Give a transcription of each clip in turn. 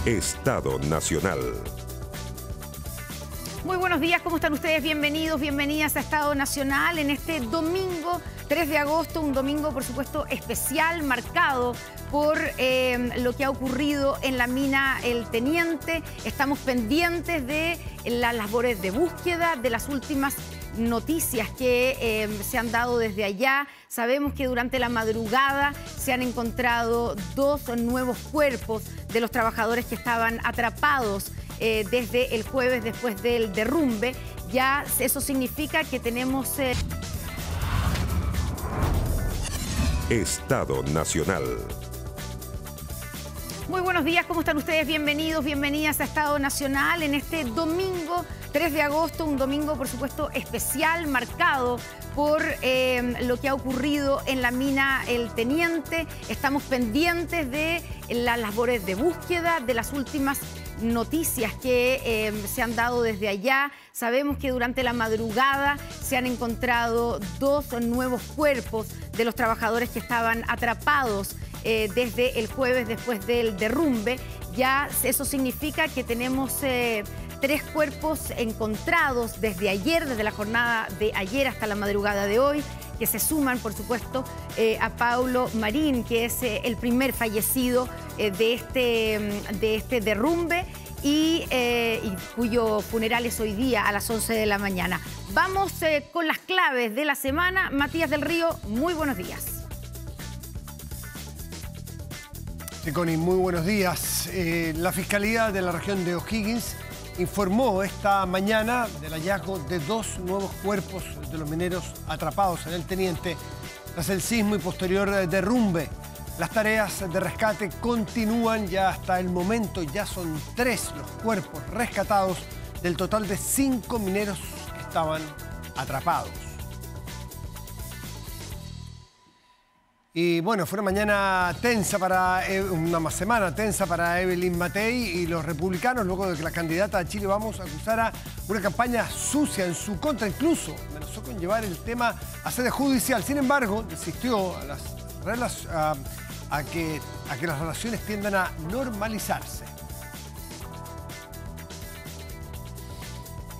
Estado Nacional. Muy buenos días, ¿cómo están ustedes? Bienvenidos, bienvenidas a Estado Nacional en este domingo 3 de agosto, un domingo por supuesto especial, marcado por lo que ha ocurrido en la mina El Teniente. Estamos pendientes de las labores de búsqueda, de las últimas noticias que se han dado desde allá. Sabemos que durante la madrugada se han encontrado 2 nuevos cuerpos de los trabajadores que estaban atrapados desde el jueves después del derrumbe. Ya eso significa que tenemos... Estado Nacional. Muy buenos días, ¿cómo están ustedes? Bienvenidos, bienvenidas a Estado Nacional en este domingo 3 de agosto, un domingo por supuesto especial, marcado por lo que ha ocurrido en la mina El Teniente. Estamos pendientes de las labores de búsqueda, de las últimas noticias que se han dado desde allá. Sabemos que durante la madrugada se han encontrado 2 nuevos cuerpos de los trabajadores que estaban atrapados desde el jueves después del derrumbe. Ya eso significa que tenemos 3 cuerpos encontrados desde ayer, desde la jornada de ayer hasta la madrugada de hoy, que se suman, por supuesto, a Paulo Marín, que es el primer fallecido de este derrumbe y cuyo funeral es hoy día a las 11 de la mañana. Vamos con las claves de la semana. Matías del Río, muy buenos días. Sí, Connie, muy buenos días. La Fiscalía de la región de O'Higgins informó esta mañana del hallazgo de 2 nuevos cuerpos de los mineros atrapados en El Teniente tras el sismo y posterior derrumbe. Las tareas de rescate continúan ya hasta el momento. Ya son 3 los cuerpos rescatados del total de 5 mineros que estaban atrapados. Y bueno, fue una semana tensa para Evelyn Matei y los republicanos, luego de que la candidata a Chile Vamos acusara una campaña sucia en su contra, incluso amenazó con llevar el tema a sede judicial. Sin embargo, desistió a que las relaciones tiendan a normalizarse.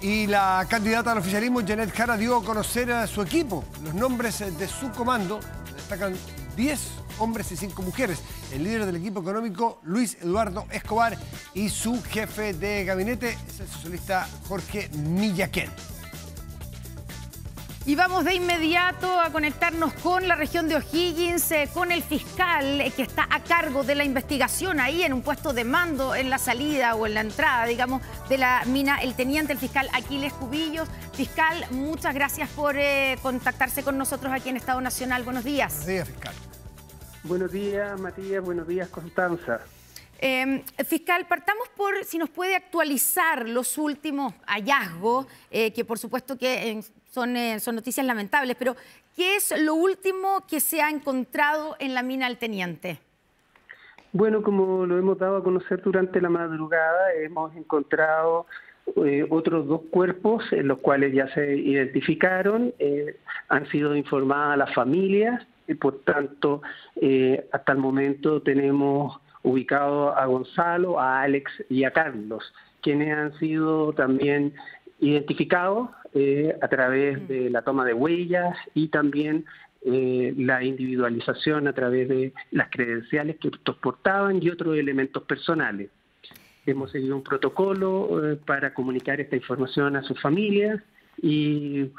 Y la candidata al oficialismo, Janet Jara, dio a conocer a su equipo. Los nombres de su comando destacan 10 hombres y 5 mujeres. El líder del equipo económico, Luis Eduardo Escobar, y su jefe de gabinete es el socialista Jorge Millaquén. Y vamos de inmediato a conectarnos con la región de O'Higgins, con el fiscal que está a cargo de la investigación ahí en un puesto de mando en la salida o en la entrada, digamos, de la mina El Teniente, el fiscal Aquiles Cubillos. Fiscal, muchas gracias por contactarse con nosotros aquí en Estado Nacional. Buenos días. Buenos días, fiscal. Buenos días, Matías. Buenos días, Constanza. Fiscal, partamos por si nos puede actualizar los últimos hallazgos, que por supuesto que son noticias lamentables, pero ¿qué es lo último que se ha encontrado en la mina El Teniente? Bueno, como lo hemos dado a conocer durante la madrugada, hemos encontrado otros 2 cuerpos, en los cuales ya se identificaron, han sido informadas las familias y por tanto hasta el momento tenemos ubicado a Gonzalo, a Alex y a Carlos, quienes han sido también identificados a través de la toma de huellas y también la individualización a través de las credenciales que estos portaban y otros elementos personales. Hemos seguido un protocolo para comunicar esta información a sus familias y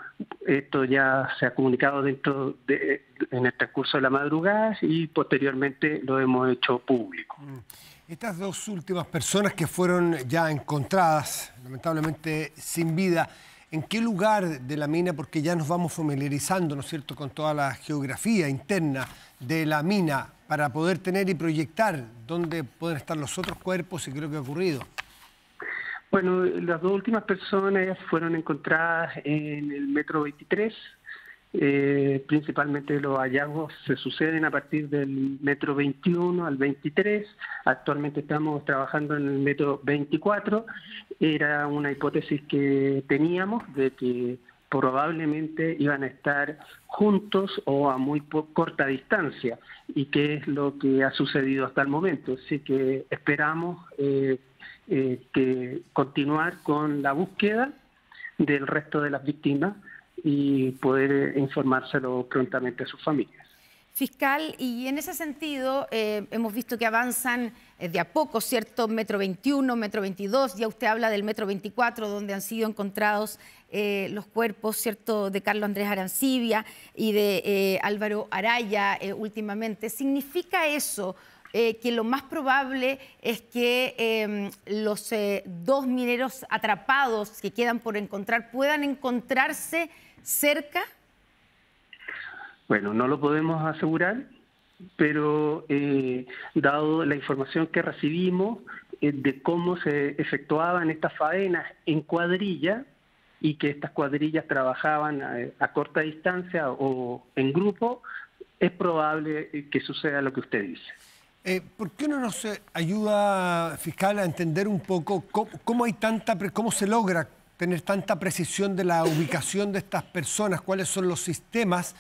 esto ya se ha comunicado en el transcurso de la madrugada y posteriormente lo hemos hecho público. Estas 2 últimas personas que fueron ya encontradas, lamentablemente sin vida, ¿en qué lugar de la mina? Porque ya nos vamos familiarizando, ¿no es cierto?, con toda la geografía interna de la mina para poder tener y proyectar dónde pueden estar los otros cuerpos y qué es lo que ha ocurrido. Bueno, las 2 últimas personas fueron encontradas en el metro 23. Principalmente los hallazgos se suceden a partir del metro 21 al 23. Actualmente estamos trabajando en el metro 24. Era una hipótesis que teníamos de que probablemente iban a estar juntos o a muy corta distancia, y que es lo que ha sucedido hasta el momento. Así que esperamos que continuar con la búsqueda del resto de las víctimas y poder informárselo prontamente a sus familias. Fiscal, y en ese sentido hemos visto que avanzan de a poco, ¿cierto? Metro 21, Metro 22, ya usted habla del Metro 24, donde han sido encontrados los cuerpos, ¿cierto?, de Carlos Andrés Arancibia y de Álvaro Araya últimamente. ¿Significa eso que lo más probable es que los dos mineros atrapados que quedan por encontrar puedan encontrarse cerca? Bueno, no lo podemos asegurar, pero dado la información que recibimos de cómo se efectuaban estas faenas en cuadrilla y que estas cuadrillas trabajaban a corta distancia o en grupo, es probable que suceda lo que usted dice. ¿Por qué no nos ayuda, fiscal, a entender un poco cómo se logra tener tanta precisión de la ubicación de estas personas? ¿Cuáles son los sistemas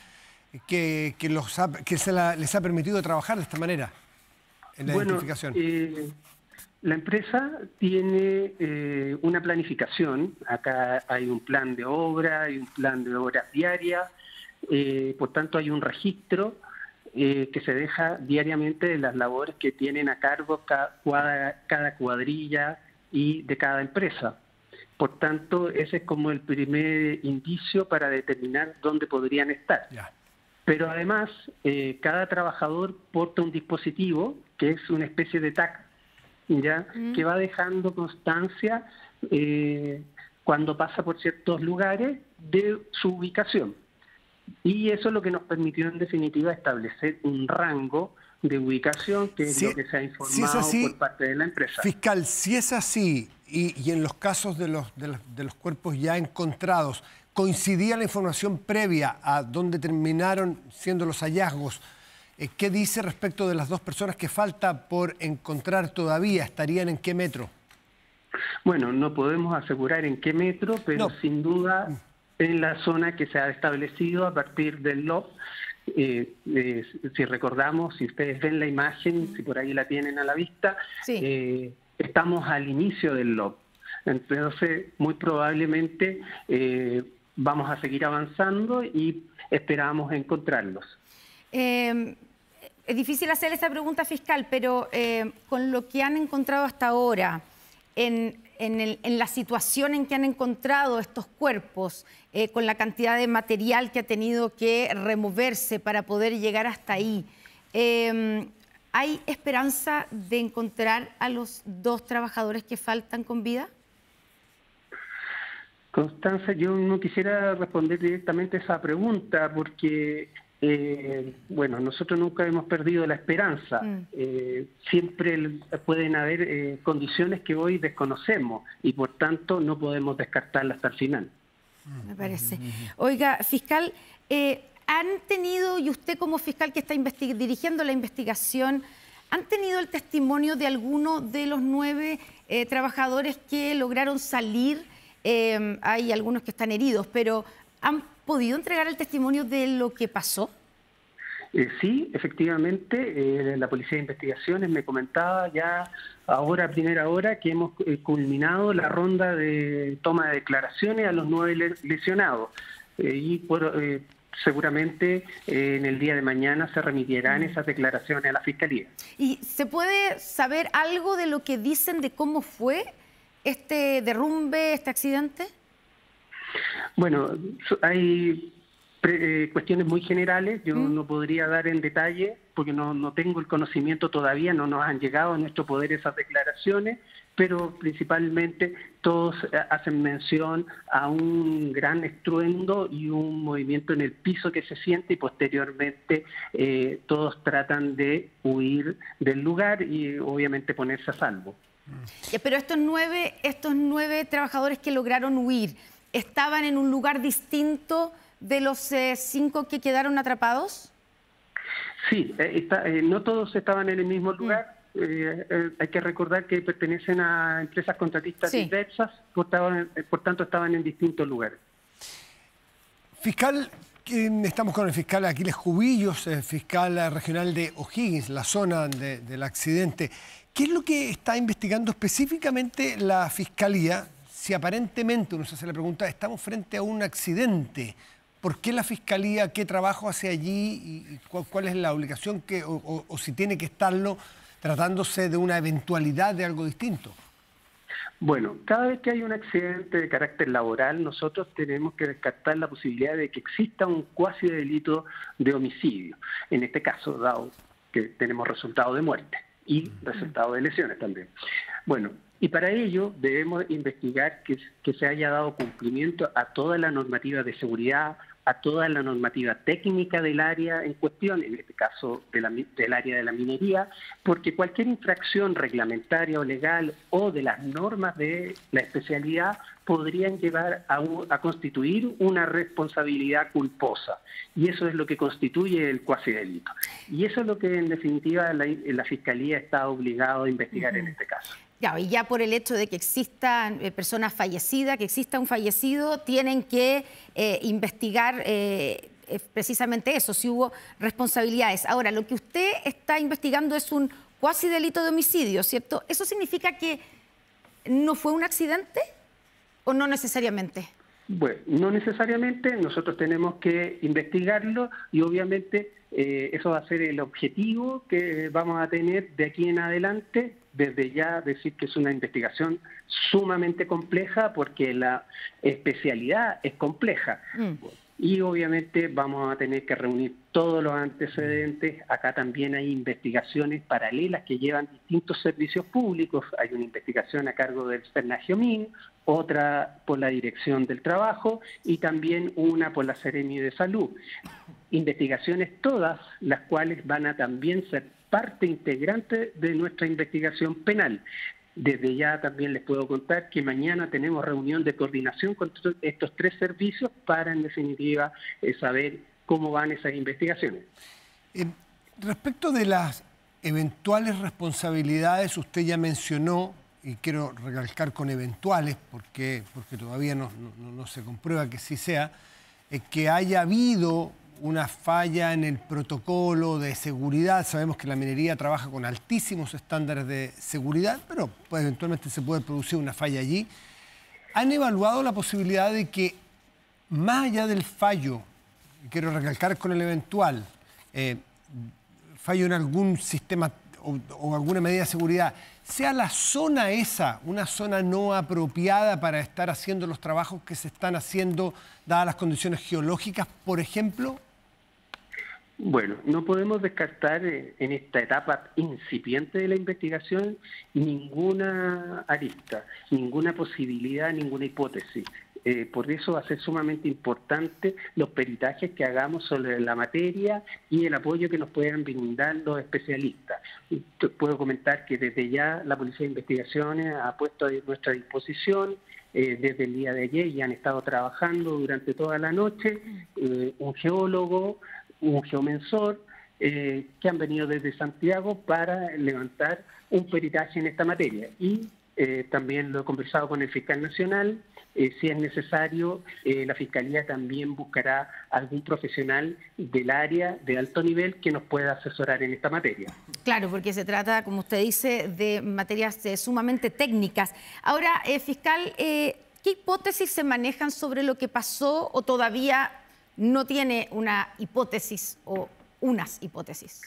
que les ha permitido trabajar de esta manera en la identificación? La empresa tiene una planificación. Acá hay un plan de obra, hay un plan de obras diarias, por tanto hay un registro que se deja diariamente de las labores que tienen a cargo cada cuadrilla y de cada empresa. Por tanto, ese es como el primer indicio para determinar dónde podrían estar. Ya. Pero además, cada trabajador porta un dispositivo que es una especie de tag, ¿ya? Que va dejando constancia cuando pasa por ciertos lugares de su ubicación. Y eso es lo que nos permitió en definitiva establecer un rango de ubicación, que es lo que se ha informado por parte de la empresa. Fiscal, si es así, y en los casos de los cuerpos ya encontrados, ¿coincidía la información previa a dónde terminaron siendo los hallazgos? ¿Qué dice respecto de las dos personas que falta por encontrar todavía? ¿Estarían en qué metro? Bueno, no podemos asegurar en qué metro, pero sin duda en la zona que se ha establecido a partir del LOB. Si recordamos, si ustedes ven la imagen, si por ahí la tienen a la vista, estamos al inicio del LOB. Entonces, muy probablemente vamos a seguir avanzando y esperamos encontrarlos. Es difícil hacer esta pregunta, fiscal, pero con lo que han encontrado hasta ahora, en la situación en que han encontrado estos cuerpos, con la cantidad de material que ha tenido que removerse para poder llegar hasta ahí, ¿hay esperanza de encontrar a los dos trabajadores que faltan con vida? Constanza, yo no quisiera responder directamente a esa pregunta porque, bueno, nosotros nunca hemos perdido la esperanza. Siempre pueden haber condiciones que hoy desconocemos y por tanto no podemos descartarlas hasta el final. Me parece. Oiga, fiscal, ¿han tenido, y usted como fiscal que está dirigiendo la investigación, ¿han tenido el testimonio de alguno de los 9 trabajadores que lograron salir? Hay algunos que están heridos, pero ¿han podido entregar el testimonio de lo que pasó? Sí, efectivamente, la Policía de Investigaciones me comentaba ya ahora, a primera hora, que hemos culminado la ronda de toma de declaraciones a los 9 lesionados. Seguramente en el día de mañana se remitirán esas declaraciones a la Fiscalía. ¿Y se puede saber algo de lo que dicen de cómo fue este derrumbe, este accidente? Bueno, hay cuestiones muy generales, yo no podría dar en detalle porque no tengo el conocimiento todavía, no nos han llegado a nuestro poder esas declaraciones, pero principalmente todos hacen mención a un gran estruendo y un movimiento en el piso que se siente y posteriormente todos tratan de huir del lugar y obviamente ponerse a salvo. Pero estos nueve trabajadores que lograron huir, ¿estaban en un lugar distinto de los 5 que quedaron atrapados? Sí, no todos estaban en el mismo lugar. Hay que recordar que pertenecen a empresas contratistas diversas, por tanto estaban en distintos lugares. Fiscal, estamos con el fiscal Aquiles Cubillos, el fiscal regional de O'Higgins, la zona del accidente. ¿Qué es lo que está investigando específicamente la Fiscalía? Si aparentemente, uno se hace la pregunta, estamos frente a un accidente, ¿por qué la Fiscalía, qué trabajo hace allí y cuál es la obligación o si tiene que estarlo tratándose de una eventualidad de algo distinto? Bueno, cada vez que hay un accidente de carácter laboral, nosotros tenemos que descartar la posibilidad de que exista un cuasi delito de homicidio. En este caso, dado que tenemos resultado de muerte y resultado de lesiones también. Bueno, y para ello debemos investigar que se haya dado cumplimiento a toda la normativa de seguridad, a toda la normativa técnica del área en cuestión, en este caso del área de la minería, porque cualquier infracción reglamentaria o legal o de las normas de la especialidad podrían llevar a constituir una responsabilidad culposa. Y eso es lo que constituye el cuasi delito. Y eso es lo que en definitiva la Fiscalía está obligada a investigar en este caso. Claro, y ya por el hecho de que existan personas fallecidas, que exista un fallecido, tienen que investigar precisamente eso, si hubo responsabilidades. Ahora, lo que usted está investigando es un cuasi delito de homicidio, ¿cierto? ¿Eso significa que no fue un accidente o no necesariamente? Bueno, no necesariamente, nosotros tenemos que investigarlo y obviamente eso va a ser el objetivo que vamos a tener de aquí en adelante. Desde ya decir que es una investigación sumamente compleja porque la especialidad es compleja. Y obviamente vamos a tener que reunir todos los antecedentes. Acá también hay investigaciones paralelas que llevan distintos servicios públicos. Hay una investigación a cargo del SERNAGIOMIN, otra por la Dirección del Trabajo y también una por la Seremi de Salud. Investigaciones todas las cuales van a también ser parte integrante de nuestra investigación penal. Desde ya también les puedo contar que mañana tenemos reunión de coordinación con estos tres servicios para, en definitiva, saber cómo van esas investigaciones. Respecto de las eventuales responsabilidades, usted ya mencionó, y quiero recalcar con eventuales, porque todavía no se comprueba que sí sea, que haya habido una falla en el protocolo de seguridad. Sabemos que la minería trabaja con altísimos estándares de seguridad, pero pues, eventualmente se puede producir una falla allí. ¿Han evaluado la posibilidad de que, más allá del fallo, quiero recalcar con el eventual, fallo en algún sistema o alguna medida de seguridad, sea la zona esa una zona no apropiada para estar haciendo los trabajos que se están haciendo, dadas las condiciones geológicas, por ejemplo? Bueno, no podemos descartar en esta etapa incipiente de la investigación ninguna arista, ninguna posibilidad, ninguna hipótesis. Por eso va a ser sumamente importante los peritajes que hagamos sobre la materia y el apoyo que nos puedan brindar los especialistas. Puedo comentar que desde ya la Policía de Investigaciones ha puesto a nuestra disposición desde el día de ayer y han estado trabajando durante toda la noche un geólogo, un geomensor, que han venido desde Santiago para levantar un peritaje en esta materia. Y también lo he conversado con el fiscal nacional. Si es necesario, la Fiscalía también buscará algún profesional del área de alto nivel que nos pueda asesorar en esta materia. Claro, porque se trata, como usted dice, de materias sumamente técnicas. Ahora, fiscal, ¿qué hipótesis se manejan sobre lo que pasó o todavía no tiene una hipótesis o unas hipótesis?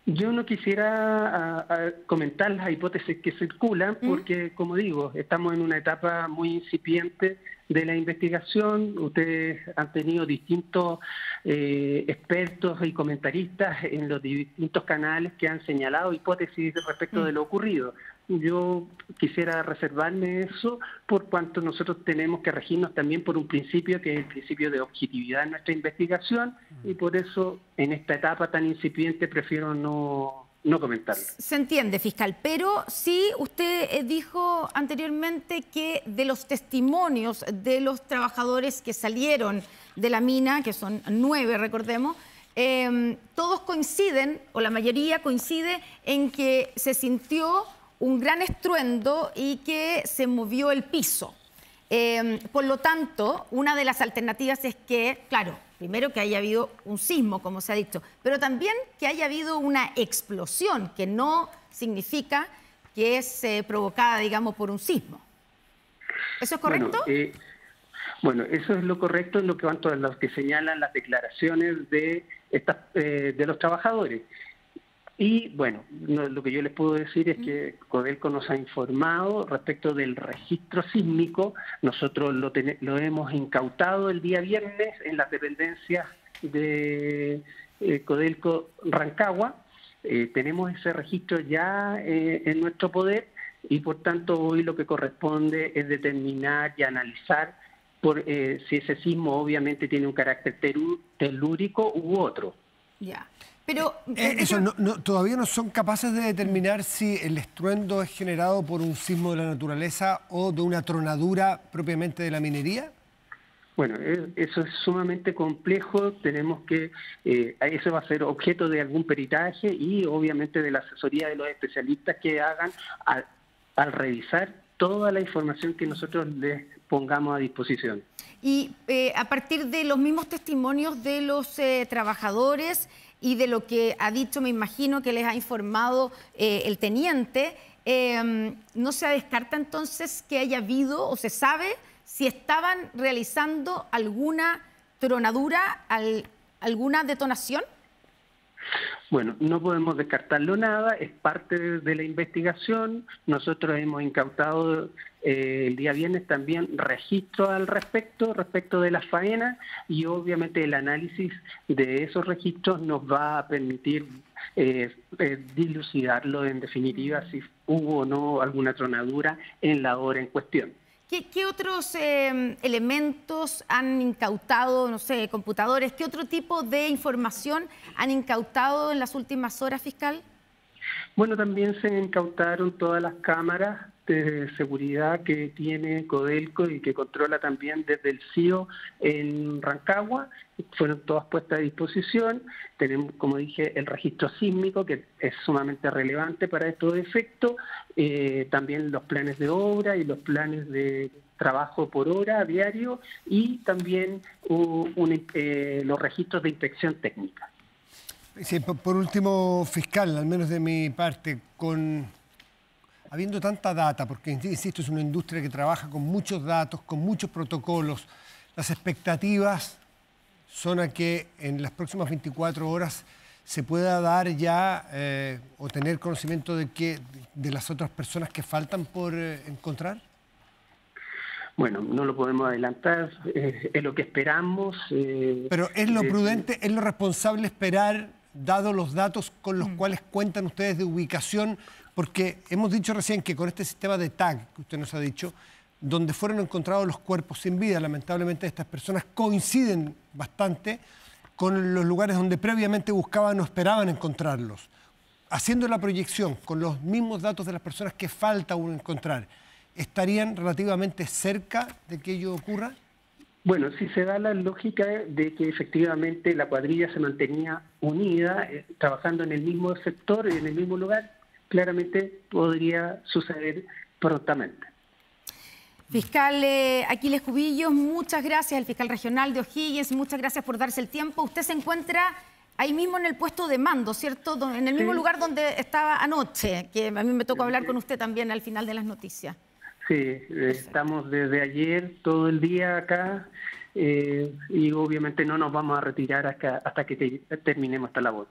Yo no quisiera comentar las hipótesis que circulan porque, como digo, estamos en una etapa muy incipiente de la investigación. Ustedes han tenido distintos expertos y comentaristas en los distintos canales que han señalado hipótesis respecto de lo ocurrido. Yo quisiera reservarme eso por cuanto nosotros tenemos que regirnos también por un principio que es el principio de objetividad en nuestra investigación y por eso en esta etapa tan incipiente prefiero no comentarlo. Se entiende, fiscal, pero sí usted dijo anteriormente que de los testimonios de los trabajadores que salieron de la mina, que son 9, recordemos, todos coinciden, o la mayoría coincide, en que se sintió un gran estruendo y que se movió el piso. Por lo tanto, una de las alternativas es que, claro, primero que haya habido un sismo, como se ha dicho, pero también que haya habido una explosión, que no significa que es provocada, digamos, por un sismo. ¿Eso es correcto? Bueno, eso es lo correcto en lo que cuanto a lo que señalan las declaraciones de los trabajadores. Y bueno, lo que yo les puedo decir es que Codelco nos ha informado respecto del registro sísmico. Nosotros lo hemos incautado el día viernes en las dependencias de Codelco Rancagua. Tenemos ese registro ya en nuestro poder y por tanto hoy lo que corresponde es determinar y analizar si ese sismo obviamente tiene un carácter telúrico u otro. Ya. Pero ¿todavía no son capaces de determinar si el estruendo es generado por un sismo de la naturaleza o de una tronadura propiamente de la minería? Bueno, eso es sumamente complejo. Tenemos que, eso va a ser objeto de algún peritaje y obviamente de la asesoría de los especialistas que hagan al revisar toda la información que nosotros les pongamos a disposición. Y a partir de los mismos testimonios de los trabajadores y de lo que ha dicho, me imagino que les ha informado el teniente, ¿no se descarta entonces que haya habido o se sabe si estaban realizando alguna tronadura, alguna detonación? Bueno, no podemos descartarlo nada, es parte de la investigación. Nosotros hemos incautado el día viernes también registro al respecto de las faenas y obviamente el análisis de esos registros nos va a permitir dilucidarlo en definitiva si hubo o no alguna tronadura en la hora en cuestión. ¿Qué otros elementos han incautado, no sé, computadores? ¿Qué otro tipo de información han incautado en las últimas horas, fiscal? Bueno, también se incautaron todas las cámaras de seguridad que tiene Codelco y que controla también desde el CIO en Rancagua. Fueron todas puestas a disposición. Tenemos, como dije, el registro sísmico, que es sumamente relevante para estos efectos. También los planes de obra y los planes de trabajo por hora diario y también los registros de inspección técnica. Sí, por último, fiscal, al menos de mi parte, habiendo tanta data, porque insisto, es una industria que trabaja con muchos datos, con muchos protocolos, las expectativas son a que en las próximas 24 horas se pueda dar ya o tener conocimiento de las otras personas que faltan por encontrar. Bueno, no lo podemos adelantar, es lo que esperamos. Pero ¿es lo prudente, es lo responsable esperar, dado los datos con los cuales cuentan ustedes de ubicación? Porque hemos dicho recién que con este sistema de tag que usted nos ha dicho, donde fueron encontrados los cuerpos sin vida, lamentablemente estas personas coinciden bastante con los lugares donde previamente buscaban o esperaban encontrarlos. Haciendo la proyección con los mismos datos de las personas que falta aún encontrar, ¿estarían relativamente cerca de que ello ocurra? Bueno, si se da la lógica de que efectivamente la cuadrilla se mantenía unida, trabajando en el mismo sector, en el mismo lugar, claramente podría suceder prontamente. Fiscal Aquiles Cubillos, muchas gracias, el fiscal regional de O'Higgins, muchas gracias por darse el tiempo. Usted se encuentra ahí mismo en el puesto de mando, ¿cierto? En el mismo lugar donde estaba anoche, que a mí me tocó hablar con usted también al final de las noticias. Sí, estamos desde ayer todo el día acá y obviamente no nos vamos a retirar hasta que terminemos esta labor.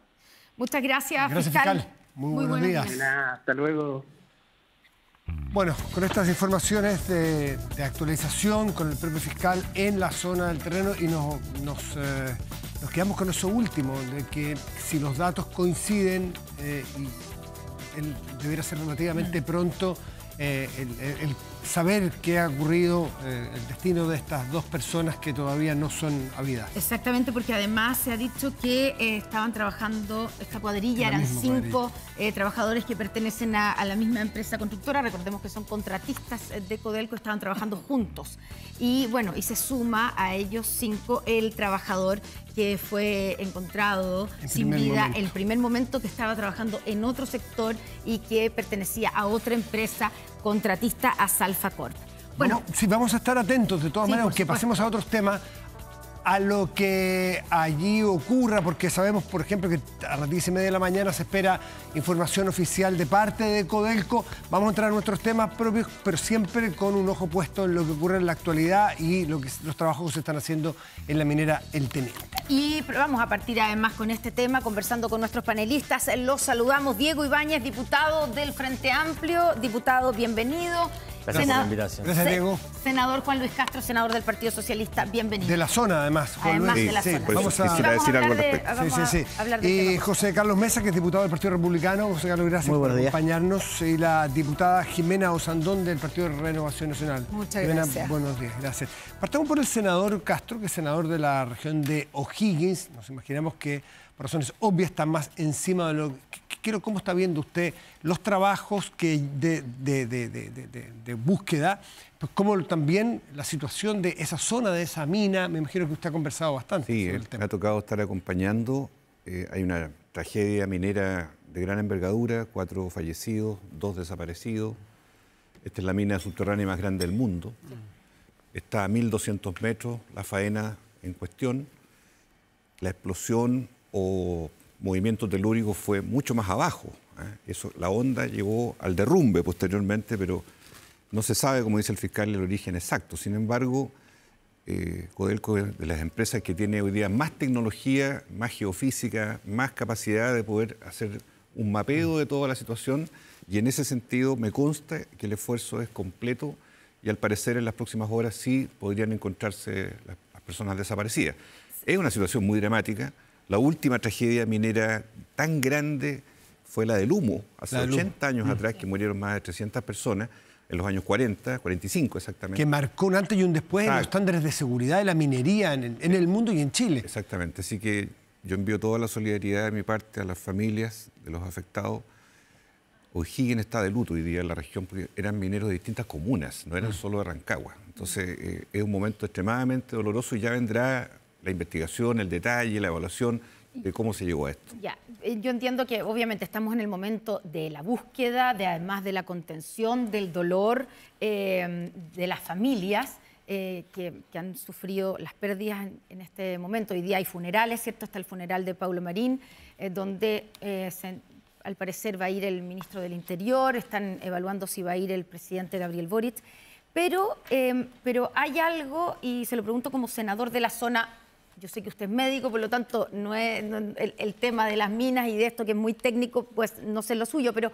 Muchas gracias, fiscal. Muy buenos días. De nada, hasta luego. Bueno, con estas informaciones de actualización con el propio fiscal en la zona del terreno y nos quedamos con eso último, de que si los datos coinciden, y él debería ser relativamente pronto, el saber qué ha ocurrido, el destino de estas dos personas que todavía no son habidas. Exactamente, porque además se ha dicho que estaban trabajando, esta cuadrilla, eran 5 trabajadores que pertenecen a la misma empresa constructora. Recordemos que son contratistas de Codelco, estaban trabajando juntos. Y bueno, y se suma a ellos 5 el trabajador que fue encontrado sin vida en el primer momento, que estaba trabajando en otro sector y que pertenecía a otra empresa contratista, a Salfa Corp. Bueno, sí, vamos a estar atentos de todas maneras, aunque pasemos a otros temas. a lo que allí ocurra, porque sabemos, por ejemplo, que a las 10:30 de la mañana se espera información oficial de parte de Codelco. Vamos a entrar en nuestros temas propios, pero siempre con un ojo puesto en lo que ocurre en la actualidad y los trabajos que se están haciendo en la minera El Teniente. Y vamos a partir además con este tema, conversando con nuestros panelistas. Los saludamos. Diego Ibáñez, diputado del Frente Amplio. Diputado, bienvenido. Gracias por la invitación. Gracias, Diego. Senador Juan Luis Castro, senador del Partido Socialista, bienvenido. De la zona, además. Además de la zona. Vamos a decir algo al respecto. Hablar del Y tema. José Carlos Mesa, que es diputado del Partido Republicano. José Carlos, gracias por acompañarnos. Y la diputada Jimena Osandón del Partido de Renovación Nacional. Muchas Jimena, gracias. buenos días, gracias. Partamos por el senador Castro, que es senador de la región de O'Higgins. Nos imaginamos que por razones obvias está más encima de lo que quiero. ¿Cómo está viendo usted los trabajos de búsqueda? Pues como también la situación de esa zona, de esa mina. Me imagino que usted ha conversado bastante Sí, sobre el tema. me ha tocado estar acompañando. Hay una tragedia minera de gran envergadura, 4 fallecidos, 2 desaparecidos. Esta es la mina subterránea más grande del mundo. Está a 1.200 metros la faena en cuestión. La explosión o movimiento telúrico fue mucho más abajo. La onda llegó al derrumbe posteriormente, pero no se sabe, como dice el fiscal, el origen exacto. Sin embargo, Codelco es de las empresas que tiene hoy día más tecnología, más geofísica, más capacidad de poder hacer un mapeo de toda la situación, y en ese sentido me consta que el esfuerzo es completo y al parecer en las próximas horas sí podrían encontrarse las personas desaparecidas. Es una situación muy dramática. La última tragedia minera tan grande fue la del Humo, hace 80 años atrás, que murieron más de 300 personas, en los años 40, 45 exactamente. Que marcó un antes y un después en los estándares de seguridad de la minería en el mundo y en Chile. Exactamente, así que yo envío toda la solidaridad de mi parte a las familias de los afectados. O'Higgins está de luto hoy día en la región porque eran mineros de distintas comunas, no eran solo de Rancagua. Entonces es un momento extremadamente doloroso y ya vendrá la investigación, el detalle, la evaluación de cómo se llegó a esto. Ya, yo entiendo que obviamente estamos en el momento de la búsqueda, además de la contención del dolor de las familias que han sufrido las pérdidas en este momento. Hoy día hay funerales, ¿cierto? Está el funeral de Paulo Marín, donde al parecer va a ir el ministro del Interior, están evaluando si va a ir el presidente Gabriel Boric, pero hay algo, y se lo pregunto como senador de la zona. Yo sé que usted es médico, por lo tanto, el tema de las minas y de esto que es muy técnico, pues no sé lo suyo, pero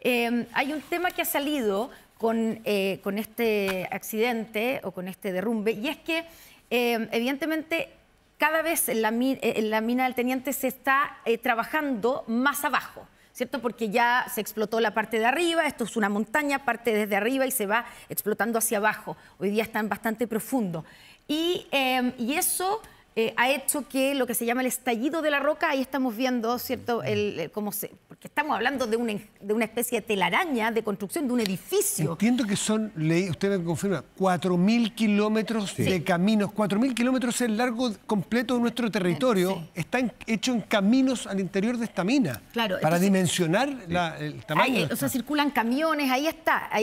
hay un tema que ha salido con este accidente o con este derrumbe, y es que evidentemente cada vez en la mina del Teniente se está trabajando más abajo, ¿cierto? Porque ya se explotó la parte de arriba, esto es una montaña, parte desde arriba y se va explotando hacia abajo. Hoy día están bastante profundo. Y eso ha hecho que lo que se llama el estallido de la roca, ahí estamos viendo, ¿cierto? Porque estamos hablando de una especie de telaraña de construcción de un edificio. Entiendo que son, usted me confirma, 4.000 kilómetros de caminos. 4.000 kilómetros es el largo completo de nuestro territorio. Sí. Está hecho en caminos al interior de esta mina. Claro, para entonces, dimensionar el tamaño. O sea, circulan camiones, ahí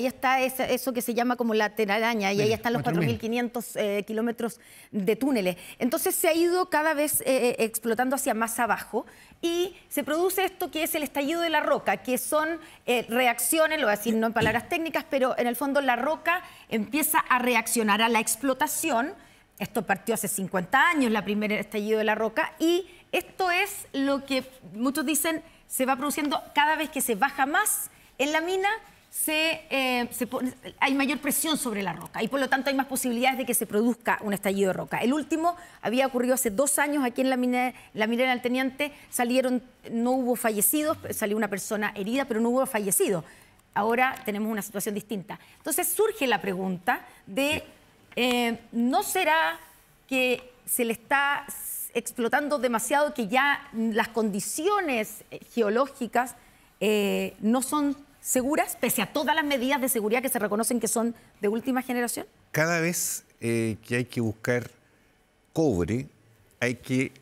está eso que se llama como la telaraña, y ahí están los 4.500 kilómetros de túneles. Entonces se ha ido cada vez explotando hacia más abajo y se produce esto que es el estallido de la roca, que son reacciones, lo voy a decir no en palabras técnicas, pero en el fondo la roca empieza a reaccionar a la explotación. Esto partió hace 50 años, la primera estallido de la roca, y esto es lo que muchos dicen se va produciendo cada vez que se baja más en la mina. Hay mayor presión sobre la roca y por lo tanto hay más posibilidades de que se produzca un estallido de roca. El último había ocurrido hace 2 años aquí en la minera del Teniente. No hubo fallecidos, salió una persona herida, pero no hubo fallecidos. Ahora tenemos una situación distinta. Entonces surge la pregunta de, ¿no será que se le está explotando demasiado, que ya las condiciones geológicas no son seguras, pese a todas las medidas de seguridad que se reconocen que son de última generación? Cada vez que hay que buscar cobre, hay que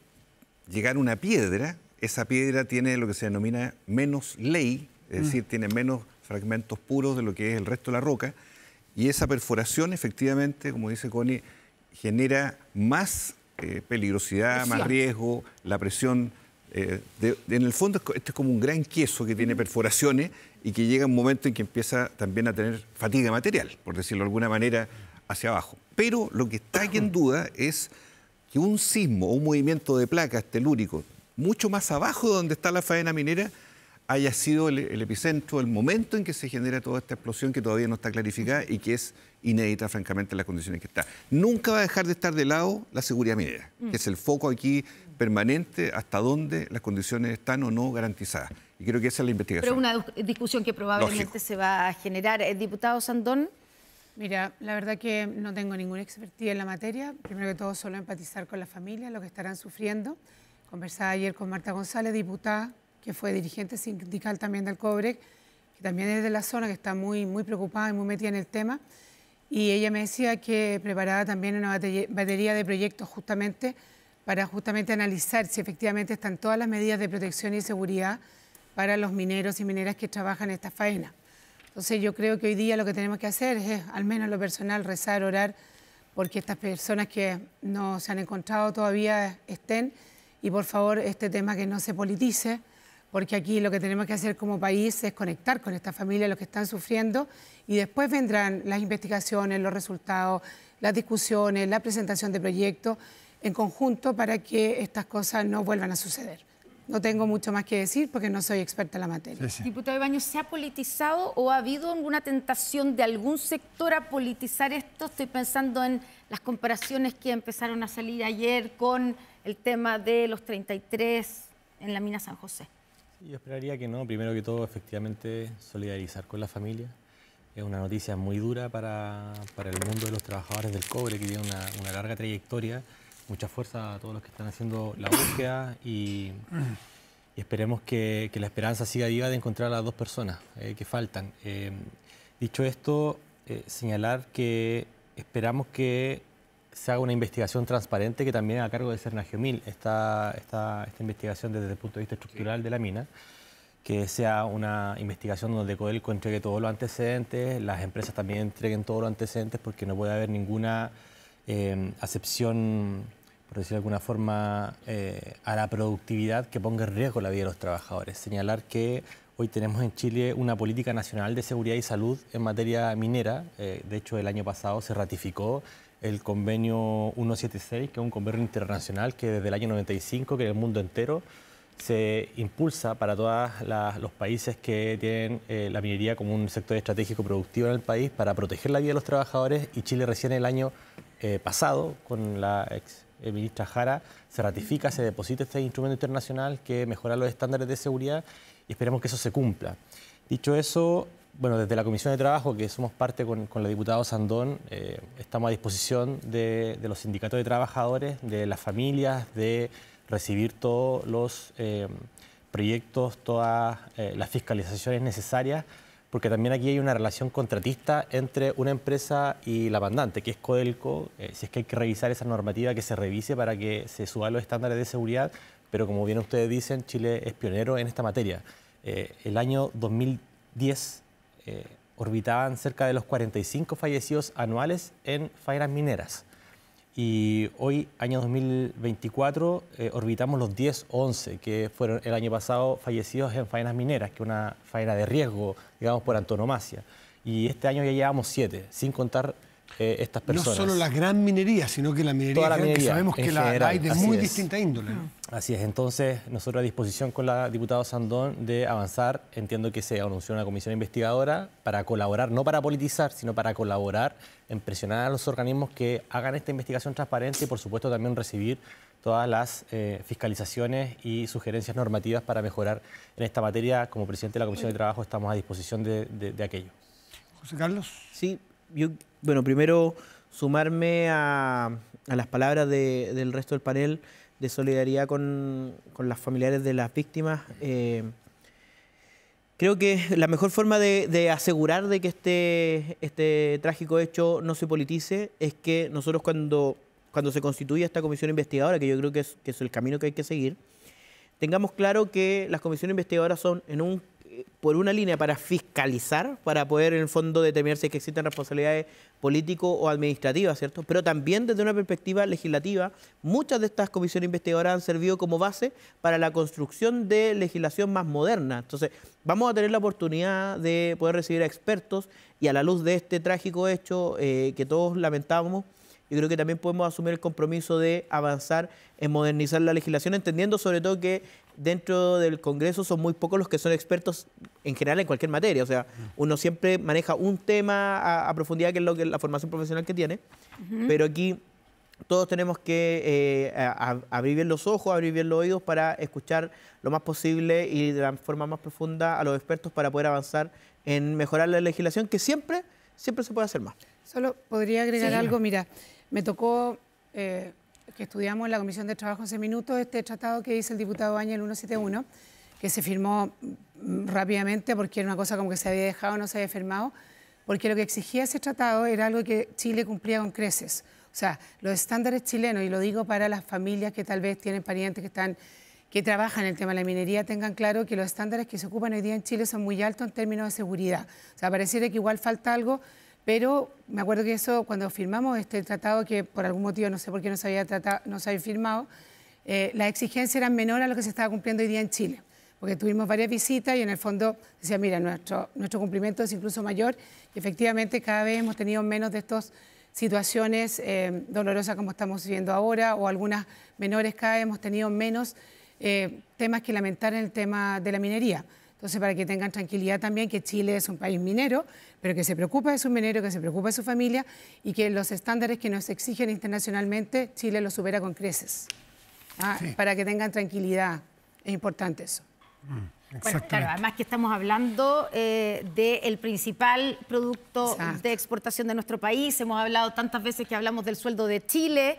llegar a una piedra. Esa piedra tiene lo que se denomina menos ley, es decir, tiene menos fragmentos puros de lo que es el resto de la roca. Y esa perforación, efectivamente, como dice Connie, genera más peligrosidad, más riesgo, la presión. En el fondo, esto es como un gran queso que tiene perforaciones y que llega un momento en que empieza también a tener fatiga material, por decirlo de alguna manera, hacia abajo. Pero lo que está aquí en duda es que un sismo o un movimiento de placas telúrico mucho más abajo de donde está la faena minera haya sido el epicentro, el momento en que se genera toda esta explosión que todavía no está clarificada y que es inédita, francamente, en las condiciones que está. Nunca va a dejar de estar de lado la seguridad minera, que es el foco aquí permanente hasta donde las condiciones están o no garantizadas. Y creo que esa es la investigación. Pero una discusión que probablemente se va a generar. Diputado Sandón. Mira, la verdad que no tengo ninguna expertía en la materia. Primero que todo, solo empatizar con la familia, lo que estarán sufriendo. Conversaba ayer con Marta González, diputada, que fue dirigente sindical también del Cobrec, que también es de la zona, que está muy preocupada y muy metida en el tema. Y ella me decía que preparaba también una batería de proyectos para analizar si efectivamente están todas las medidas de protección y seguridad para los mineros y mineras que trabajan en esta faena. Entonces yo creo que hoy día lo que tenemos que hacer es, al menos en lo personal, rezar, orar, porque estas personas que no se han encontrado todavía estén, y por favor este tema que no se politice, porque aquí lo que tenemos que hacer como país es conectar con esta familia, los que están sufriendo, y después vendrán las investigaciones, los resultados, las discusiones, la presentación de proyectos en conjunto para que estas cosas no vuelvan a suceder. No tengo mucho más que decir porque no soy experta en la materia. Sí. Diputado Ibáñez, ¿se ha politizado o ha habido alguna tentación de algún sector a politizar esto? Estoy pensando en las comparaciones que empezaron a salir ayer con el tema de los 33 en la mina San José. Yo esperaría que no. Primero que todo, efectivamente, solidarizar con la familia. Es una noticia muy dura para el mundo de los trabajadores del cobre, que tiene una larga trayectoria. Mucha fuerza a todos los que están haciendo la búsqueda y esperemos que la esperanza siga viva de encontrar a las dos personas que faltan. Dicho esto, señalar que esperamos que se haga una investigación transparente que también a cargo de Cernagiomil esta investigación desde el punto de vista estructural de la mina, que sea una investigación donde Codelco entregue todos los antecedentes, las empresas también entreguen todos los antecedentes, porque no puede haber ninguna acepción, por decirlo de alguna forma, a la productividad que ponga en riesgo la vida de los trabajadores. Señalar que hoy tenemos en Chile una política nacional de seguridad y salud en materia minera. De hecho, el año pasado se ratificó el convenio 176, que es un convenio internacional que desde el año 95, que en el mundo entero se impulsa para todos los países que tienen la minería como un sector estratégico productivo en el país para proteger la vida de los trabajadores, y Chile recién el año pasado, con la ex ministra Jara, se ratifica, se deposita este instrumento internacional que mejora los estándares de seguridad y esperemos que eso se cumpla. Dicho eso, bueno, desde la Comisión de Trabajo, que somos parte con la diputada Sandón, estamos a disposición de los sindicatos de trabajadores, de las familias, de recibir todos los proyectos, todas las fiscalizaciones necesarias, porque también aquí hay una relación contratista entre una empresa y la mandante, que es Codelco. Si es que hay que revisar esa normativa, que se revise para que se suban los estándares de seguridad, pero como bien ustedes dicen, Chile es pionero en esta materia. El año 2010 orbitaban cerca de los 45 fallecidos anuales en faenas mineras. Y hoy, año 2024, orbitamos los 10 o 11 que fueron el año pasado fallecidos en faenas mineras, que es una faena de riesgo, digamos, por antonomasia. Y este año ya llevamos 7, sin contar estas personas. No solo la gran minería, sino que la minería, que sabemos que la hay de muy distinta índole. Así es. Entonces, nosotros a disposición con la diputada Sandón de avanzar. Entiendo que se anunció una comisión investigadora para colaborar, no para politizar, sino para colaborar en presionar a los organismos que hagan esta investigación transparente y, por supuesto, también recibir todas las fiscalizaciones y sugerencias normativas para mejorar en esta materia. Como presidente de la Comisión de Trabajo estamos a disposición de aquello. José Carlos. Sí, yo, bueno, primero sumarme a las palabras del resto del panel de solidaridad con las familiares de las víctimas. Creo que la mejor forma de asegurar de que este trágico hecho no se politice es que nosotros cuando se constituya esta comisión investigadora, que yo creo que es el camino que hay que seguir, tengamos claro que las comisiones investigadoras son en un por una línea para fiscalizar, para poder en el fondo determinar si es que existen responsabilidades políticas o administrativas, ¿cierto? Pero también desde una perspectiva legislativa, muchas de estas comisiones investigadoras han servido como base para la construcción de legislación más moderna. Entonces, vamos a tener la oportunidad de poder recibir a expertos y a la luz de este trágico hecho que todos lamentamos, yo creo que también podemos asumir el compromiso de avanzar en modernizar la legislación, entendiendo sobre todo que dentro del Congreso son muy pocos los que son expertos en general en cualquier materia. O sea, uno siempre maneja un tema a profundidad, que es lo que la formación profesional que tiene, pero aquí todos tenemos que abrir bien los ojos, abrir bien los oídos para escuchar lo más posible y de la forma más profunda a los expertos para poder avanzar en mejorar la legislación, que siempre se puede hacer más. Solo podría agregar algo. Mira, me tocó que estudiamos en la Comisión de Trabajo hace minutos este tratado que dice el diputado Áñez, el 171, que se firmó rápidamente porque era una cosa como que se había dejado, no se había firmado, porque lo que exigía ese tratado era algo que Chile cumplía con creces. O sea, los estándares chilenos, y lo digo para las familias que tal vez tienen parientes que trabajan en el tema de la minería, tengan claro que los estándares que se ocupan hoy día en Chile son muy altos en términos de seguridad. O sea, pareciera que igual falta algo, pero me acuerdo que eso, cuando firmamos este tratado, que por algún motivo, no sé por qué no se había firmado, las exigencias eran menores a lo que se estaba cumpliendo hoy día en Chile. Porque tuvimos varias visitas y en el fondo decía, mira, nuestro cumplimiento es incluso mayor, y efectivamente cada vez hemos tenido menos de estas situaciones dolorosas como estamos viviendo ahora, o algunas menores, cada vez hemos tenido menos temas que lamentar en el tema de la minería. Entonces, para que tengan tranquilidad también que Chile es un país minero, pero que se preocupa de sus mineros, que se preocupa de su familia y que los estándares que nos exigen internacionalmente, Chile los supera con creces. Sí. Para que tengan tranquilidad, es importante eso. Bueno, claro, además que estamos hablando del principal producto de exportación de nuestro país. Hemos hablado tantas veces que hablamos del sueldo de Chile.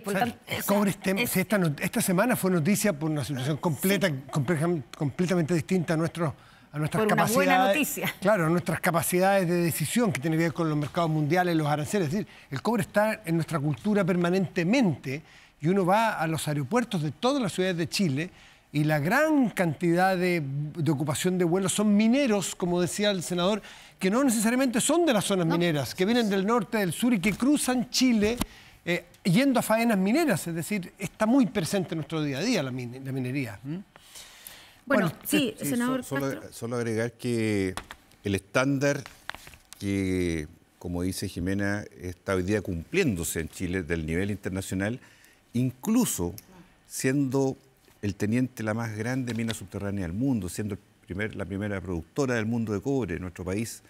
Por lo tanto, el cobre esta semana fue noticia por una situación completamente distinta a nuestras capacidades. Una buena noticia. Claro, nuestras capacidades de decisión que tiene que ver con los mercados mundiales, los aranceles. Es decir, el cobre está en nuestra cultura permanentemente y uno va a los aeropuertos de todas las ciudades de Chile y la gran cantidad de ocupación de vuelos son mineros, como decía el senador, que no necesariamente son de las zonas mineras, que vienen del norte, del sur y que cruzan Chile yendo a faenas mineras. Es decir, está muy presente en nuestro día a día la minería. Bueno, sí, senador solo agregar que el estándar que, como dice Jimena, está hoy día cumpliéndose en Chile del nivel internacional, incluso siendo el teniente la más grande mina subterránea del mundo, siendo la primera productora del mundo de cobre en nuestro país,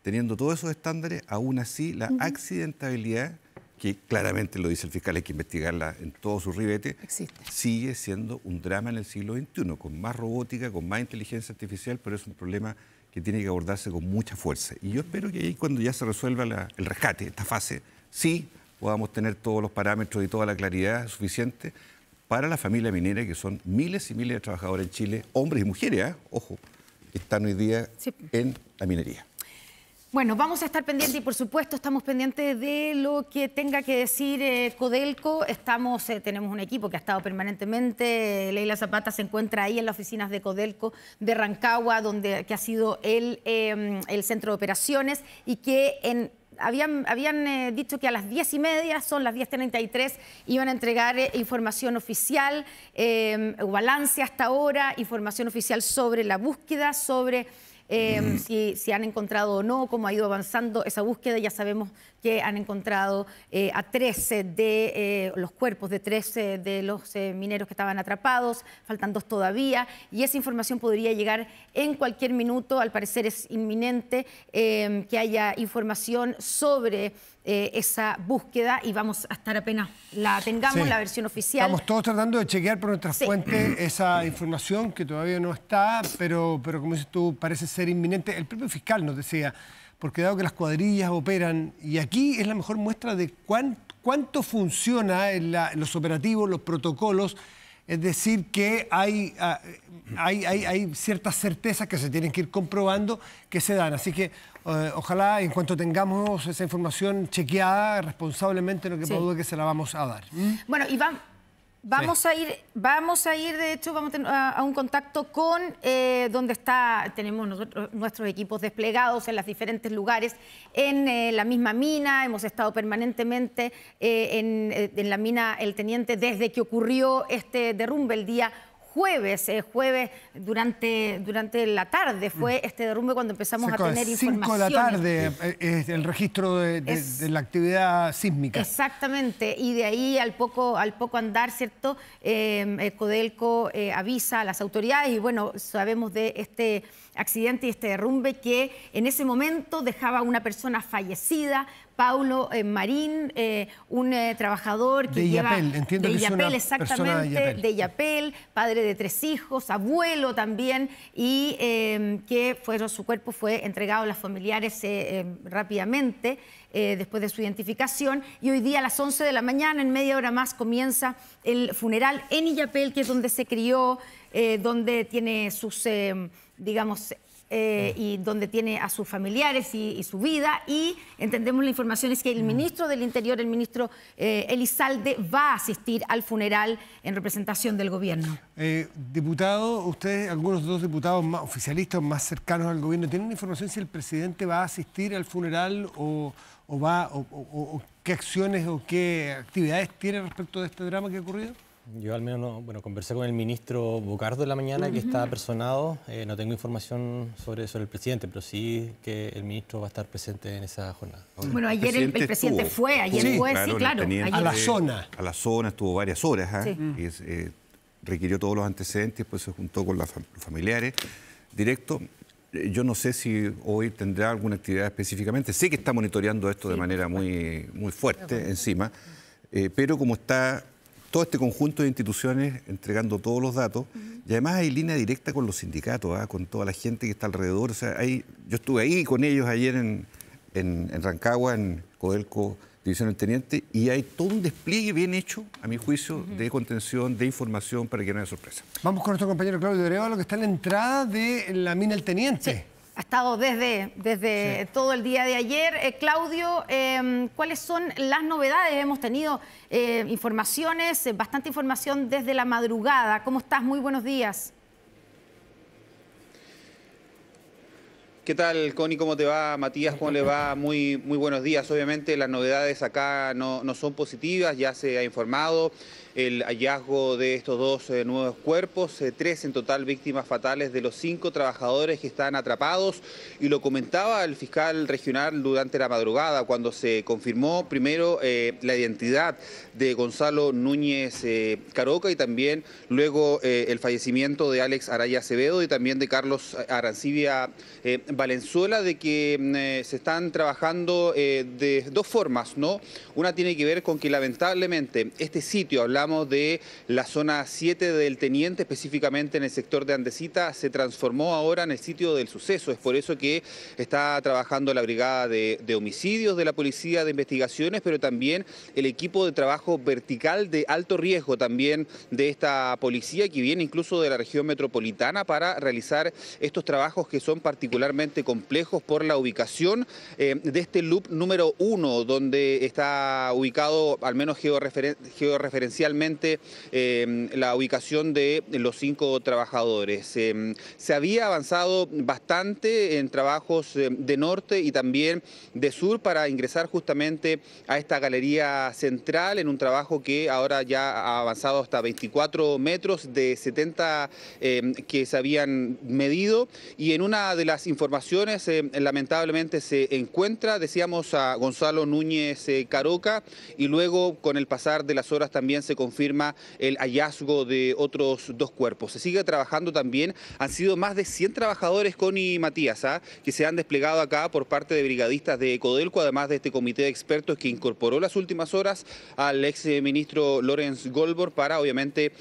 teniendo todos esos estándares, aún así la accidentabilidad, que claramente lo dice el fiscal, hay que investigarla en todo su ribete, sigue siendo un drama en el siglo XXI, con más robótica, con más inteligencia artificial, pero es un problema que tiene que abordarse con mucha fuerza. Y yo espero que ahí, cuando ya se resuelva el rescate, esta fase, sí podamos tener todos los parámetros y toda la claridad suficiente para la familia minera, que son miles y miles de trabajadores en Chile, hombres y mujeres, ojo, que están hoy día en la minería. Bueno, vamos a estar pendientes y, por supuesto, estamos pendientes de lo que tenga que decir Codelco. Tenemos un equipo que ha estado permanentemente. Leila Zapata se encuentra ahí en las oficinas de Codelco de Rancagua, que ha sido el centro de operaciones, y que habían dicho que a las 10:30, son las 10:33, iban a entregar información oficial, balance hasta ahora, información oficial sobre la búsqueda, sobre si han encontrado o no, cómo ha ido avanzando esa búsqueda. Ya sabemos que han encontrado a 13 de los cuerpos de 13 de los mineros que estaban atrapados, faltan 2 todavía, y esa información podría llegar en cualquier minuto. Al parecer es inminente que haya información sobre esa búsqueda, y vamos a estar apenas la tengamos, la versión oficial. Estamos todos tratando de chequear por nuestras fuentes esa información que todavía no está, pero como dices tú, parece ser inminente. El propio fiscal nos decía, porque dado que las cuadrillas operan, y aquí es la mejor muestra de cuánto funciona en los operativos, los protocolos, es decir, que hay ciertas certezas que se tienen que ir comprobando que se dan. Así que ojalá, en cuanto tengamos esa información chequeada responsablemente, no quepa duda que se la vamos a dar. Bueno, Iván. Vamos a ir, de hecho, vamos a un contacto con donde tenemos nuestros equipos desplegados en los diferentes lugares, en la misma mina. Hemos estado permanentemente en la mina El Teniente desde que ocurrió este derrumbe el día jueves durante la tarde fue este derrumbe cuando empezamos a tener información. 5 de la tarde es el registro de la actividad sísmica. Exactamente, y de ahí al poco andar, ¿cierto? Codelco avisa a las autoridades y bueno, sabemos de este accidente y este derrumbe que en ese momento dejaba una persona fallecida, Paulo Marín, un trabajador que de lleva... Illapel, entiendo de que es Illapel, una exactamente, persona de Illapel. de Illapel, padre de 3 hijos, abuelo también, y que su cuerpo fue entregado a los familiares rápidamente, después de su identificación, y hoy día a las 11 de la mañana, en media hora más, comienza el funeral en Illapel, que es donde se crió, donde tiene sus, y donde tiene a sus familiares y su vida, y entendemos la información es que el ministro del Interior, el ministro Elizalde, va a asistir al funeral en representación del gobierno. Diputado, ustedes, algunos dos diputados más oficialistas más cercanos al gobierno, ¿tienen información si el presidente va a asistir al funeral o qué acciones o qué actividades tiene respecto de este drama que ha ocurrido? Yo al menos no, bueno, conversé con el ministro Bocardo en la mañana, que está personado. No tengo información sobre el presidente, pero sí que el ministro va a estar presente en esa jornada. Bueno, ayer el presidente fue, claro. A la zona. A la zona, estuvo varias horas, y requirió todos los antecedentes, después se juntó con los familiares directo. Yo no sé si hoy tendrá alguna actividad específicamente. Sé que está monitoreando esto de manera muy fuerte encima, pero como está todo este conjunto de instituciones entregando todos los datos, y además hay línea directa con los sindicatos, con toda la gente que está alrededor. O sea, yo estuve ahí con ellos ayer en Rancagua, en Codelco, División del Teniente, y hay todo un despliegue bien hecho, a mi juicio, de contención, de información, para que no haya sorpresa. Vamos con nuestro compañero Claudio Arevalo, que está en la entrada de la mina El Teniente. Sí. Ha estado desde todo el día de ayer. Claudio, ¿cuáles son las novedades? Hemos tenido informaciones, bastante información desde la madrugada. ¿Cómo estás? Muy buenos días. ¿Qué tal, Connie? ¿Cómo te va? Matías, ¿cómo le va? Muy buenos días. Obviamente las novedades acá no son positivas, ya se ha informado el hallazgo de estos 2 nuevos cuerpos, 3 en total víctimas fatales de los 5 trabajadores que están atrapados, y lo comentaba el fiscal regional durante la madrugada cuando se confirmó primero la identidad de Gonzalo Núñez Caroca y también luego el fallecimiento de Alex Araya Acevedo y también de Carlos Arancibia Valenzuela, de que se están trabajando de 2 formas, ¿no? Una tiene que ver con que lamentablemente este sitio, hablamos de la zona 7 del Teniente, específicamente en el sector de Andesita, se transformó ahora en el sitio del suceso. Es por eso que está trabajando la brigada de homicidios de la Policía de Investigaciones, pero también el equipo de trabajo vertical de alto riesgo también de esta policía, que viene incluso de la región metropolitana para realizar estos trabajos que son particularmente complejos por la ubicación de este loop número 1, donde está ubicado, al menos georreferencialmente, la ubicación de los 5 trabajadores. Se había avanzado bastante en trabajos de norte y también de sur para ingresar justamente a esta galería central, en un trabajo que ahora ya ha avanzado hasta 24 metros de 70 que se habían medido, y en una de las informaciones lamentablemente se encuentra, decíamos, a Gonzalo Núñez Caroca, y luego con el pasar de las horas también se confirma el hallazgo de otros 2 cuerpos. Se sigue trabajando también, han sido más de 100 trabajadores, Connie y Matías, que se han desplegado acá por parte de brigadistas de Codelco, además de este comité de expertos que incorporó las últimas horas al ex ministro Lorenz Goldberg para obviamente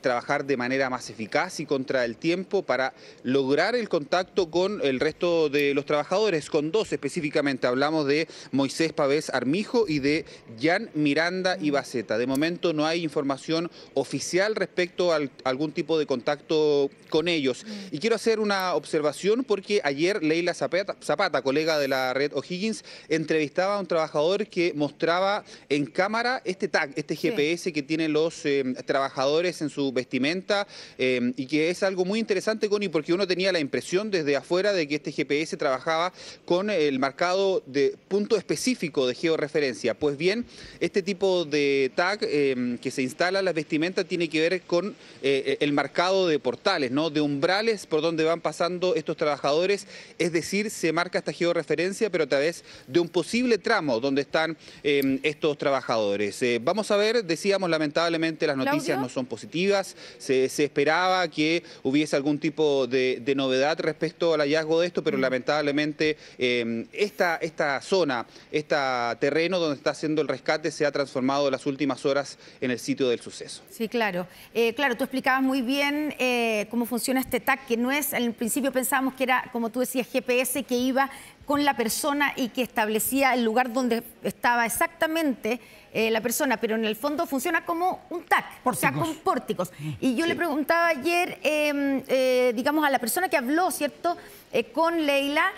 trabajar de manera más eficaz y contra el tiempo para lograr el contacto con el resto de los trabajadores, con 2 específicamente. Hablamos de Moisés Pavés Armijo y de Jan Miranda Ibaceta. De momento no hay hay información oficial respecto a algún tipo de contacto con ellos. Y quiero hacer una observación porque ayer Leila Zapata, colega de la red O'Higgins, entrevistaba a un trabajador que mostraba en cámara este tag, este GPS que tienen los trabajadores en su vestimenta y que es algo muy interesante, Connie, porque uno tenía la impresión desde afuera de que este GPS trabajaba con el marcado de punto específico de georreferencia. Pues bien, este tipo de tag que se instala en las vestimentas tiene que ver con el marcado de portales, ¿no? De umbrales por donde van pasando estos trabajadores, es decir, se marca esta georreferencia, pero a través de un posible tramo donde están estos trabajadores. Vamos a ver, decíamos, lamentablemente las noticias no son positivas, se esperaba que hubiese algún tipo de novedad respecto al hallazgo de esto, pero lamentablemente esta zona, este terreno donde está haciendo el rescate se ha transformado en las últimas horas en el sitio del suceso. Sí, claro. Claro, tú explicabas muy bien cómo funciona este tag, que no es, al principio pensábamos que era, como tú decías, GPS que iba con la persona y que establecía el lugar donde estaba exactamente la persona, pero en el fondo funciona como un tag, o sea, con pórticos. Y yo le preguntaba ayer, digamos, a la persona que habló, ¿cierto?, con Leila,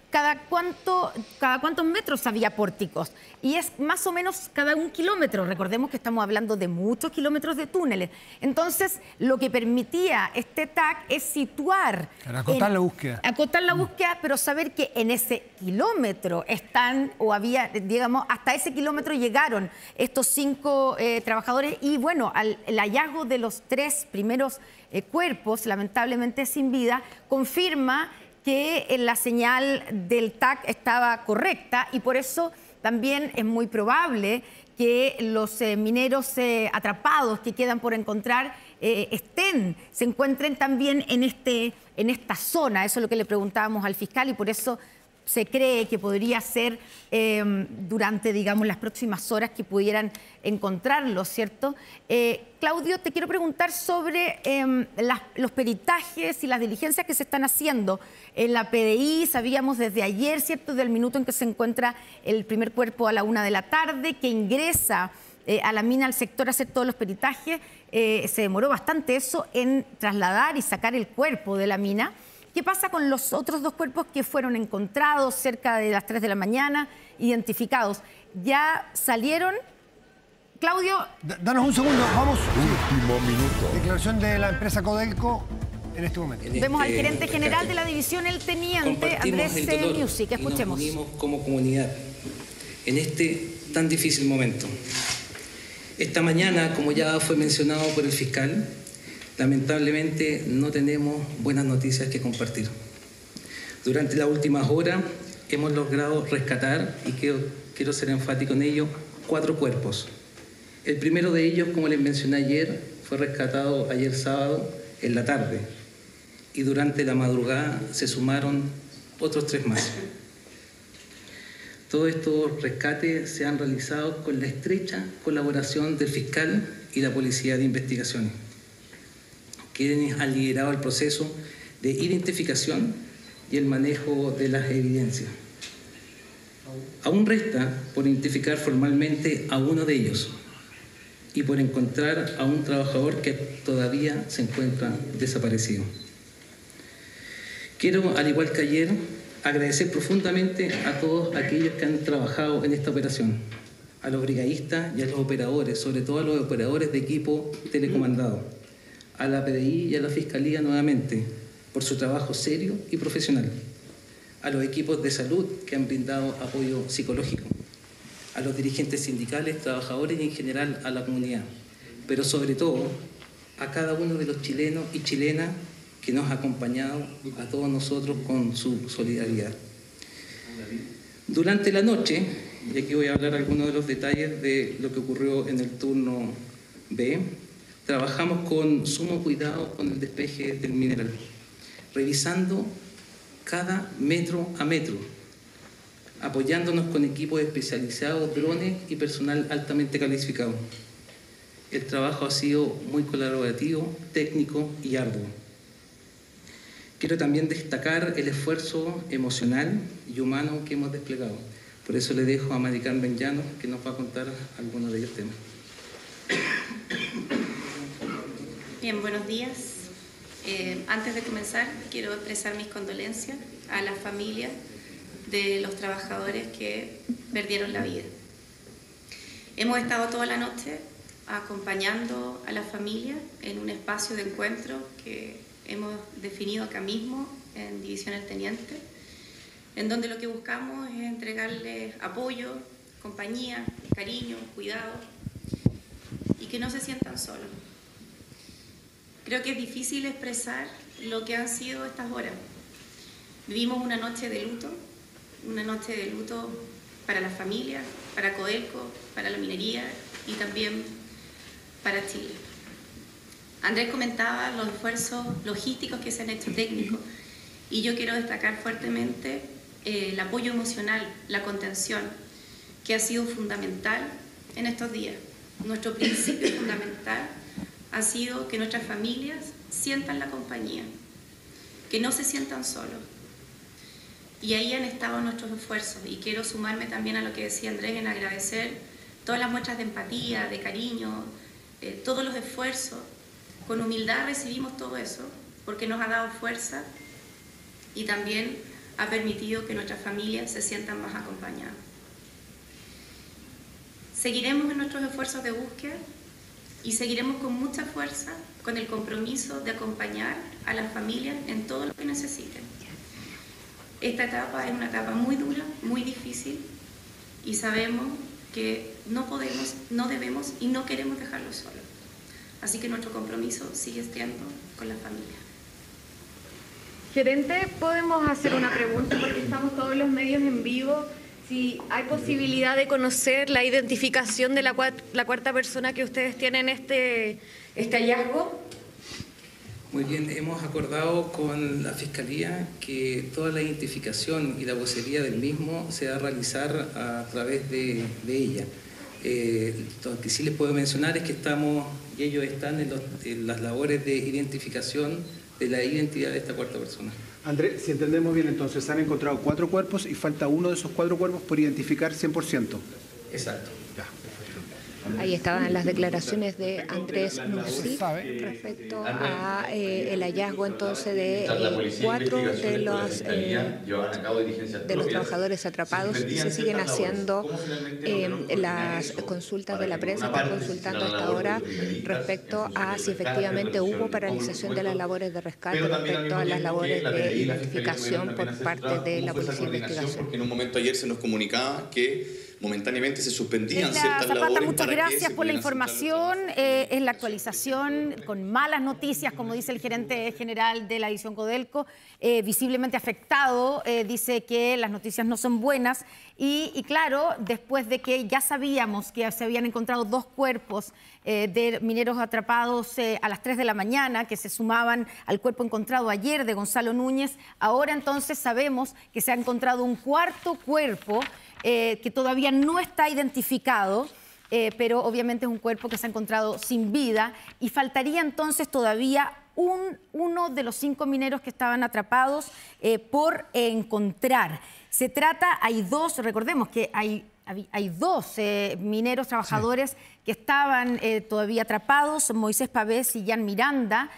cada cuántos metros había pórticos. Y es más o menos cada 1 kilómetro. Recordemos que estamos hablando de muchos kilómetros de túneles. Entonces, lo que permitía este tag es situar... Acotar la búsqueda. Acotar la búsqueda, pero saber que en ese kilómetro están, o había, digamos, hasta ese kilómetro llegaron estos 5 trabajadores. Y bueno, el hallazgo de los 3 primeros cuerpos, lamentablemente sin vida, confirma que la señal del tag estaba correcta y por eso también es muy probable que los mineros atrapados que quedan por encontrar se encuentren también en esta zona. Eso es lo que le preguntábamos al fiscal y por eso se cree que podría ser durante, digamos, las próximas horas que pudieran encontrarlo, ¿cierto? Claudio, te quiero preguntar sobre los peritajes y las diligencias que se están haciendo en la PDI. Sabíamos desde ayer, ¿cierto?, del minuto en que se encuentra el primer cuerpo a la 1 de la tarde, que ingresa a la mina, al sector, a hacer todos los peritajes. Se demoró bastante eso en trasladar y sacar el cuerpo de la mina. ¿Qué pasa con los otros 2 cuerpos que fueron encontrados cerca de las 3 de la mañana, identificados? ¿Ya salieron? Claudio. Danos un segundo, vamos. Último minuto. Declaración de la empresa Codelco en este momento. Vemos al gerente general de la división, el teniente Andrés Music. Escuchemos. Nos unimos como comunidad en este tan difícil momento. Esta mañana, como ya fue mencionado por el fiscal, lamentablemente no tenemos buenas noticias que compartir. Durante las últimas horas hemos logrado rescatar, y quiero ser enfático en ello, 4 cuerpos. El primero de ellos, como les mencioné ayer, fue rescatado ayer sábado en la tarde y durante la madrugada se sumaron otros 3 más. Todos estos rescates se han realizado con la estrecha colaboración del fiscal y la Policía de Investigaciones, quienes han liderado el proceso de identificación y el manejo de las evidencias. Aún resta por identificar formalmente a uno de ellos y por encontrar a un trabajador que todavía se encuentra desaparecido. Quiero, al igual que ayer, agradecer profundamente a todos aquellos que han trabajado en esta operación, a los brigadistas y a los operadores, sobre todo a los operadores de equipo telecomandado, a la PDI y a la Fiscalía nuevamente, por su trabajo serio y profesional, a los equipos de salud que han brindado apoyo psicológico, a los dirigentes sindicales, trabajadores y en general a la comunidad, pero sobre todo a cada uno de los chilenos y chilenas que nos ha acompañado a todos nosotros con su solidaridad. Durante la noche, y aquí voy a hablar algunos de los detalles de lo que ocurrió en el turno B, trabajamos con sumo cuidado con el despeje del mineral, revisando cada metro a metro, apoyándonos con equipos especializados, drones y personal altamente calificado. El trabajo ha sido muy colaborativo, técnico y arduo. Quiero también destacar el esfuerzo emocional y humano que hemos desplegado. Por eso le dejo a Mari Carmen Llanos, que nos va a contar algunos de ellos temas. Bien, buenos días. Antes de comenzar, quiero expresar mis condolencias a las familias de los trabajadores que perdieron la vida. Hemos estado toda la noche acompañando a la familia en un espacio de encuentro que hemos definido acá mismo en División El Teniente, en donde lo que buscamos es entregarles apoyo, compañía, cariño, cuidado y que no se sientan solos. Creo que es difícil expresar lo que han sido estas horas. Vivimos una noche de luto para la familia, para Codelco, para la minería y también para Chile. Andrés comentaba los esfuerzos logísticos que se han hecho técnicos y yo quiero destacar fuertemente el apoyo emocional, la contención, que ha sido fundamental en estos días. Nuestro principio fundamental ha sido que nuestras familias sientan la compañía, que no se sientan solos. Y ahí han estado nuestros esfuerzos y quiero sumarme también a lo que decía Andrés en agradecer todas las muestras de empatía, de cariño, todos los esfuerzos. Con humildad recibimos todo eso porque nos ha dado fuerza y también ha permitido que nuestras familias se sientan más acompañadas. Seguiremos en nuestros esfuerzos de búsqueda y seguiremos con mucha fuerza con el compromiso de acompañar a las familias en todo lo que necesiten. Esta etapa es una etapa muy dura, muy difícil y sabemos que no podemos, no debemos y no queremos dejarlos solos. Así que nuestro compromiso sigue siendo con la familia. Gerente, ¿podemos hacer una pregunta? Porque estamos todos los medios en vivo. Si hay posibilidad de conocer la identificación de la cuarta persona que ustedes tienen este hallazgo. Muy bien, hemos acordado con la Fiscalía que toda la identificación y la vocería del mismo se va a realizar a través de ella. Lo que sí les puedo mencionar es que ellos están en las labores de identificación de la identidad de esta cuarta persona. Andrés, si entendemos bien, entonces se han encontrado 4 cuerpos y falta uno de esos 4 cuerpos por identificar 100%. Exacto. Ya. Ahí estaban las declaraciones de Andrés Nuzzi respecto a el hallazgo entonces de 4 de los trabajadores atrapados y se siguen haciendo las consultas de la prensa, están consultando hasta ahora respecto a si efectivamente hubo paralización de las labores de rescate, respecto a las labores de identificación por parte de la Policía de Investigación. Porque en un momento ayer se nos comunicaba que momentáneamente se suspendían ciertas Zapata, labores. muchas gracias por la información. Es la actualización con malas noticias, como dice el gerente general de la división Codelco, visiblemente afectado. Dice que las noticias no son buenas. Y claro, después de que ya sabíamos que se habían encontrado 2 cuerpos de mineros atrapados a las 3 de la mañana, que se sumaban al cuerpo encontrado ayer de Gonzalo Núñez, ahora entonces sabemos que se ha encontrado un 4.º cuerpo que todavía no está identificado, pero obviamente es un cuerpo que se ha encontrado sin vida y faltaría entonces todavía uno de los 5 mineros que estaban atrapados por encontrar. Se trata, hay 2, recordemos que hay 2 mineros trabajadores que estaban todavía atrapados, Moisés Pavés y Jan Miranda.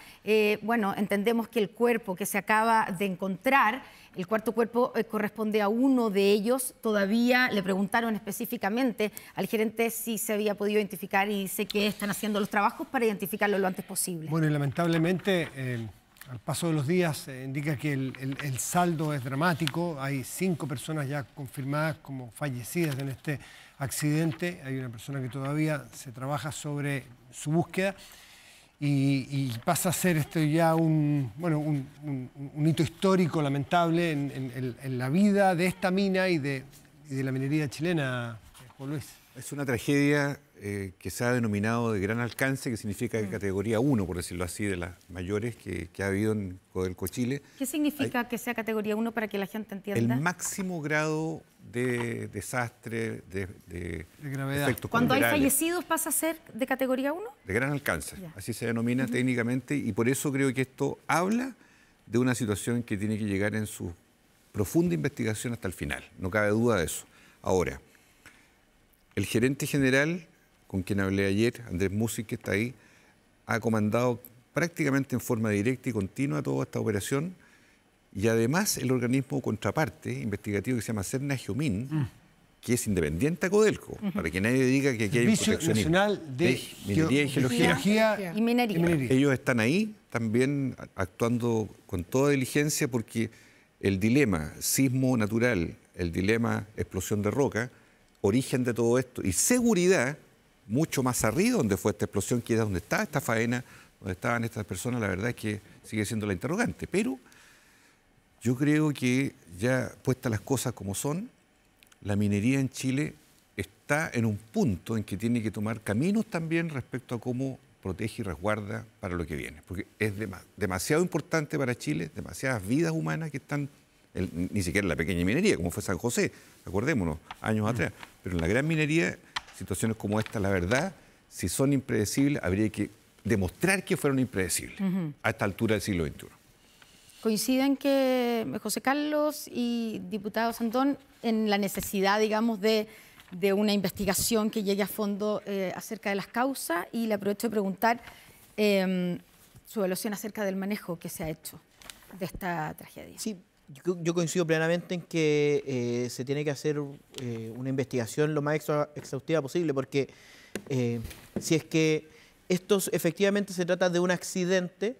Bueno, entendemos que el cuerpo que se acaba de encontrar, el 4.º cuerpo corresponde a uno de ellos. Todavía le preguntaron específicamente al gerente si se había podido identificar y dice que están haciendo los trabajos para identificarlo lo antes posible. Bueno, y lamentablemente, al paso de los días, indica que el saldo es dramático. Hay 5 personas ya confirmadas como fallecidas en este accidente. Hay una persona que todavía se trabaja sobre su búsqueda. Y pasa a ser esto ya un hito histórico lamentable en la vida de esta mina y de la minería chilena, Juan Luis. Es una tragedia que se ha denominado de gran alcance, que significa de categoría 1, por decirlo así, de las mayores que ha habido en Codelco Chile. ¿Qué significa que sea categoría 1 para que la gente entienda? El máximo grado de desastre, de gravedad. Efectos Cuando hay colaterales. fallecidos pasa a ser de categoría 1. De gran alcance, Ya. así se denomina técnicamente, y por eso creo que esto habla de una situación que tiene que llegar en su profunda investigación hasta el final, no cabe duda de eso. Ahora, el gerente general, con quien hablé ayer, Andrés Nuzzi, que está ahí, ha comandado prácticamente en forma directa y continua toda esta operación. Y además el organismo contraparte investigativo que se llama Cernagiomin, que es independiente a Codelco, para que nadie diga que aquí hay un proteccionismo. Nacional de Minería y Geología. Y minería. Ellos están ahí también actuando con toda diligencia porque el dilema sismo natural, el dilema explosión de roca, origen de todo esto y seguridad, mucho más arriba donde fue esta explosión, que es donde está esta faena, donde estaban estas personas, la verdad es que sigue siendo la interrogante. Pero yo creo que ya puestas las cosas como son, la minería en Chile está en un punto en que tiene que tomar caminos también respecto a cómo protege y resguarda para lo que viene. Porque es demasiado importante para Chile, demasiadas vidas humanas que están, ni siquiera en la pequeña minería, como fue San José, acordémonos, años atrás. Pero en la gran minería, situaciones como esta, la verdad, si son impredecibles, habría que demostrar que fueron impredecibles a esta altura del siglo XXI. ¿Coinciden que José Carlos y diputado Sandón en la necesidad, digamos, de una investigación que llegue a fondo acerca de las causas? Y le aprovecho de preguntar su evaluación acerca del manejo que se ha hecho de esta tragedia. Sí, yo coincido plenamente en que se tiene que hacer una investigación lo más exhaustiva posible, porque si es que esto efectivamente se trata de un accidente,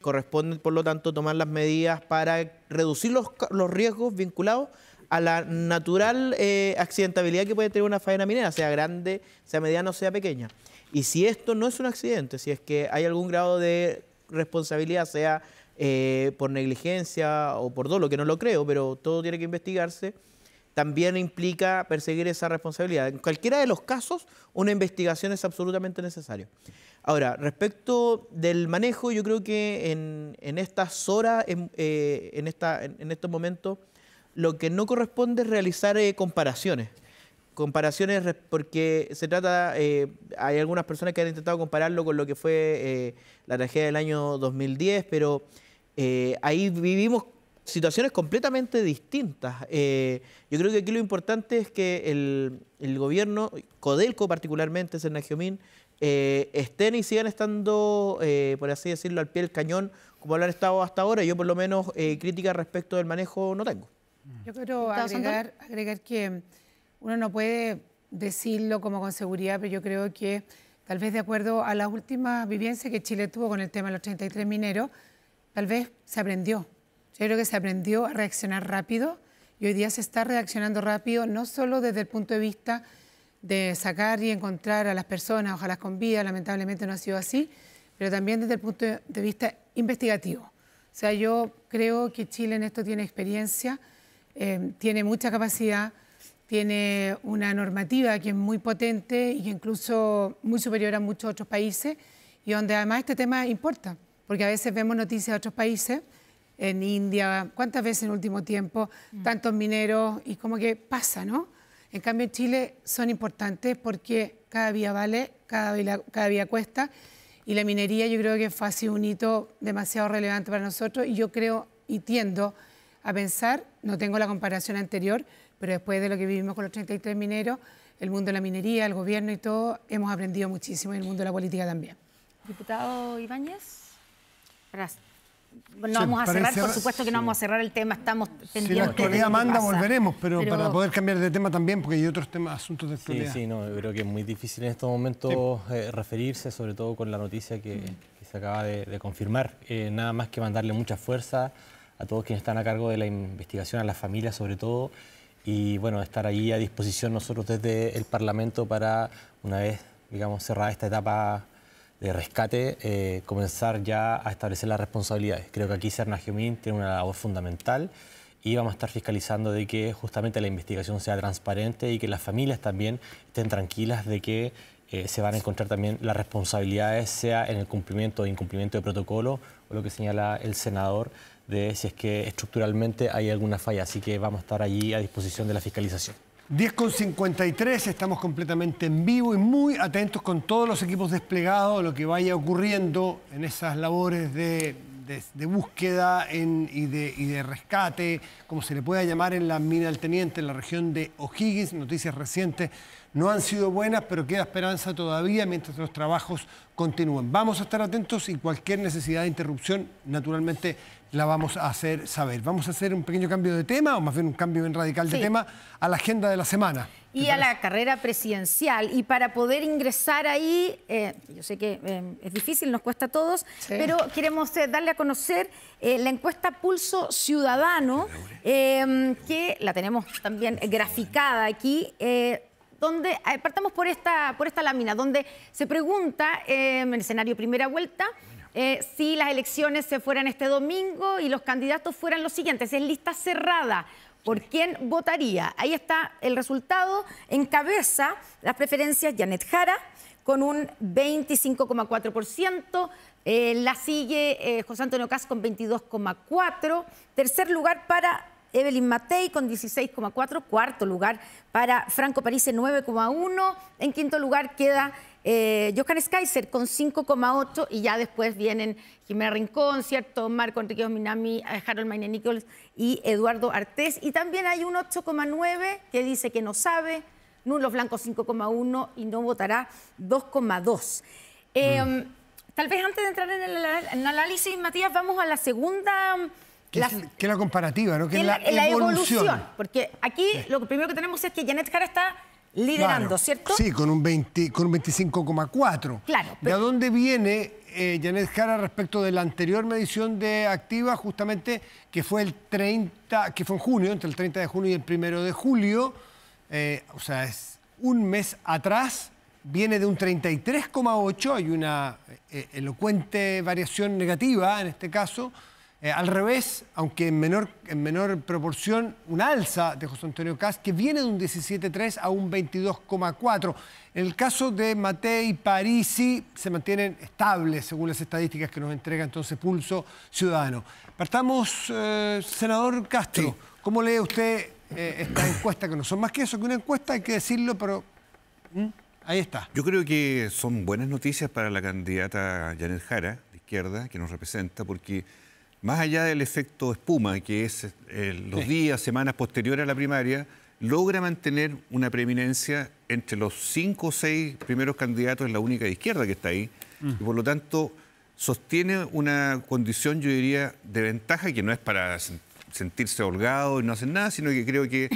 corresponde, por lo tanto, tomar las medidas para reducir los riesgos vinculados a la natural accidentabilidad que puede tener una faena minera, sea grande, sea mediana o sea pequeña. Y si esto no es un accidente, si es que hay algún grado de responsabilidad, sea por negligencia o por dolo, que no lo creo, pero todo tiene que investigarse, también implica perseguir esa responsabilidad. En cualquiera de los casos, una investigación es absolutamente necesaria. Ahora, respecto del manejo, yo creo que en estas horas, en estos momentos, lo que no corresponde es realizar comparaciones. Comparaciones porque se trata, hay algunas personas que han intentado compararlo con lo que fue la tragedia del año 2010, pero ahí vivimos situaciones completamente distintas. Yo creo que aquí lo importante es que el gobierno, Codelco particularmente, Cernagiomin, estén y sigan estando, por así decirlo, al pie del cañón, como lo han estado hasta ahora. Yo por lo menos crítica respecto del manejo no tengo. Yo quiero agregar que uno no puede decirlo como con seguridad, pero yo creo que tal vez de acuerdo a las últimas vivencias que Chile tuvo con el tema de los 33 mineros, tal vez se aprendió. Yo creo que se aprendió a reaccionar rápido y hoy día se está reaccionando rápido, no solo desde el punto de vista de sacar y encontrar a las personas, ojalá con vida, lamentablemente no ha sido así, pero también desde el punto de vista investigativo. O sea, yo creo que Chile en esto tiene experiencia, tiene mucha capacidad, tiene una normativa que es muy potente y que incluso muy superior a muchos otros países y donde además este tema importa, porque a veces vemos noticias de otros países, en India, ¿cuántas veces en el último tiempo? Tantos mineros y como que pasa, ¿no? En cambio en Chile son importantes porque cada día vale, cada día cuesta y la minería yo creo que fue así un hito demasiado relevante para nosotros y yo creo y tiendo a pensar, no tengo la comparación anterior, pero después de lo que vivimos con los 33 mineros, el mundo de la minería, el gobierno y todo, hemos aprendido muchísimo y el mundo de la política también. Diputado Ibáñez, no vamos a cerrar, por supuesto que no vamos a cerrar el tema, estamos pendientes. Si la actualidad manda, volveremos, pero para poder cambiar de tema también, porque hay otros temas, asuntos de actualidad. Sí, no, yo creo que es muy difícil en estos momentos referirse, sobre todo con la noticia que se acaba de confirmar. Nada más que mandarle mucha fuerza a todos quienes están a cargo de la investigación, a las familias sobre todo, y bueno, estar ahí a disposición nosotros desde el Parlamento para, una vez, digamos, cerrada esta etapa de rescate, comenzar ya a establecer las responsabilidades. Creo que aquí Cernagiomin tiene una labor fundamental y vamos a estar fiscalizando de que justamente la investigación sea transparente y que las familias también estén tranquilas de que se van a encontrar también las responsabilidades, sea en el cumplimiento o incumplimiento de protocolo o lo que señala el senador, de si es que estructuralmente hay alguna falla. Así que vamos a estar allí a disposición de la fiscalización. 10:53, estamos completamente en vivo y muy atentos con todos los equipos desplegados a lo que vaya ocurriendo en esas labores de de búsqueda y de rescate, como se le pueda llamar, en la mina del Teniente, en la región de O'Higgins. Noticias recientes no han sido buenas, pero queda esperanza todavía mientras los trabajos continúen. Vamos a estar atentos y cualquier necesidad de interrupción, naturalmente, la vamos a hacer saber. Vamos a hacer un pequeño cambio de tema, o más bien un cambio bien radical de tema, a la agenda de la semana. Y a la carrera presidencial. Y para poder ingresar ahí, yo sé que es difícil, nos cuesta a todos, pero queremos darle a conocer la encuesta Pulso Ciudadano, que la tenemos también graficada aquí, donde partamos por esta lámina, donde se pregunta en el escenario primera vuelta si las elecciones se fueran este domingo y los candidatos fueran los siguientes. Es lista cerrada. ¿Por quién votaría? Ahí está el resultado. Encabeza las preferencias Janet Jara con un 25,4%. La sigue José Antonio Kast con 22,4%. Tercer lugar para Evelyn Matei con 16,4%. Cuarto lugar para Franco Parisi, 9,1%. En quinto lugar queda Johannes Kaiser con 5,8%, y ya después vienen Jimena Rincón, ¿cierto? Marco Enrique Minami, Harold Mayne Nichols y Eduardo Artés. Y también hay un 8,9% que dice que no sabe, nulos blancos 5,1% y no votará 2,2%. Tal vez antes de entrar en el análisis, Matías, vamos a la segunda... Que es la comparativa, ¿no? Que es la evolución. Porque aquí lo primero que tenemos es que Janet Jara está liderando, claro, ¿cierto? Sí, con un 25,4%. Claro. ¿De dónde viene Janet Jara respecto de la anterior medición de activa, justamente, que fue en junio, entre el 30 de junio y el 1 de julio? O sea, es un mes atrás, viene de un 33,8%, hay una elocuente variación negativa en este caso. Al revés, aunque en menor proporción, una alza de José Antonio Kast, que viene de un 17,3% a un 22,4%. En el caso de Matei y Parisi, se mantienen estables según las estadísticas que nos entrega entonces Pulso Ciudadano. Partamos, senador Castro. Sí. ¿Cómo lee usted esta encuesta? Que no son más que eso, que una encuesta, hay que decirlo, pero ahí está. Yo creo que son buenas noticias para la candidata Janet Jara, de izquierda, que nos representa, porque más allá del efecto espuma, que es los días, semanas posteriores a la primaria, logra mantener una preeminencia entre los 5 o 6 primeros candidatos, es la única de izquierda que está ahí, y por lo tanto sostiene una condición, yo diría, de ventaja, que no es para sentirse holgado y no hacer nada, sino que creo que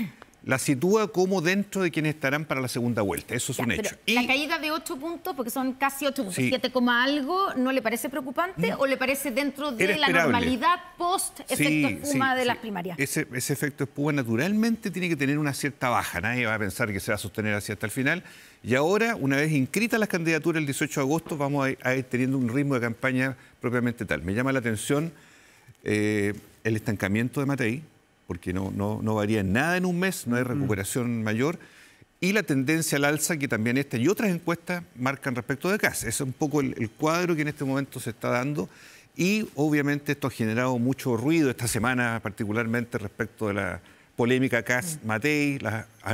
la sitúa como dentro de quienes estarán para la segunda vuelta. Eso es un hecho. Y la caída de 8 puntos, porque son casi 8 puntos, 7, algo, ¿no le parece preocupante o le parece dentro de la normalidad post-efecto espuma de las primarias? Ese efecto espuma naturalmente tiene que tener una cierta baja. Nadie va a pensar que se va a sostener así hasta el final. Y ahora, una vez inscritas las candidaturas el 18 de agosto, vamos a ir teniendo un ritmo de campaña propiamente tal. Me llama la atención el estancamiento de Matei, porque no varía en nada en un mes, no hay recuperación mayor, y la tendencia al alza que también esta y otras encuestas marcan respecto de Kast. Ese es un poco el cuadro que en este momento se está dando, y obviamente esto ha generado mucho ruido esta semana, particularmente respecto de la polémica Kast-Matei,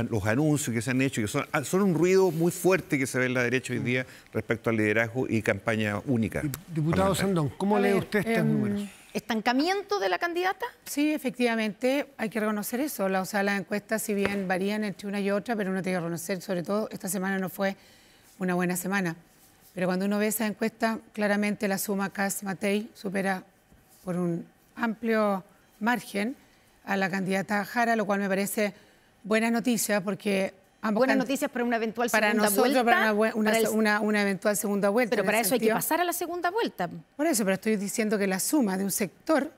los anuncios que se han hecho, que son un ruido muy fuerte que se ve en la derecha hoy día respecto al liderazgo y campaña única. Diputado Sandón, ¿cómo lee usted estos números? ¿Estancamiento de la candidata? Sí, efectivamente, hay que reconocer eso. Las encuestas, si bien varían entre una y otra, pero uno tiene que reconocer, sobre todo, esta semana no fue una buena semana. Pero cuando uno ve esa encuesta, claramente la suma Kast-Matei supera por un amplio margen a la candidata Jara, lo cual me parece buena noticia, porque buenas noticias para una eventual segunda vuelta. Para una eventual segunda vuelta. Pero para eso hay que pasar a la segunda vuelta. Por eso, pero estoy diciendo que la suma de un sector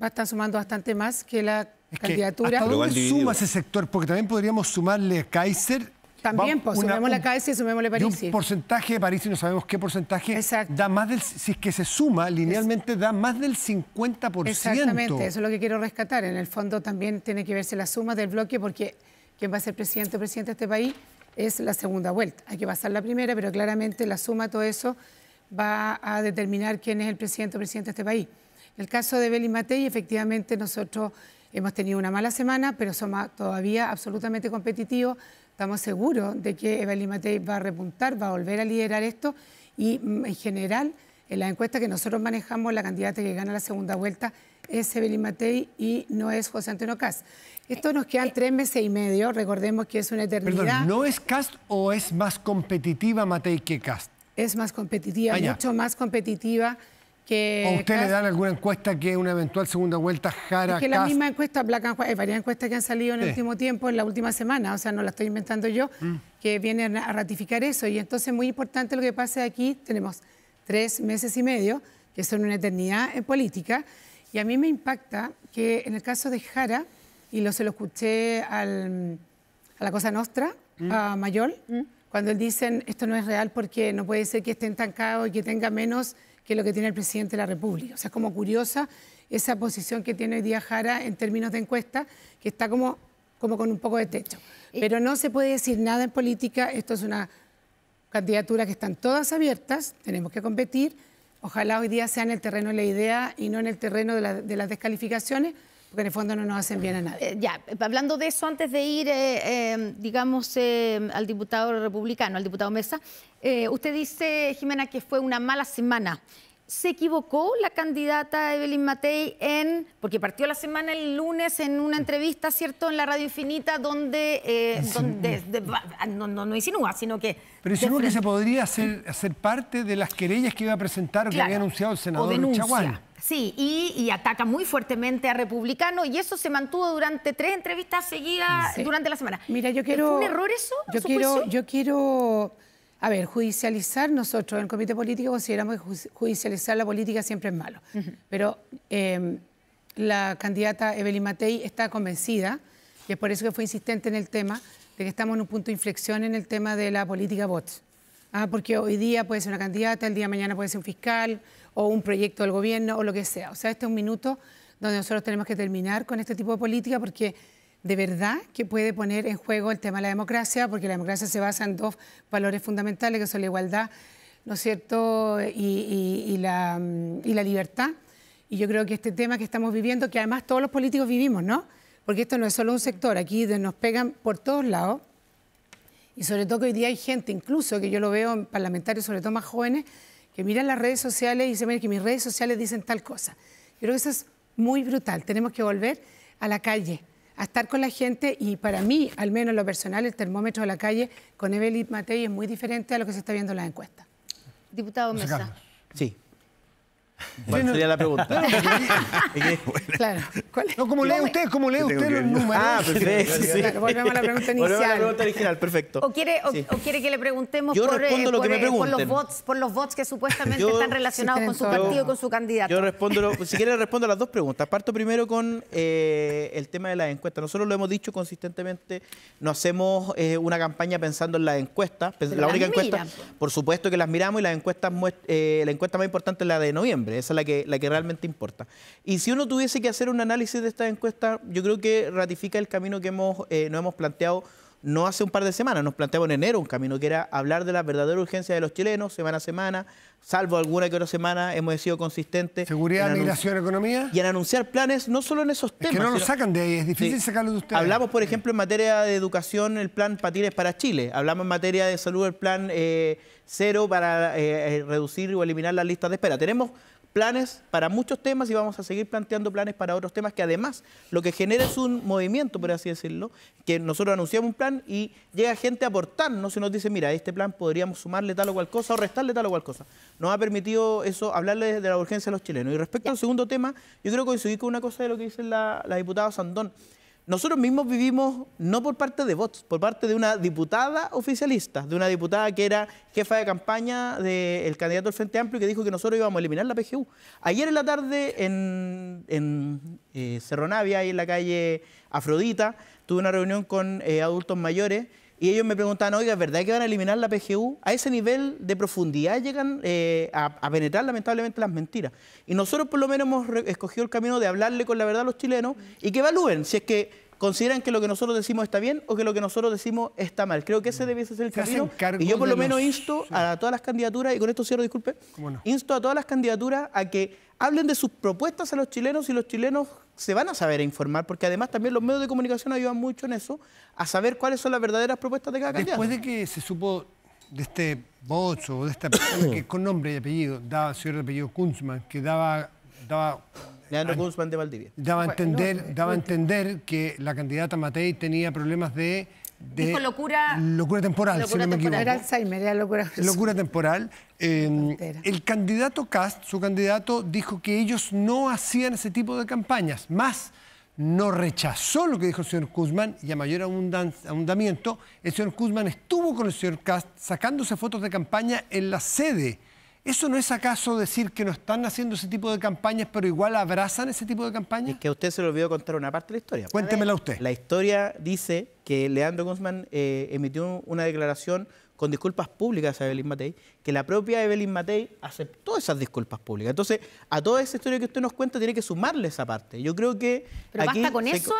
va a estar sumando bastante más que la candidatura. ¿Hasta dónde suma ese sector? Porque también podríamos sumarle a Kaiser. También, pues sumemos a Kaiser y sumémosle a Parisi. Un porcentaje de Parisi, no sabemos qué porcentaje. Exacto. Da más del, si es que se suma linealmente, da más del 50%. Exactamente, eso es lo que quiero rescatar. En el fondo también tiene que verse la suma del bloque, porque quien va a ser presidente o presidenta de este país es la segunda vuelta. Hay que pasar la primera, pero claramente la suma de todo eso va a determinar quién es el presidente o presidenta de este país. En el caso de Evelyn Matei, efectivamente nosotros hemos tenido una mala semana, pero somos todavía absolutamente competitivos. Estamos seguros de que Evelyn Matei va a repuntar, va a volver a liderar esto, y en general En la encuesta que nosotros manejamos, la candidata que gana la segunda vuelta es Evelyn Matei y no es José Antonio Kast. Esto nos quedan 3 meses y medio, recordemos que es una eternidad. Perdón, ¿no es Kast o es más competitiva Matei que Kast? Es más competitiva, mucho más competitiva que ¿O usted Kast. le dan alguna encuesta que una eventual segunda vuelta Jara, Es que la Kast? misma encuesta, Black and White, hay varias encuestas que han salido en el último tiempo, en la última semana, o sea, no la estoy inventando yo, que vienen a ratificar eso. Y entonces es muy importante lo que pasa aquí. Tenemos 3 meses y medio, que son una eternidad en política, y a mí me impacta que en el caso de Jara, y se lo escuché a la Cosa Nostra, a Mayol, cuando él dicen esto no es real porque no puede ser que esté estancado y que tenga menos que lo que tiene el presidente de la República. O sea, es como curiosa esa posición que tiene hoy día Jara en términos de encuesta, que está como con un poco de techo. Pero no se puede decir nada en política, esto es una candidatura que están todas abiertas, tenemos que competir, ojalá hoy día sea en el terreno de la idea y no en el terreno de las descalificaciones, porque en el fondo no nos hacen bien a nadie. Ya, hablando de eso, antes de ir, digamos, al diputado republicano, al diputado Mesa, usted dice, Jimena, que fue una mala semana. ¿Se equivocó la candidata Evelyn Matei porque partió la semana el lunes en una entrevista, ¿cierto?, en la Radio Infinita, donde no insinúa, sino que... Pero insinúa que se podría hacer parte de las querellas que iba a presentar o que había anunciado el senador Chaguán. Sí, y ataca muy fuertemente a Republicano, y eso se mantuvo durante 3 entrevistas seguidas durante la semana. Mira, yo quiero... ¿Fue un error eso? Yo quiero... A ver, judicializar, nosotros en el Comité Político consideramos que judicializar la política siempre es malo. Pero la candidata Evelyn Matei está convencida, y es por eso que fue insistente en el tema, de que estamos en un punto de inflexión en el tema de la política bots. Porque hoy día puede ser una candidata, el día de mañana puede ser un fiscal, o un proyecto del gobierno, o lo que sea. O sea, este es un minuto donde nosotros tenemos que terminar con este tipo de política, porque de verdad que puede poner en juego el tema de la democracia, porque la democracia se basa en 2 valores fundamentales, que son la igualdad, ¿no es cierto?, y la libertad. Y yo creo que este tema que estamos viviendo, que además todos los políticos vivimos, ¿no? Porque esto no es solo un sector, aquí nos pegan por todos lados, y sobre todo que hoy día hay gente, incluso que yo lo veo en parlamentarios, sobre todo más jóvenes, que miran las redes sociales y dicen, mira, que mis redes sociales dicen tal cosa. Yo creo que eso es muy brutal. Tenemos que volver a la calle, a estar con la gente, y para mí, al menos en lo personal, el termómetro de la calle con Evelyn Matei es muy diferente a lo que se está viendo en las encuestas. Diputado Mesa. Sí. ¿Cuál sería la pregunta? Claro. No, ¿cómo lee usted los números? Ah, perfecto. Sí. Claro, volvemos a la pregunta inicial. Volvemos a la pregunta original, perfecto. ¿O quiere que le preguntemos Yo respondo lo que me pregunten. por los bots que supuestamente están relacionados con su partido y con su candidato? Yo respondo, si quiere respondo a las 2 preguntas. Parto primero con el tema de las encuestas. Nosotros lo hemos dicho consistentemente, no hacemos una campaña pensando en las encuestas. La única encuesta, por supuesto que las miramos, y las encuestas, la encuesta más importante es la de noviembre. Esa es la que realmente importa. Y si uno tuviese que hacer un análisis de esta encuesta, yo creo que ratifica el camino que nos hemos planteado no hace un par de semanas. Nos planteamos en enero un camino que era hablar de la verdadera urgencia de los chilenos, semana a semana, salvo alguna que otra semana hemos sido consistentes. Seguridad, migración, economía. Y en anunciar planes, no solo en esos temas. Es que no lo sacan de ahí, es difícil sacarlo de ustedes. Hablamos, por ejemplo, en materia de educación, el plan Patines para Chile. Hablamos en materia de salud, el plan 0 para reducir o eliminar las listas de espera. Tenemos planes para muchos temas y vamos a seguir planteando planes para otros temas, que además lo que genera es un movimiento, por así decirlo, que nosotros anunciamos un plan y llega gente a aportarnos y nos dice, mira, a este plan podríamos sumarle tal o cual cosa o restarle tal o cual cosa. Nos ha permitido eso, hablarle de la urgencia a los chilenos. Y respecto al segundo tema, yo creo que coincidir con una cosa de lo que dice la diputada Sandón. Nosotros mismos vivimos, no por parte de votos, por parte de una diputada oficialista, de una diputada que era jefa de campaña del candidato del Frente Amplio, que dijo que nosotros íbamos a eliminar la PGU. Ayer en la tarde en Cerro Navia, ahí en la calle Afrodita, tuve una reunión con adultos mayores y ellos me preguntaban, oiga, ¿es verdad que van a eliminar la PGU? A ese nivel de profundidad llegan a penetrar lamentablemente las mentiras. Y nosotros por lo menos hemos escogido el camino de hablarle con la verdad a los chilenos y que evalúen si es que consideran que lo que nosotros decimos está bien o que lo que nosotros decimos está mal. Creo que ese debiese ser el camino. Y yo por lo menos insto a todas las candidaturas, y con esto cierro, disculpe, insto a todas las candidaturas a que hablen de sus propuestas a los chilenos, y los chilenos se van a saber informar, porque además también los medios de comunicación ayudan mucho en eso, a saber cuáles son las verdaderas propuestas de cada candidato. Después de que se supo bozo o de esta persona que con nombre y apellido, señor de apellido Kunzman, que daba Leandro Kunzman de Valdivia. Daba a entender que la candidata Matei tenía problemas de locura temporal, si no me equivoco. Era Alzheimer, era locura temporal. El candidato Kast, su candidato, dijo que ellos no hacían ese tipo de campañas. Más, no rechazó lo que dijo el señor Kunzman y a mayor ahondamiento, el señor Kunzman estuvo con el señor Kast sacándose fotos de campaña en la sede. ¿Eso no es acaso decir que no están haciendo ese tipo de campañas, pero igual abrazan ese tipo de campañas? Es que a usted se le olvidó contar una parte de la historia. Cuéntemela usted. La historia dice que Leandro Kunzman emitió una declaración con disculpas públicas a Evelyn Matei, que la propia Evelyn Matei aceptó esas disculpas públicas. Entonces, a toda esa historia que usted nos cuenta, tiene que sumarle esa parte. Yo creo que... Pero aquí basta con eso,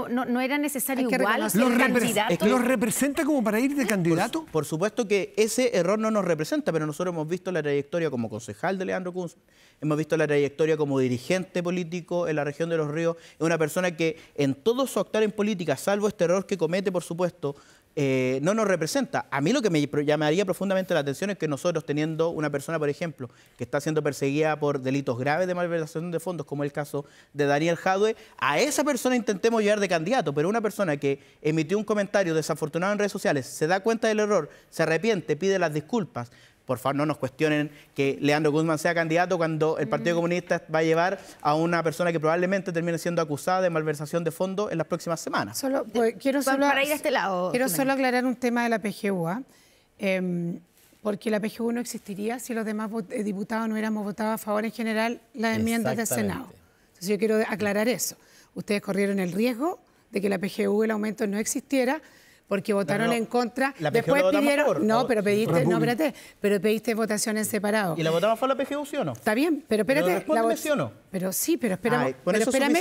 no era necesario igual ser candidato. ¿Los representa como para ir de candidato? Por supuesto que ese error no nos representa, pero nosotros hemos visto la trayectoria como concejal de Leandro Kunzman, hemos visto la trayectoria como dirigente político en la región de Los Ríos, es una persona que en todo su actuar en política, salvo este error que comete, por supuesto, no nos representa. A mí lo que me llamaría profundamente la atención es que nosotros, teniendo una persona, por ejemplo, que está siendo perseguida por delitos graves de malversación de fondos, como el caso de Daniel Jadwe, a esa persona intentemos llevar de candidato, pero una persona que emitió un comentario desafortunado en redes sociales, se da cuenta del error, se arrepiente, pide las disculpas. Por favor, no nos cuestionen que Leandro Kunzman sea candidato cuando el Partido Comunista va a llevar a una persona que probablemente termine siendo acusada de malversación de fondos en las próximas semanas. Quiero solo aclarar un tema de la PGU, porque la PGU no existiría si los demás diputados no hubiéramos votado a favor en general las enmiendas del Senado. Entonces yo quiero aclarar eso. Ustedes corrieron el riesgo de que la PGU, el aumento, no existiera, porque votaron en contra. Después pidieron, pero pediste votación en separado. ¿Y la votamos por la PGU, sí o no? Está bien, pero espérate. Pero sí, pero espérame,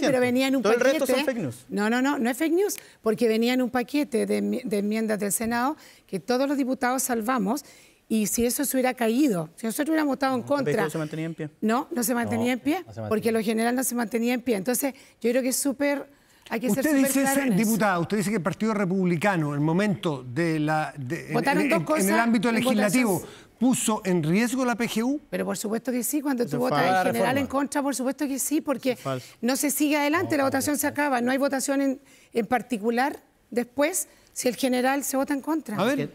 pero venía en un paquete. ¿Todo el resto son fake news? No es fake news, porque venía en un paquete de enmiendas del Senado que todos los diputados salvamos. Y si eso se hubiera caído, si nosotros hubiéramos votado en contra... ¿La PGU se mantenía en pie? No se mantenía en pie, porque lo general no se mantenía en pie. Entonces, yo creo que es súper... Usted dice, diputada, usted dice que el Partido Republicano, en el momento en el ámbito legislativo, puso en riesgo la PGU. Pero por supuesto que sí, cuando tú votas en general en contra, por supuesto que sí, porque no se sigue adelante, la votación se acaba, no hay votación en particular después. Si el general se vota en contra. A ver,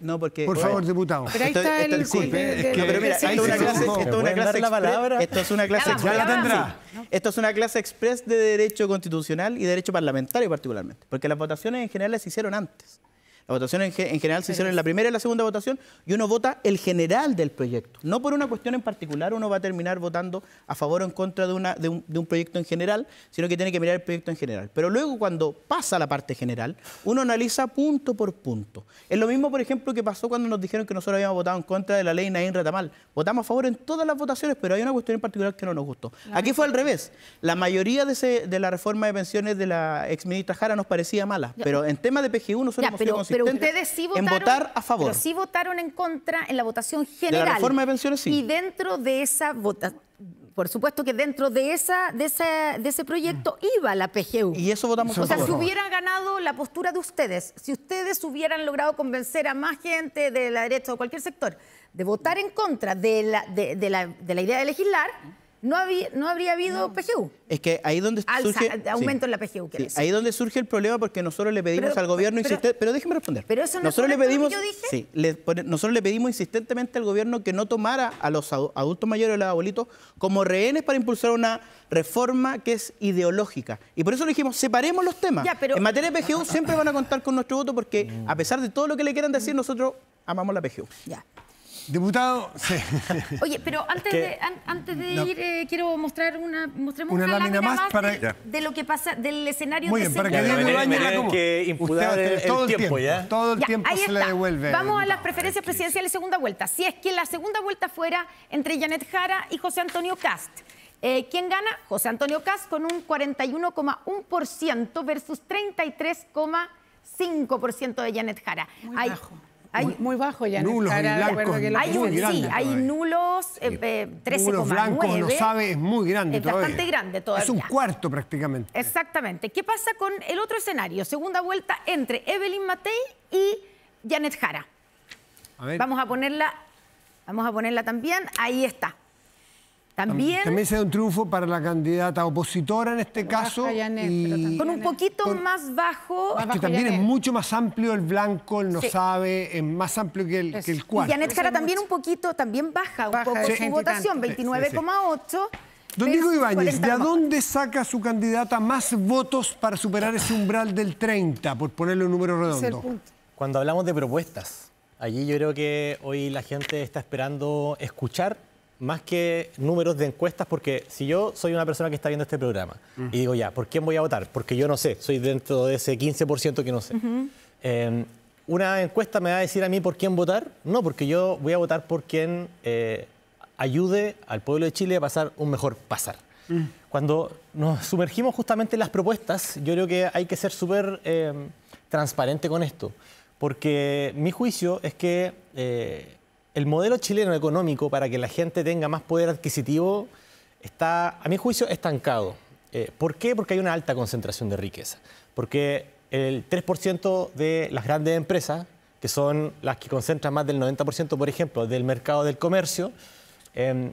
por favor, diputado. Pero ahí está esto es una clase express de Derecho Constitucional y Derecho Parlamentario particularmente, porque las votaciones en general se hicieron antes. Las votaciones en general se hicieron en la primera y la segunda votación y uno vota el general del proyecto. No por una cuestión en particular uno va a terminar votando a favor o en contra de un proyecto en general, sino que tiene que mirar el proyecto en general. Pero luego cuando pasa la parte general, uno analiza punto por punto. Es lo mismo, por ejemplo, que pasó cuando nos dijeron que nosotros habíamos votado en contra de la ley Naín Retamal. Votamos a favor en todas las votaciones, pero hay una cuestión en particular que no nos gustó. Aquí fue al revés. La mayoría de la reforma de pensiones de la exministra Jara nos parecía mala, pero en temas de PGU nosotros hemos sido consistentes. Pero ustedes sí votaron, en votar a favor. Pero sí votaron en contra en la votación general. De la reforma de pensiones, sí. Y dentro de esa votación, por supuesto que dentro de ese proyecto iba la PGU. Y eso votamos a favor. O sea, si hubieran ganado la postura de ustedes, si ustedes hubieran logrado convencer a más gente de la derecha o cualquier sector de votar en contra de la idea de legislar, no habría habido PGU. Es que ahí donde surge... aumento en la PGU. Sí, ahí donde surge el problema, porque nosotros le pedimos al gobierno... Pero déjeme responder. Pero eso no nosotros es lo que yo dije. Sí, nosotros le pedimos insistentemente al gobierno que no tomara a los adultos mayores y a los abuelitos como rehenes para impulsar una reforma que es ideológica. Y por eso le dijimos, separemos los temas. En materia de PGU siempre van a contar con nuestro voto, porque a pesar de todo lo que le quieran decir, nosotros amamos la PGU. Ya. Diputado, sí. Oye, pero antes de ir, quiero mostremos una lámina más para de lo que pasa, del escenario muy bien, para que imputar el tiempo, ¿ya? Todo el tiempo se le devuelve. Vamos a las preferencias presidenciales segunda vuelta. Si es que la segunda vuelta fuera entre Janet Jara y José Antonio Kast, ¿quién gana? José Antonio Kast con un 41,1% versus 33,5% de Janet Jara. Muy bajo ya. Nulos y blancos. Hay nulos, 13,9. Nulos blancos, no sabe, es muy grande todavía. Es bastante grande todavía. Es un cuarto prácticamente. Exactamente. ¿Qué pasa con el otro escenario? Segunda vuelta entre Evelyn Matei y Janet Jara. Vamos a ponerla también. Ahí está. También se da un triunfo para la candidata opositora en este caso. Janet, con un poquito más bajo. Que también es mucho más amplio el blanco, el no sabe, es más amplio que el cuarto. Y Janet Jara también un poquito, también baja un poco su votación, 29,8. Don Diego Ibáñez, ¿de dónde saca su candidata más votos para superar ese umbral del 30, por ponerle un número redondo? Cuando hablamos de propuestas, allí yo creo que hoy la gente está esperando escuchar más que números de encuestas, porque si yo soy una persona que está viendo este programa y digo ya, ¿por quién voy a votar? Porque yo no sé, soy dentro de ese 15% que no sé. ¿Una encuesta me va a decir a mí por quién votar? No, porque yo voy a votar por quien ayude al pueblo de Chile a pasar un mejor pasar. Cuando nos sumergimos justamente en las propuestas, yo creo que hay que ser súper transparente con esto, porque mi juicio es que el modelo chileno económico para que la gente tenga más poder adquisitivo está, a mi juicio, estancado. ¿Por qué? Porque hay una alta concentración de riqueza. Porque el 3% de las grandes empresas, que son las que concentran más del 90%, por ejemplo, del mercado del comercio,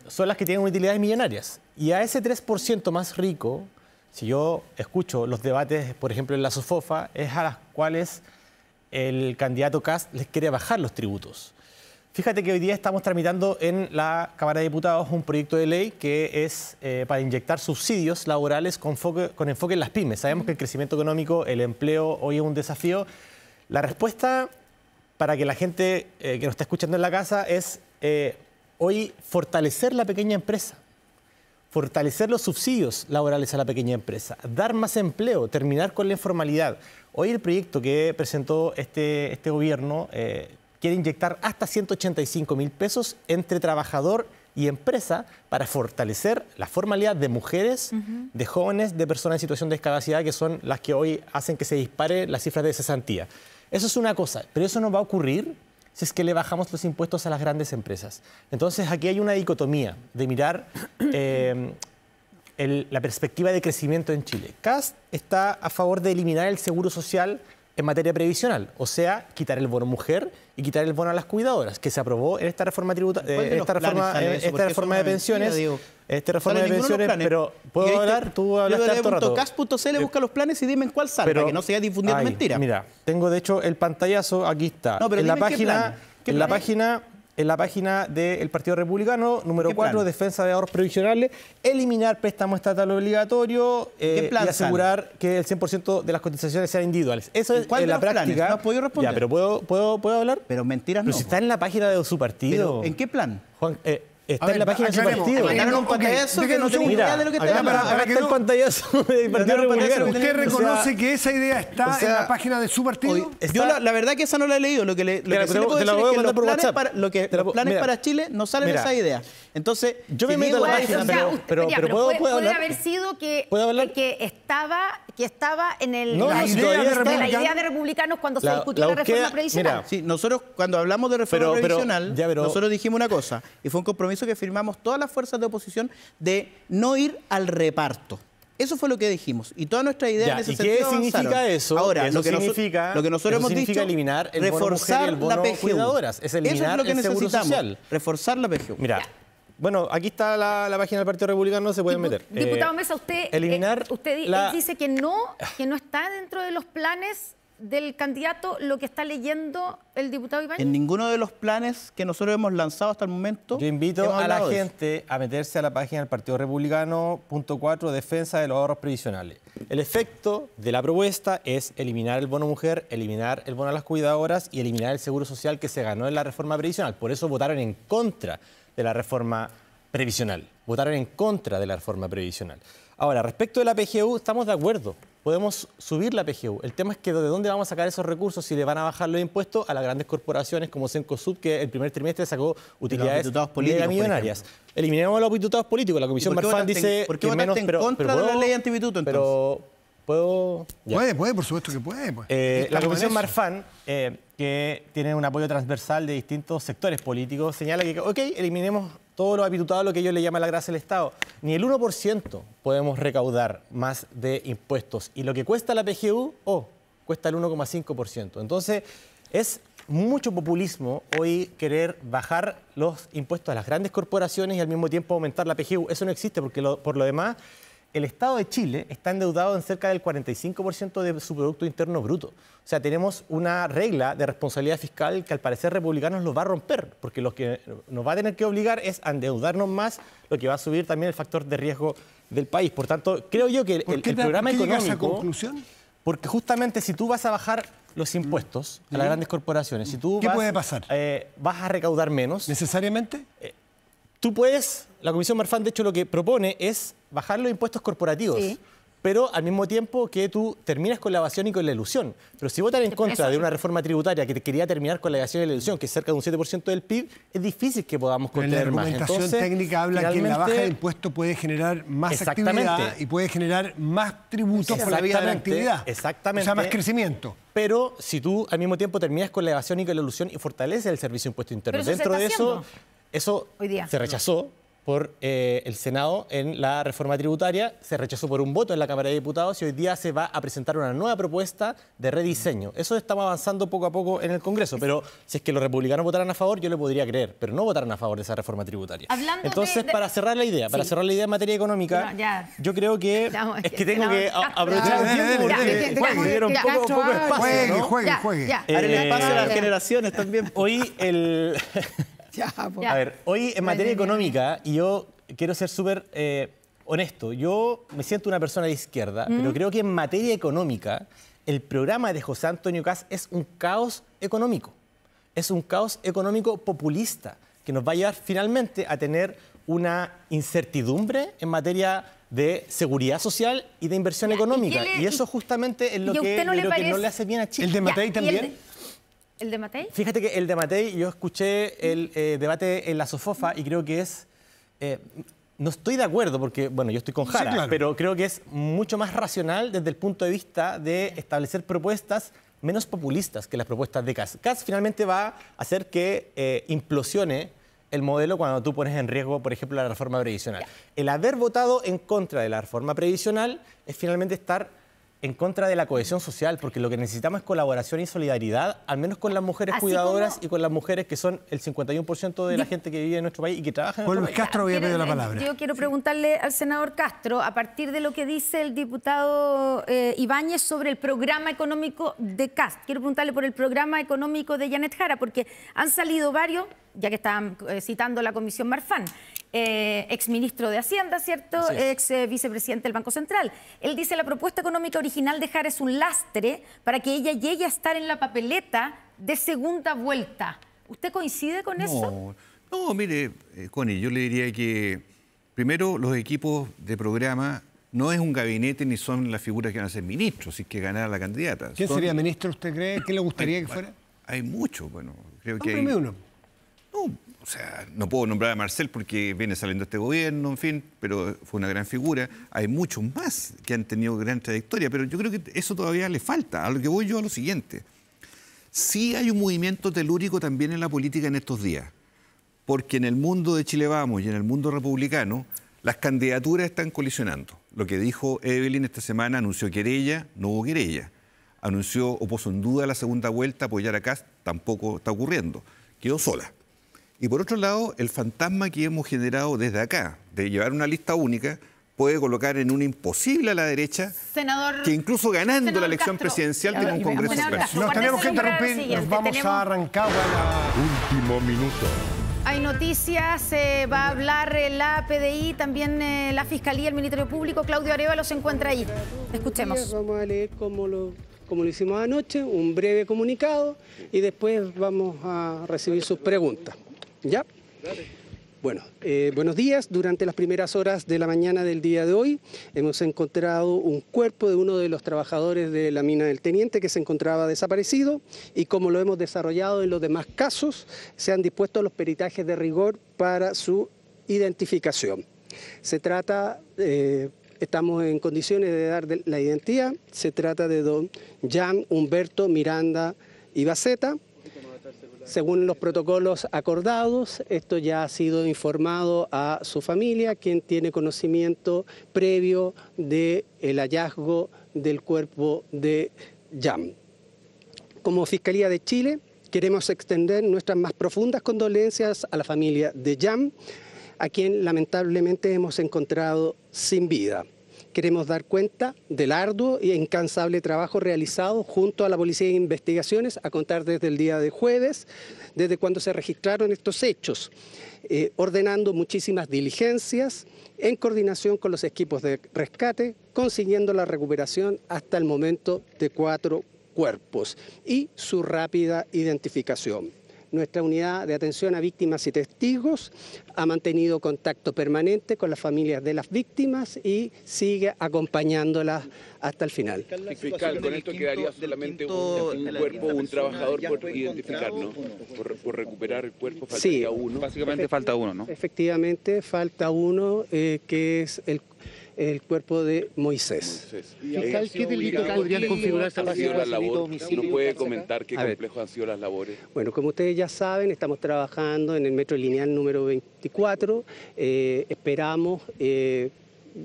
son las que tienen utilidades millonarias. Y a ese 3% más rico, si yo escucho los debates, por ejemplo, en la SOFOFA, es a las cuales el candidato Kast les quiere bajar los tributos. Fíjate que hoy día estamos tramitando en la Cámara de Diputados un proyecto de ley que es para inyectar subsidios laborales con enfoque en las pymes. Sabemos que el crecimiento económico, el empleo hoy es un desafío. La respuesta para que la gente que nos está escuchando en la casa es hoy fortalecer la pequeña empresa, fortalecer los subsidios laborales a la pequeña empresa, dar más empleo, terminar con la informalidad. Hoy el proyecto que presentó este gobierno quiere inyectar hasta 185.000 pesos entre trabajador y empresa para fortalecer la formalidad de mujeres, de jóvenes, de personas en situación de discapacidad, que son las que hoy hacen que se dispare las cifras de cesantía. Eso es una cosa, pero eso no va a ocurrir si es que le bajamos los impuestos a las grandes empresas. Entonces aquí hay una dicotomía de mirar la perspectiva de crecimiento en Chile. Kast está a favor de eliminar el seguro social en materia previsional, o sea, quitar el bono mujer y quitar el bono a las cuidadoras, que se aprobó en esta reforma esta reforma de pensiones. Pero ¿puedo hablar? Tú hablaste harto rato. Kast.cl, busca los planes y dime en cuál sale, para que no siga difundiendo mentiras. Mira, tengo de hecho el pantallazo, aquí está. No, pero En la página del Partido Republicano, número 4, defensa de ahorros previsionales, eliminar préstamo estatal obligatorio y asegurar que el 100% de las cotizaciones sean individuales. Eso es en la práctica. ¿No has podido responder? Ya, pero ¿puedo hablar? Pero mentiras pero no. Si está en la página de su partido. ¿Pero en qué plan? Juan, está en la página de su partido. Mandaron un pantallazo que no tengo idea de lo que está hablando. Acá está el pantallazo del Partido Republicano. ¿Usted reconoce que esa idea está en la página de su partido? Yo la verdad que esa no la he leído. Lo que sí le puedo decir es que los planes para Chile no salen de esa idea. Entonces, yo me meto a la página, pero ¿puedo hablar? Puede haber sido que estaba en la idea de republicanos cuando se discutió la reforma previsional. Sí, nosotros cuando hablamos de reforma previsional, nosotros dijimos una cosa, y fue un compromiso que firmamos todas las fuerzas de oposición de no ir al reparto. Eso fue lo que dijimos. Y todas nuestras ideas en ese sentido avanzaron. ¿Y qué significa eso? Ahora, lo que nosotros hemos dicho, eliminar el reforzar bono mujer y el bono cuidadoras. Es eliminar lo que el seguro social. Reforzar la PGU. Mira, bueno, aquí está la página del Partido Republicano, se pueden meter. Diputado Mesa, usted dice que no está dentro de los planes del candidato lo que está leyendo el diputado Ibáñez. En ninguno de los planes que nosotros hemos lanzado hasta el momento. Yo invito a la gente a meterse a la página del Partido Republicano, .4, defensa de los ahorros previsionales. El efecto de la propuesta es eliminar el bono mujer, eliminar el bono a las cuidadoras y eliminar el seguro social que se ganó en la reforma previsional. Por eso votaron en contra de la reforma previsional. Votaron en contra de la reforma previsional. Ahora, respecto de la PGU, estamos de acuerdo. Podemos subir la PGU. El tema es que ¿de dónde vamos a sacar esos recursos si le van a bajar los impuestos a las grandes corporaciones como Cencosud, que el primer trimestre sacó utilidades millonarias? Eliminemos a los diputados políticos. La Comisión Marfan dice ¿por qué votaste en contra de la ley antipituto entonces? Pero ¿puedo? Puede, por supuesto que puede. Pues. La Comisión Marfan, que tiene un apoyo transversal de distintos sectores políticos, señala que, eliminemos todos los apitutados, lo que ellos le llaman la grasa del Estado. Ni el 1% podemos recaudar más de impuestos. Y lo que cuesta la PGU, cuesta el 1,5%. Entonces, es mucho populismo hoy querer bajar los impuestos a las grandes corporaciones y al mismo tiempo aumentar la PGU. Eso no existe porque por lo demás el Estado de Chile está endeudado en cerca del 45% de su Producto Interno Bruto. O sea, tenemos una regla de responsabilidad fiscal que al parecer Republicanos los va a romper, porque lo que nos va a tener que obligar es a endeudarnos más, lo que va a subir también el factor de riesgo del país. Por tanto, creo yo que el programa económico... ¿Por qué llegas a esa conclusión? Porque justamente si tú vas a bajar los impuestos a las grandes corporaciones, si tú ¿qué puede pasar? Vas a recaudar menos... ¿Necesariamente? Tú puedes, la Comisión Marfan de hecho lo que propone es bajar los impuestos corporativos, pero al mismo tiempo que tú terminas con la evasión y con la ilusión. Pero si votan en contra de una reforma tributaria que quería terminar con la evasión y la ilusión, que es cerca de un 7% del PIB, es difícil que podamos contener más. La argumentación técnica habla que la baja de impuestos puede generar más actividad y puede generar más tributos por la vía de la actividad. Exactamente. O sea, más crecimiento. Pero si tú al mismo tiempo terminas con la evasión y con la ilusión y fortaleces el servicio de impuesto interno, dentro de eso se rechazó por el Senado en la reforma tributaria, se rechazó por un voto en la Cámara de Diputados y hoy día se va a presentar una nueva propuesta de rediseño. Eso estamos avanzando poco a poco en el Congreso, pero si es que los republicanos votaran a favor, yo le podría creer, pero no votaron a favor de esa reforma tributaria. Entonces, para cerrar la idea, en materia económica, yo creo que es que tengo que aprovechar el tiempo porque me dieron poco espacio. Juegue. Harle espacio a las generaciones también. Hoy A ver, hoy en materia económica, y yo quiero ser súper honesto, yo me siento una persona de izquierda, pero creo que en materia económica el programa de José Antonio Kast es un caos económico. Es un caos económico populista que nos va a llevar finalmente a tener una incertidumbre en materia de seguridad social y de inversión económica. Y eso justamente es lo que creo que no le hace bien a Chile. ¿El de Matei también? ¿El de Matei? Fíjate que el de Matei, yo escuché el debate en la Sofofa y creo que es... no estoy de acuerdo porque, bueno, yo estoy con Jara, pero creo que es mucho más racional desde el punto de vista de establecer propuestas menos populistas que las propuestas de Kast. Kast finalmente va a hacer que implosione el modelo cuando tú pones en riesgo, por ejemplo, la reforma previsional. El haber votado en contra de la reforma previsional es finalmente estar en contra de la cohesión social, porque lo que necesitamos es colaboración y solidaridad, al menos con las mujeres cuidadoras y con las mujeres que son el 51% de la gente que vive en nuestro país y que trabaja en nuestro país. Castro había pedido la palabra. Yo quiero preguntarle al senador Castro, a partir de lo que dice el diputado Ibáñez sobre el programa económico de Kast. Quiero preguntarle por el programa económico de Janet Jara, porque han salido varios, ya que estaban citando la Comisión Marfan. Exministro de Hacienda, ¿cierto? Ex vicepresidente del Banco Central. Él dice la propuesta económica original de Jara es un lastre para que ella llegue a estar en la papeleta de segunda vuelta. ¿Usted coincide con eso? No, mire, Connie, yo le diría que primero los equipos de programa no es un gabinete ni son las figuras que van a ser ministros, si es que ganara la candidata. ¿Quién sería ministro, usted cree? ¿Qué le gustaría que fuera? Hay muchos, bueno, creo que hay... uno. No, o sea, no puedo nombrar a Marcel porque viene saliendo este gobierno, en fin, pero fue una gran figura. Hay muchos más que han tenido gran trayectoria, pero yo creo que eso todavía le falta. A lo que voy yo a lo siguiente. Sí hay un movimiento telúrico también en la política en estos días, porque en el mundo de Chile Vamos y en el mundo republicano, las candidaturas están colisionando. Lo que dijo Evelyn esta semana, anunció querella, no hubo querella. Anunció o puso en duda la segunda vuelta, apoyar a Kast, tampoco está ocurriendo. Quedó sola. Y por otro lado, el fantasma que hemos generado desde acá, de llevar una lista única, puede colocar en un imposible a la derecha, que incluso ganando la elección presidencial tiene un Congreso disperso. Nos tenemos que interrumpir, nos vamos a arrancar para... Último minuto. Hay noticias, se va a hablar la PDI, también la Fiscalía, el Ministerio Público. Claudio Arévalo se encuentra ahí. Escuchemos. Vamos a leer como lo hicimos anoche, un breve comunicado y después vamos a recibir sus preguntas. ¿Ya? Bueno, buenos días. Durante las primeras horas de la mañana del día de hoy hemos encontrado un cuerpo de uno de los trabajadores de la mina del Teniente que se encontraba desaparecido y como lo hemos desarrollado en los demás casos, se han dispuesto los peritajes de rigor para su identificación. Se trata, estamos en condiciones de dar la identidad, se trata de don Jan Humberto Miranda Ibaceta. Según los protocolos acordados, esto ya ha sido informado a su familia, quien tiene conocimiento previo del hallazgo del cuerpo de Jan. Como Fiscalía de Chile, queremos extender nuestras más profundas condolencias a la familia de Jan, a quien lamentablemente hemos encontrado sin vida. Queremos dar cuenta del arduo e incansable trabajo realizado junto a la Policía de Investigaciones a contar desde el día de jueves, desde cuando se registraron estos hechos, ordenando muchísimas diligencias en coordinación con los equipos de rescate, consiguiendo la recuperación hasta el momento de 4 cuerpos y su rápida identificación. Nuestra unidad de atención a víctimas y testigos ha mantenido contacto permanente con las familias de las víctimas y sigue acompañándolas hasta el final. Fiscal, con esto quedaría solamente un cuerpo, un trabajador por identificar, ¿no? Por recuperar el cuerpo faltaría uno. Básicamente falta uno, ¿no? Efectivamente, falta uno, que es el cuerpo de Moisés. Fiscal, ¿qué delitos podrían configurarse a partir de delito homicidio? ¿No puede comentar qué complejos han sido las labores? Bueno, como ustedes ya saben, estamos trabajando en el metro lineal número 24. Esperamos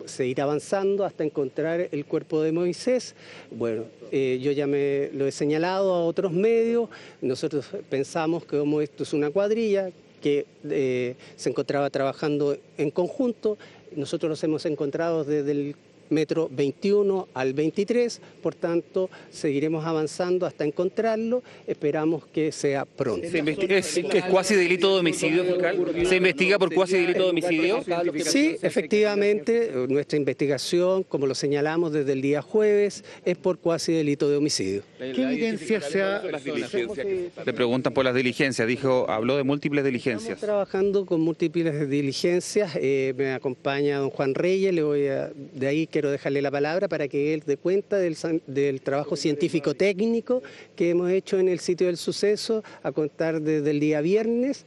seguir avanzando hasta encontrar el cuerpo de Moisés. Bueno, yo ya me lo he señalado a otros medios. Nosotros pensamos que como esto es una cuadrilla que se encontraba trabajando en conjunto. Nosotros los hemos encontrado desde el metro 21 al 23, por tanto seguiremos avanzando hasta encontrarlo, esperamos que sea pronto. ¿Es cuasi delito de homicidio, fiscal? ¿Se investiga por cuasi delito de homicidio? Sí, efectivamente, nuestra investigación, como lo señalamos desde el día jueves, es por cuasi delito de homicidio. ¿Qué evidencia se ha...? Le preguntan por las diligencias, habló de múltiples diligencias. Estamos trabajando con múltiples diligencias, me acompaña don Juan Reyes, de ahí quiero dejarle la palabra para que él dé cuenta del trabajo científico-técnico que hemos hecho en el sitio del suceso a contar desde el día viernes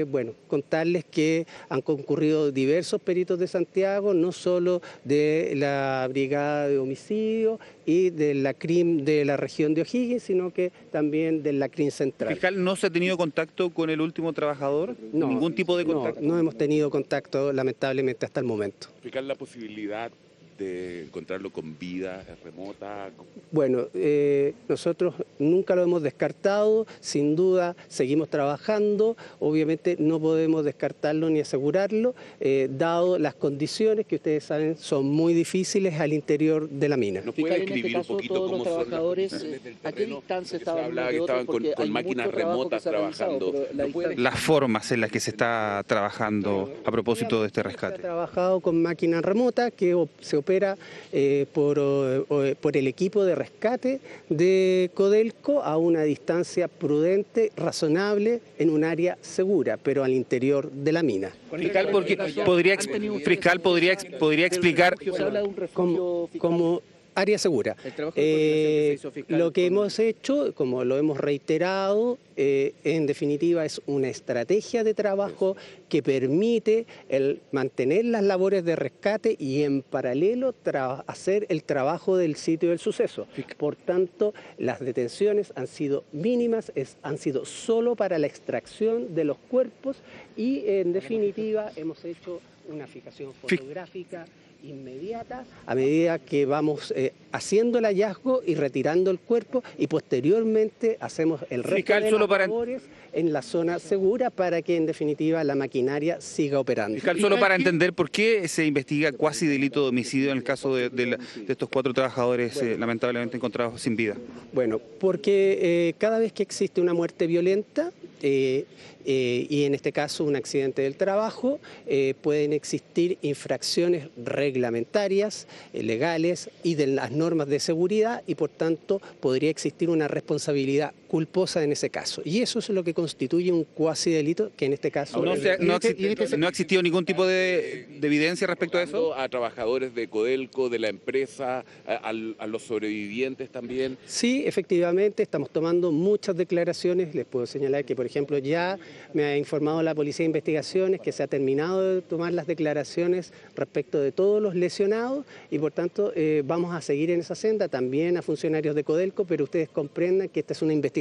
bueno, contarles que han concurrido diversos peritos de Santiago, no solo de la Brigada de Homicidio y de la CRIM de la región de O'Higgins, sino que también de la CRIM Central. ¿Fiscal, no se ha tenido contacto con el último trabajador? No, ¿Ningún tipo de contacto? No hemos tenido contacto, lamentablemente, hasta el momento. ¿Fiscal, la posibilidad de encontrarlo con vida remota? Bueno, nosotros nunca lo hemos descartado, sin duda seguimos trabajando, obviamente no podemos descartarlo ni asegurarlo, dado las condiciones que ustedes saben son muy difíciles al interior de la mina. ¿Nos puede describir un poquito cómo son las condiciones del terreno? ¿A qué distancia estaban? Se hablaba que estaban con máquinas remotas trabajando. Las formas en las que se está trabajando a propósito de este rescate. Se ha trabajado con máquinas remotas que se opera por el equipo de rescate de Codelco a una distancia prudente, razonable, en un área segura, pero al interior de la mina. Fiscal, ¿podría explicar como área segura? Lo que hemos hecho, como lo hemos reiterado, en definitiva es una estrategia de trabajo que permite mantener las labores de rescate y en paralelo hacer el trabajo del sitio del suceso. Por tanto, las detenciones han sido mínimas, han sido solo para la extracción de los cuerpos y en definitiva hemos hecho una fijación fotográfica inmediata a medida que vamos haciendo el hallazgo y retirando el cuerpo y posteriormente hacemos el resto de las labores en la zona segura para que en definitiva la maquinaria siga operando. Fiscal, solo para entender por qué se investiga cuasi delito de homicidio en el caso de estos 4 trabajadores lamentablemente encontrados sin vida. Bueno, porque cada vez que existe una muerte violenta y en este caso un accidente del trabajo, pueden existir infracciones reglamentarias, legales y de las normas de seguridad y por tanto podría existir una responsabilidad culposa en ese caso. Y eso es lo que constituye un cuasi delito que en este caso... ¿No ha existido ningún tipo de evidencia respecto a eso? ¿A trabajadores de Codelco, de la empresa, a los sobrevivientes también? Sí, efectivamente, estamos tomando muchas declaraciones. Les puedo señalar que, por ejemplo, ya me ha informado la Policía de Investigaciones que se ha terminado de tomar las declaraciones respecto de todos los lesionados y, por tanto, vamos a seguir en esa senda, también a funcionarios de Codelco, pero ustedes comprendan que esta es una investigación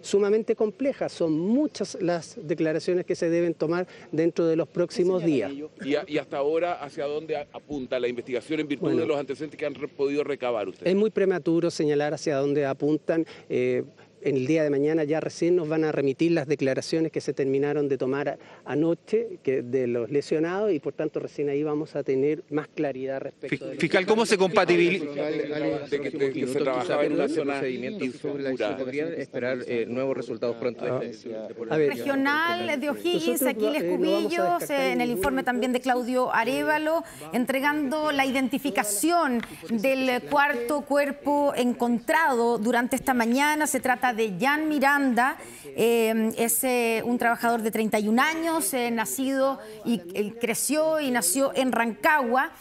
sumamente compleja. Son muchas las declaraciones que se deben tomar dentro de los próximos días. ¿Y hasta ahora hacia dónde apunta la investigación en virtud de los antecedentes que han podido recabar ustedes? Es muy prematuro señalar hacia dónde apuntan. en el día de mañana ya recién nos van a remitir las declaraciones que se terminaron de tomar anoche de los lesionados y por tanto recién ahí vamos a tener más claridad respecto de Fiscal, ¿cómo se compatibiliza? Que se trabajaba en una zona insegura. ¿Podrían esperar nuevos resultados pronto? Regional de O'Higgins, Aquiles Cubillos, en el informe también de Claudio Arévalo, entregando la identificación del cuarto cuerpo encontrado durante esta mañana. Se trata de Jan Miranda, es un trabajador de 31 años, nacido y creció y nació en Rancagua.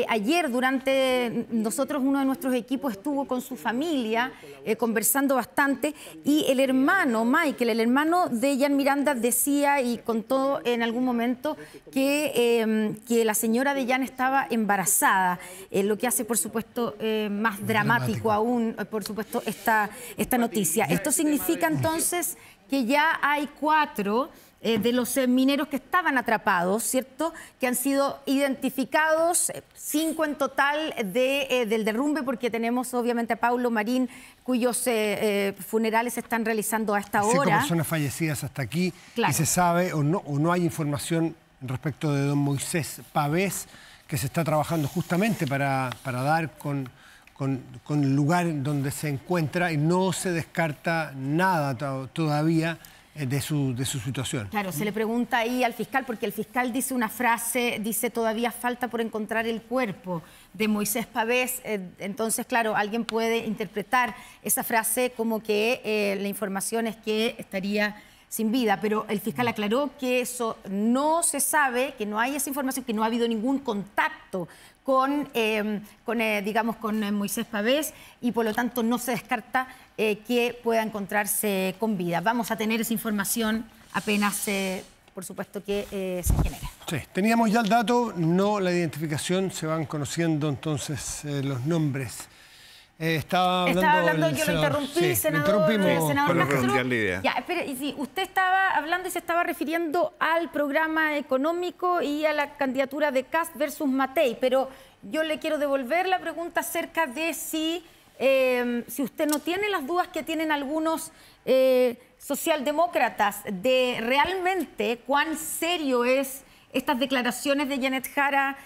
Ayer durante nosotros, uno de nuestros equipos estuvo con su familia conversando bastante y el hermano, Michael, el hermano de Jan Miranda decía y contó en algún momento que la señora de Jan estaba embarazada, lo que hace por supuesto más dramático aún, por supuesto, esta noticia. Esto significa entonces que ya hay 4 de los mineros que estaban atrapados, ¿cierto?, que han sido identificados, 5 en total del derrumbe, porque tenemos obviamente a Paulo Marín, cuyos funerales se están realizando a esta hora. 5 personas fallecidas hasta aquí, claro. Y se sabe o no hay información respecto de don Moisés Pavés, que se está trabajando justamente para dar con el lugar donde se encuentra y no se descarta nada todavía de su situación. Claro, se le pregunta ahí al fiscal, porque el fiscal dice una frase, dice todavía falta por encontrar el cuerpo de Moisés Pavés. Entonces, claro, alguien puede interpretar esa frase como que la información es que estaría sin vida, pero el fiscal aclaró que eso no se sabe, que no hay esa información, que no ha habido ningún contacto con Moisés Pavés y por lo tanto no se descarta que pueda encontrarse con vida. Vamos a tener esa información apenas, por supuesto, que se genere. Sí, teníamos ya el dato, no la identificación, se van conociendo entonces los nombres. Estaba hablando yo lo interrumpí, senador Castro. Ya, espere, y sí, usted estaba hablando y se estaba refiriendo al programa económico y a la candidatura de Kast versus Matei, pero yo le quiero devolver la pregunta acerca de si usted no tiene las dudas que tienen algunos socialdemócratas de realmente cuán serio es estas declaraciones de Janet Jara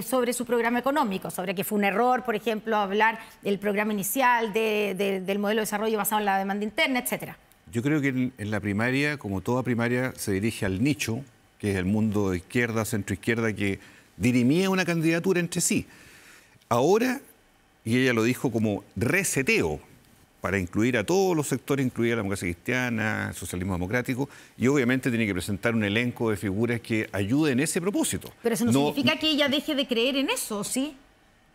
sobre su programa económico, sobre que fue un error, por ejemplo, hablar del programa inicial, del modelo de desarrollo basado en la demanda interna, etcétera. Yo creo que en la primaria, como toda primaria, se dirige al nicho, que es el mundo de izquierda, centroizquierda, que dirimía una candidatura entre sí. Ahora, y ella lo dijo como reseteo, para incluir a todos los sectores, incluir a la democracia cristiana, el socialismo democrático, y obviamente tiene que presentar un elenco de figuras que ayuden en ese propósito. Pero eso no significa que ella deje de creer en eso, ¿sí?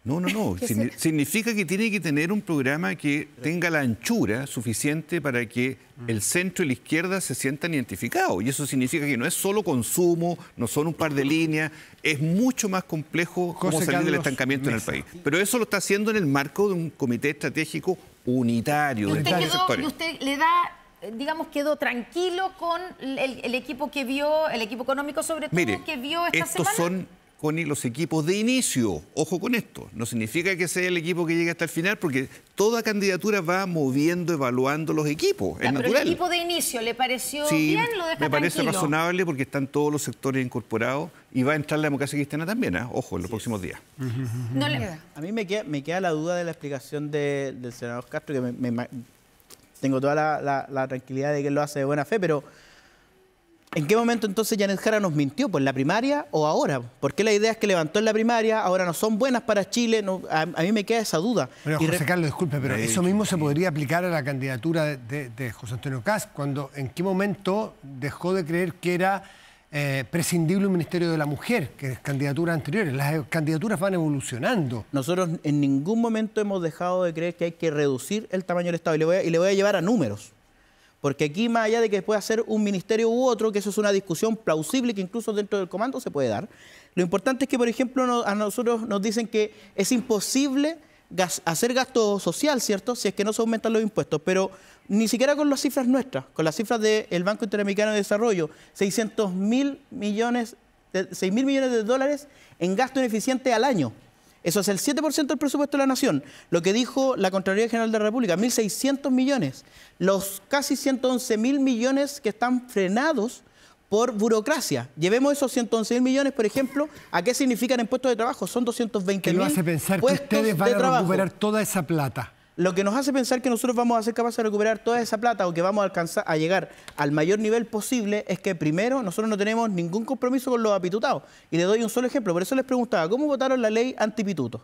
No. Significa que tiene que tener un programa que tenga la anchura suficiente para que el centro y la izquierda se sientan identificados. Y eso significa que no es solo consumo, no son un par de líneas, es mucho más complejo cómo salir del estancamiento en el país. Pero eso lo está haciendo en el marco de un comité estratégico unitario. Y usted le da, digamos, quedó tranquilo con el equipo que vio, el equipo económico sobre todo, que vio esta semana. Son, Connie, los equipos de inicio. Ojo con esto. No significa que sea el equipo que llegue hasta el final, porque toda candidatura va moviendo, evaluando los equipos. Es natural. Pero el equipo de inicio, ¿le pareció bien? ¿Lo deja me parece tranquilo? razonable porque están todos los sectores incorporados y va a entrar la democracia cristiana también, ojo, en los próximos días. A mí me queda la duda de la explicación del senador Castro, que tengo toda la tranquilidad de que él lo hace de buena fe, pero ¿en qué momento entonces Janet Jara nos mintió? ¿Por la primaria o ahora? ¿Por qué la idea es que levantó en la primaria, ahora no son buenas para Chile? No, a mí me queda esa duda. Pero José Carlos, disculpe, pero eso mismo se podría aplicar a la candidatura de José Antonio Kast, ¿en qué momento dejó de creer que era prescindible un Ministerio de la Mujer, que es candidaturas anteriores? Las candidaturas van evolucionando. Nosotros en ningún momento hemos dejado de creer que hay que reducir el tamaño del Estado, y le voy a llevar a números. Porque aquí, más allá de que pueda ser un ministerio u otro, que eso es una discusión plausible que incluso dentro del comando se puede dar, lo importante es que, por ejemplo, a nosotros nos dicen que es imposible hacer gasto social, ¿cierto?, si es que no se aumentan los impuestos, pero ni siquiera con las cifras nuestras, con las cifras del Banco Interamericano de Desarrollo, 6.000 millones de dólares en gasto ineficiente al año. Eso es el 7% del presupuesto de la Nación. Lo que dijo la Contraloría General de la República, 1.600 millones. Los casi 111.000 millones que están frenados por burocracia. Llevemos esos 111.000 millones, por ejemplo, ¿a qué significan en puestos de trabajo? Son 220.000 ¿Qué lo hace pensar que ustedes van a recuperar toda esa plata? Lo que nos hace pensar que nosotros vamos a ser capaces de recuperar toda esa plata o que vamos a alcanzar a llegar al mayor nivel posible es que primero nosotros no tenemos ningún compromiso con los apitutados. Y le doy un solo ejemplo. Por eso les preguntaba, ¿cómo votaron la ley antipitutos?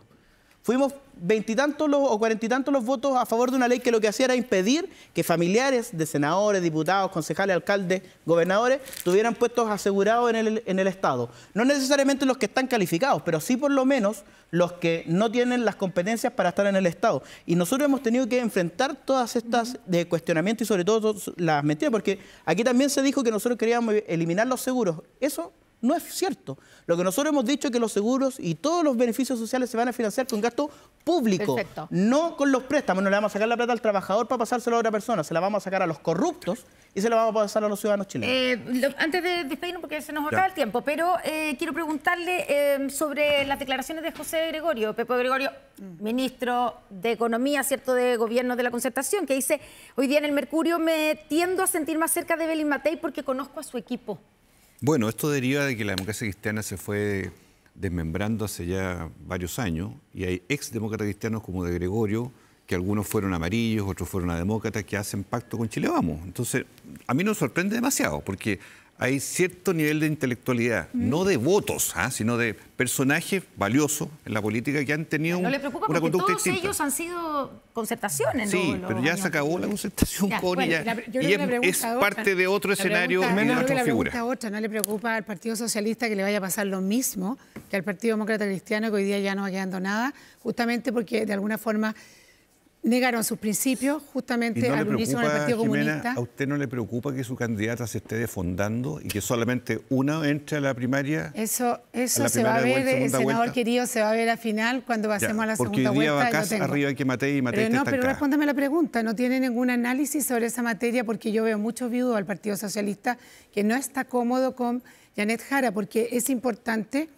Fuimos 20 y tantos o 40 y tantos los votos a favor de una ley que lo que hacía era impedir que familiares de senadores, diputados, concejales, alcaldes, gobernadores tuvieran puestos asegurados en el Estado. No necesariamente los que están calificados, pero sí por lo menos los que no tienen las competencias para estar en el Estado. Y nosotros hemos tenido que enfrentar todas estas cuestionamientos y sobre todo las mentiras, porque aquí también se dijo que nosotros queríamos eliminar los seguros. Eso no es cierto. Lo que nosotros hemos dicho es que los seguros y todos los beneficios sociales se van a financiar con gasto público, perfecto, no con los préstamos. No le vamos a sacar la plata al trabajador para pasárselo a otra persona, se la vamos a sacar a los corruptos y se la vamos a pasar a los ciudadanos chilenos. Antes de despedirnos, porque se nos acaba el tiempo, pero quiero preguntarle sobre las declaraciones de José Gregorio, Pepe Gregorio, ministro de Economía, ¿cierto?, de Gobierno de la Concertación, que dice: hoy día en el Mercurio me tiendo a sentir más cerca de Belín Matei porque conozco a su equipo. Bueno, esto deriva de que la democracia cristiana se fue desmembrando hace ya varios años y hay exdemócratas cristianos como de Gregorio, que algunos fueron amarillos, otros fueron demócratas, que hacen pacto con Chile Vamos. Entonces, a mí nos sorprende demasiado porque hay cierto nivel de intelectualidad, no de votos, sino de personajes valiosos en la política que han tenido no le preocupa una porque conducta todos distinta. ellos han sido concertaciones. Sí, pero ya se acabó la concertación, Connie, y es parte de otro escenario y de otra figura. ¿No le preocupa al Partido Socialista que le vaya a pasar lo mismo que al Partido Demócrata Cristiano, que hoy día ya no va quedando nada, justamente porque de alguna forma negaron sus principios justamente al unísono del Partido Comunista? ¿A usted no le preocupa que su candidata se esté desfondando y que solamente una entre a la primaria? Eso se va a ver, el senador querido, se va a ver al final cuando pasemos a la segunda vuelta. Porque hoy día va acá arriba que Matei y Matei está estancada. Pero respóndame la pregunta, ¿no tiene ningún análisis sobre esa materia? Porque yo veo muchos viudos al Partido Socialista que no está cómodo con Janet Jara, porque es importante,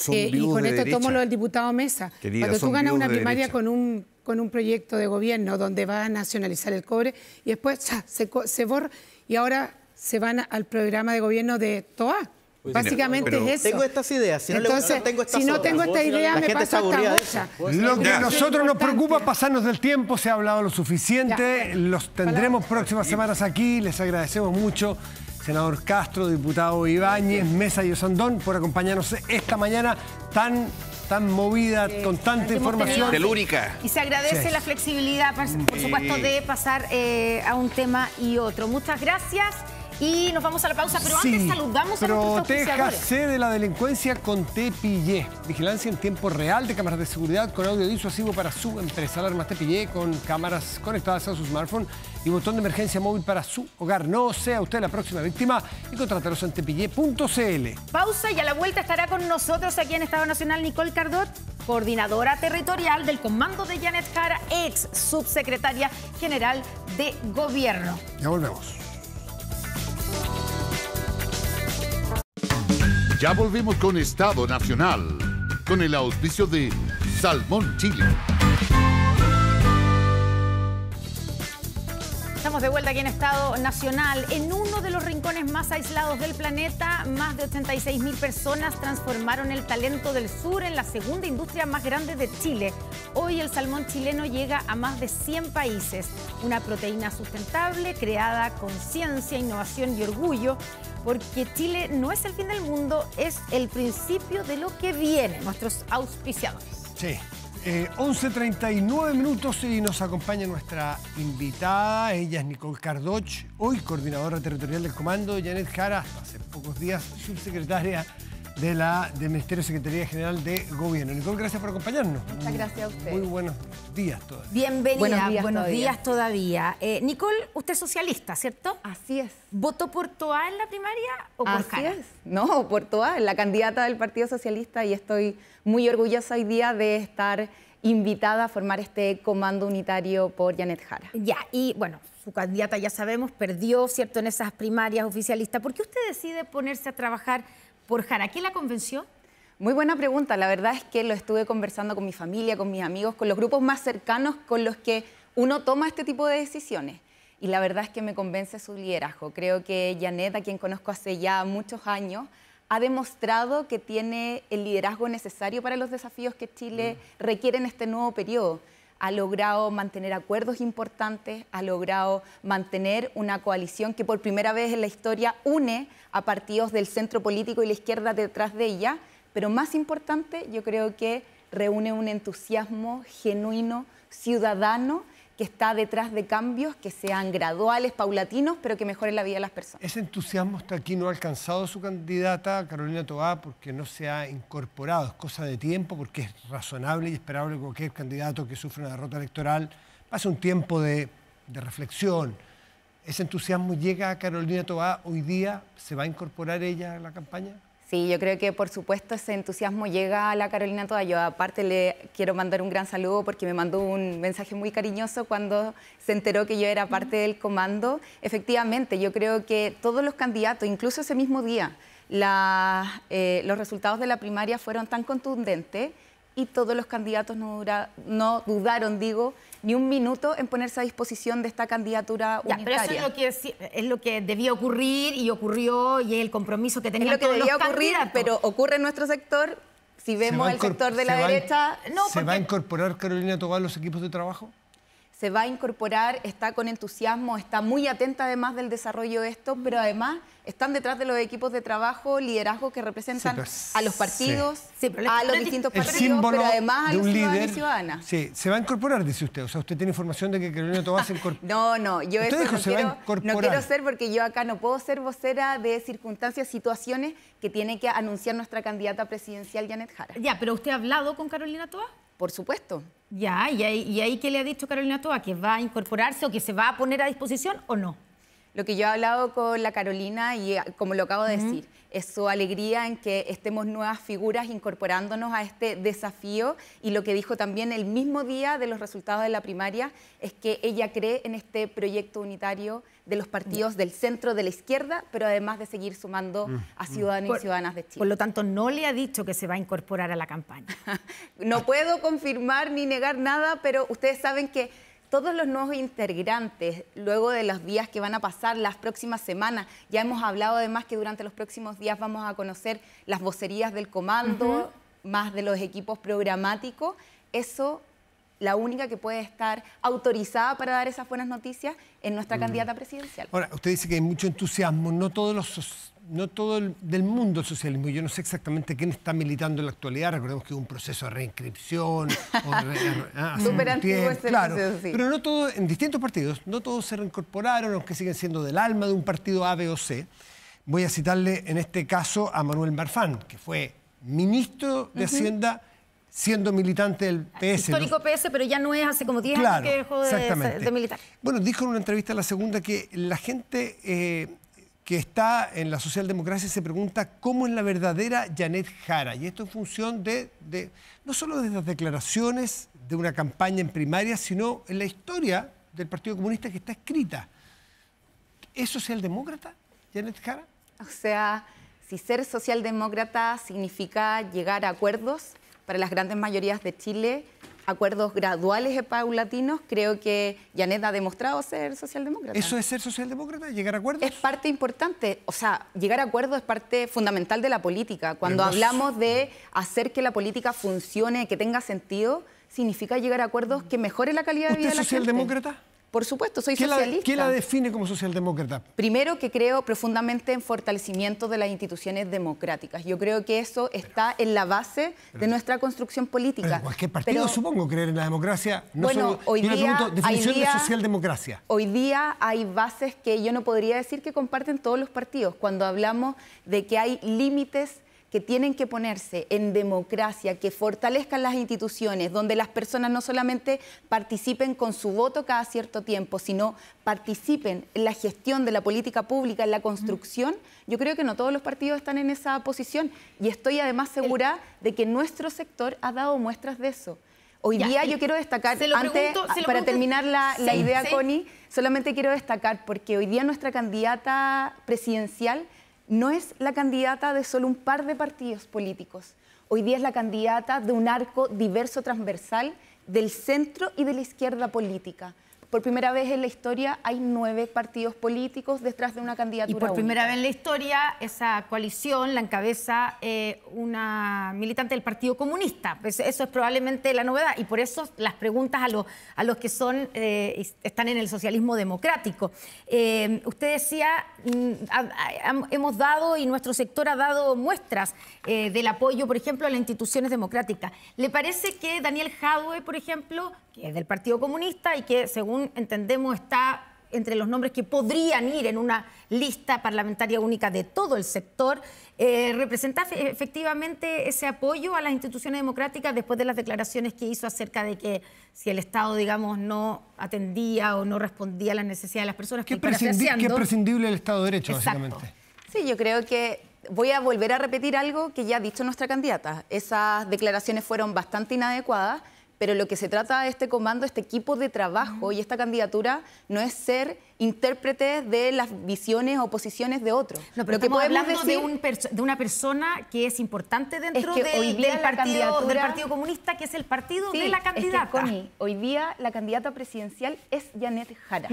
y con esto tomo lo del diputado Mesa, cuando tú ganas una primaria con un proyecto de gobierno donde va a nacionalizar el cobre y después se borra y ahora se van al programa de gobierno de TOA. Básicamente es eso. Tengo estas ideas. Si entonces, no tengo esta idea, me paso esta bocha. Lo que a nosotros nos preocupa es pasarnos del tiempo. Se ha hablado lo suficiente. Los tendremos próximas semanas aquí. Les agradecemos mucho, senador Castro, diputado Ibáñez, Mesa y Osandón, por acompañarnos esta mañana tan movida, con tanta información. Telúrica. Y se agradece la flexibilidad, por supuesto, de pasar a un tema y otro. Muchas gracias. Y nos vamos a la pausa, pero antes saludamos a nuestros auspiciadores. Protéjase de la delincuencia con Tepillé. Vigilancia en tiempo real de cámaras de seguridad con audio disuasivo para su empresa. Alarmas Tepillé con cámaras conectadas a su smartphone y botón de emergencia móvil para su hogar. No sea usted la próxima víctima y contrátalos en tepillé.cl. Pausa y a la vuelta estará con nosotros aquí en Estado Nacional Nicole Cardot, coordinadora territorial del comando de Janet Jara, ex subsecretaria general de Gobierno. Ya volvemos. Ya volvemos con Estado Nacional, con el auspicio de Salmón Chile. Estamos de vuelta aquí en Estado Nacional. En uno de los rincones más aislados del planeta, más de 86.000 personas transformaron el talento del sur en la segunda industria más grande de Chile. Hoy el salmón chileno llega a más de 100 países. Una proteína sustentable, creada con ciencia, innovación y orgullo, porque Chile no es el fin del mundo, es el principio de lo que viene. Nuestros auspiciadores. Sí. 11:39 minutos y nos acompaña nuestra invitada. Ella es Nicole Cardot, hoy coordinadora territorial del comando, Janet Jara, hasta hace pocos días subsecretaria del Ministerio de Secretaría General de Gobierno. Nicole, gracias por acompañarnos. Muchas gracias a usted. Muy buenos días todavía. Bienvenida, buenos días todavía. Nicole, usted es socialista, ¿cierto? Así es. ¿Votó por TOA en la primaria o por Jara? Así es. No, por TOA, la candidata del Partido Socialista, y estoy muy orgullosa hoy día de estar invitada a formar este comando unitario por Janet Jara. Ya, y bueno, su candidata ya sabemos, perdió, ¿cierto?, en esas primarias oficialistas. ¿Por qué usted decide ponerse a trabajar por Jara? ¿Quién la convenció? Muy buena pregunta. La verdad es que lo estuve conversando con mi familia, con mis amigos, con los grupos más cercanos con los que uno toma este tipo de decisiones. Y la verdad es que me convence su liderazgo. Creo que Janet, a quien conozco hace ya muchos años, ha demostrado que tiene el liderazgo necesario para los desafíos que Chile requiere en este nuevo periodo. Ha logrado mantener acuerdos importantes, ha logrado mantener una coalición que por primera vez en la historia une a partidos del centro político y la izquierda detrás de ella, pero más importante, yo creo que reúne un entusiasmo genuino, ciudadano, que está detrás de cambios que sean graduales, paulatinos, pero que mejoren la vida de las personas. ¿Ese entusiasmo hasta aquí no ha alcanzado su candidata, Carolina Toá, porque no se ha incorporado? ¿Es cosa de tiempo? Porque es razonable y esperable que cualquier candidato que sufre una derrota electoral pase un tiempo de reflexión. ¿Ese entusiasmo llega a Carolina Toá hoy día? ¿Se va a incorporar ella a la campaña? Sí, yo creo que por supuesto ese entusiasmo llega a la Carolina Toá. Yo aparte le quiero mandar un gran saludo porque me mandó un mensaje muy cariñoso cuando se enteró que yo era parte del comando. Efectivamente, yo creo que todos los candidatos, incluso ese mismo día, los resultados de la primaria fueron tan contundentes y todos los candidatos no dudaron, ni un minuto en ponerse a disposición de esta candidatura unitaria. Pero eso es lo que debía ocurrir y ocurrió, y el compromiso que tenían todos los candidatos. Es lo que debía ocurrir, pero ocurre en nuestro sector. Si vemos el sector de la derecha... ¿Se va a incorporar Carolina Toá a los equipos de trabajo? Se va a incorporar, está con entusiasmo, está muy atenta además del desarrollo de esto, pero además están detrás de los equipos de trabajo, liderazgo que representan a los partidos, a los distintos partidos, pero además a los ciudadanos y ciudadanas. Sí, se va a incorporar, dice usted. O sea, usted tiene información de que Carolina Toá se incorpora. No, yo eso no quiero ser, porque yo acá no puedo ser vocera de circunstancias, situaciones que tiene que anunciar nuestra candidata presidencial, Janet Jara. Ya, pero ¿usted ha hablado con Carolina Toá? Por supuesto. Ya, ¿y ahí qué le ha dicho Carolina Toá? ¿Que va a incorporarse o que se va a poner a disposición o no? Lo que yo he hablado con la Carolina, y como lo acabo de decir, es su alegría en que estemos nuevas figuras incorporándonos a este desafío, y lo que dijo también el mismo día de los resultados de la primaria es que ella cree en este proyecto unitario de los partidos del centro, de la izquierda, pero además de seguir sumando a ciudadanos y ciudadanas de Chile. Por lo tanto, no le ha dicho que se va a incorporar a la campaña. No puedo confirmar ni negar nada, pero ustedes saben que todos los nuevos integrantes, luego de los días que van a pasar, las próximas semanas, ya hemos hablado además que durante los próximos días vamos a conocer las vocerías del comando, más de los equipos programáticos. Eso, la única que puede estar autorizada para dar esas buenas noticias es nuestra candidata presidencial. Ahora, usted dice que hay mucho entusiasmo, no todo del mundo del socialismo. Yo no sé exactamente quién está militando en la actualidad. Recordemos que hubo un proceso de reinscripción. Súper antiguo ese proceso, sí. Pero no todos, en distintos partidos, no todos se reincorporaron, aunque siguen siendo del alma de un partido A, B o C. Voy a citarle en este caso a Manuel Marfán, que fue ministro de Hacienda, siendo militante del PS. Histórico PS, pero ya no es hace como 10 años que dejó de militar. Bueno, dijo en una entrevista a La Segunda que la gente que está en la socialdemocracia se pregunta cómo es la verdadera Janet Jara. Y esto en función de no solo de las declaraciones de una campaña en primaria, sino en la historia del Partido Comunista que está escrita. ¿Es socialdemócrata, Janet Jara? O sea, si ser socialdemócrata significa llegar a acuerdos para las grandes mayorías de Chile, acuerdos graduales y paulatinos, creo que Janet ha demostrado ser socialdemócrata. ¿Eso es ser socialdemócrata? ¿Llegar a acuerdos? Es parte importante. O sea, llegar a acuerdos es parte fundamental de la política. Cuando hablamos de hacer que la política funcione, que tenga sentido, significa llegar a acuerdos que mejoren la calidad de vida de la gente. ¿Usted es socialdemócrata? Por supuesto, soy socialista. ¿Qué la define como socialdemócrata? Primero, que creo profundamente en fortalecimiento de las instituciones democráticas. Yo creo que eso está en la base de nuestra construcción política. Pero cualquier partido, supongo, creer en la democracia. No bueno, solo, hoy día, definición de socialdemocracia. Hoy día hay bases que yo no podría decir que comparten todos los partidos. Cuando hablamos de que hay límites que tienen que ponerse en democracia, que fortalezcan las instituciones, donde las personas no solamente participen con su voto cada cierto tiempo, sino participen en la gestión de la política pública, en la construcción. Yo creo que no todos los partidos están en esa posición, y estoy además segura de que nuestro sector ha dado muestras de eso. Hoy día yo quiero destacar, para terminar la idea, Connie, solamente quiero destacar, porque hoy día nuestra candidata presidencial no es la candidata de solo un par de partidos políticos. hoy día es la candidata de un arco diverso transversal del centro y de la izquierda política. Por primera vez en la historia hay 9 partidos políticos detrás de una candidatura única. Y por primera vez en la historia esa coalición la encabeza una militante del Partido Comunista. Pues eso es probablemente la novedad y por eso las preguntas a los que están en el socialismo democrático. Usted decía, hemos dado y nuestro sector ha dado muestras del apoyo, por ejemplo, a las instituciones democráticas. ¿Le parece que Daniel Jadwe, por ejemplo, que es del Partido Comunista y que, según entendemos, está entre los nombres que podrían ir en una lista parlamentaria única de todo el sector, representa efectivamente ese apoyo a las instituciones democráticas después de las declaraciones que hizo acerca de que si el Estado, digamos, no atendía o no respondía a las necesidades de las personas que es prescindible el Estado de Derecho, básicamente? Sí, yo creo que voy a volver a repetir algo que ya ha dicho nuestra candidata. Esas declaraciones fueron bastante inadecuadas, pero lo que se trata de este comando, este equipo de trabajo y esta candidatura no es ser intérpretes de las visiones o posiciones de otros. No, pero estamos hablando de una persona que es importante dentro del Partido Comunista, que es el partido de la candidata. Es que, Connie, hoy día la candidata presidencial es Janet Jara.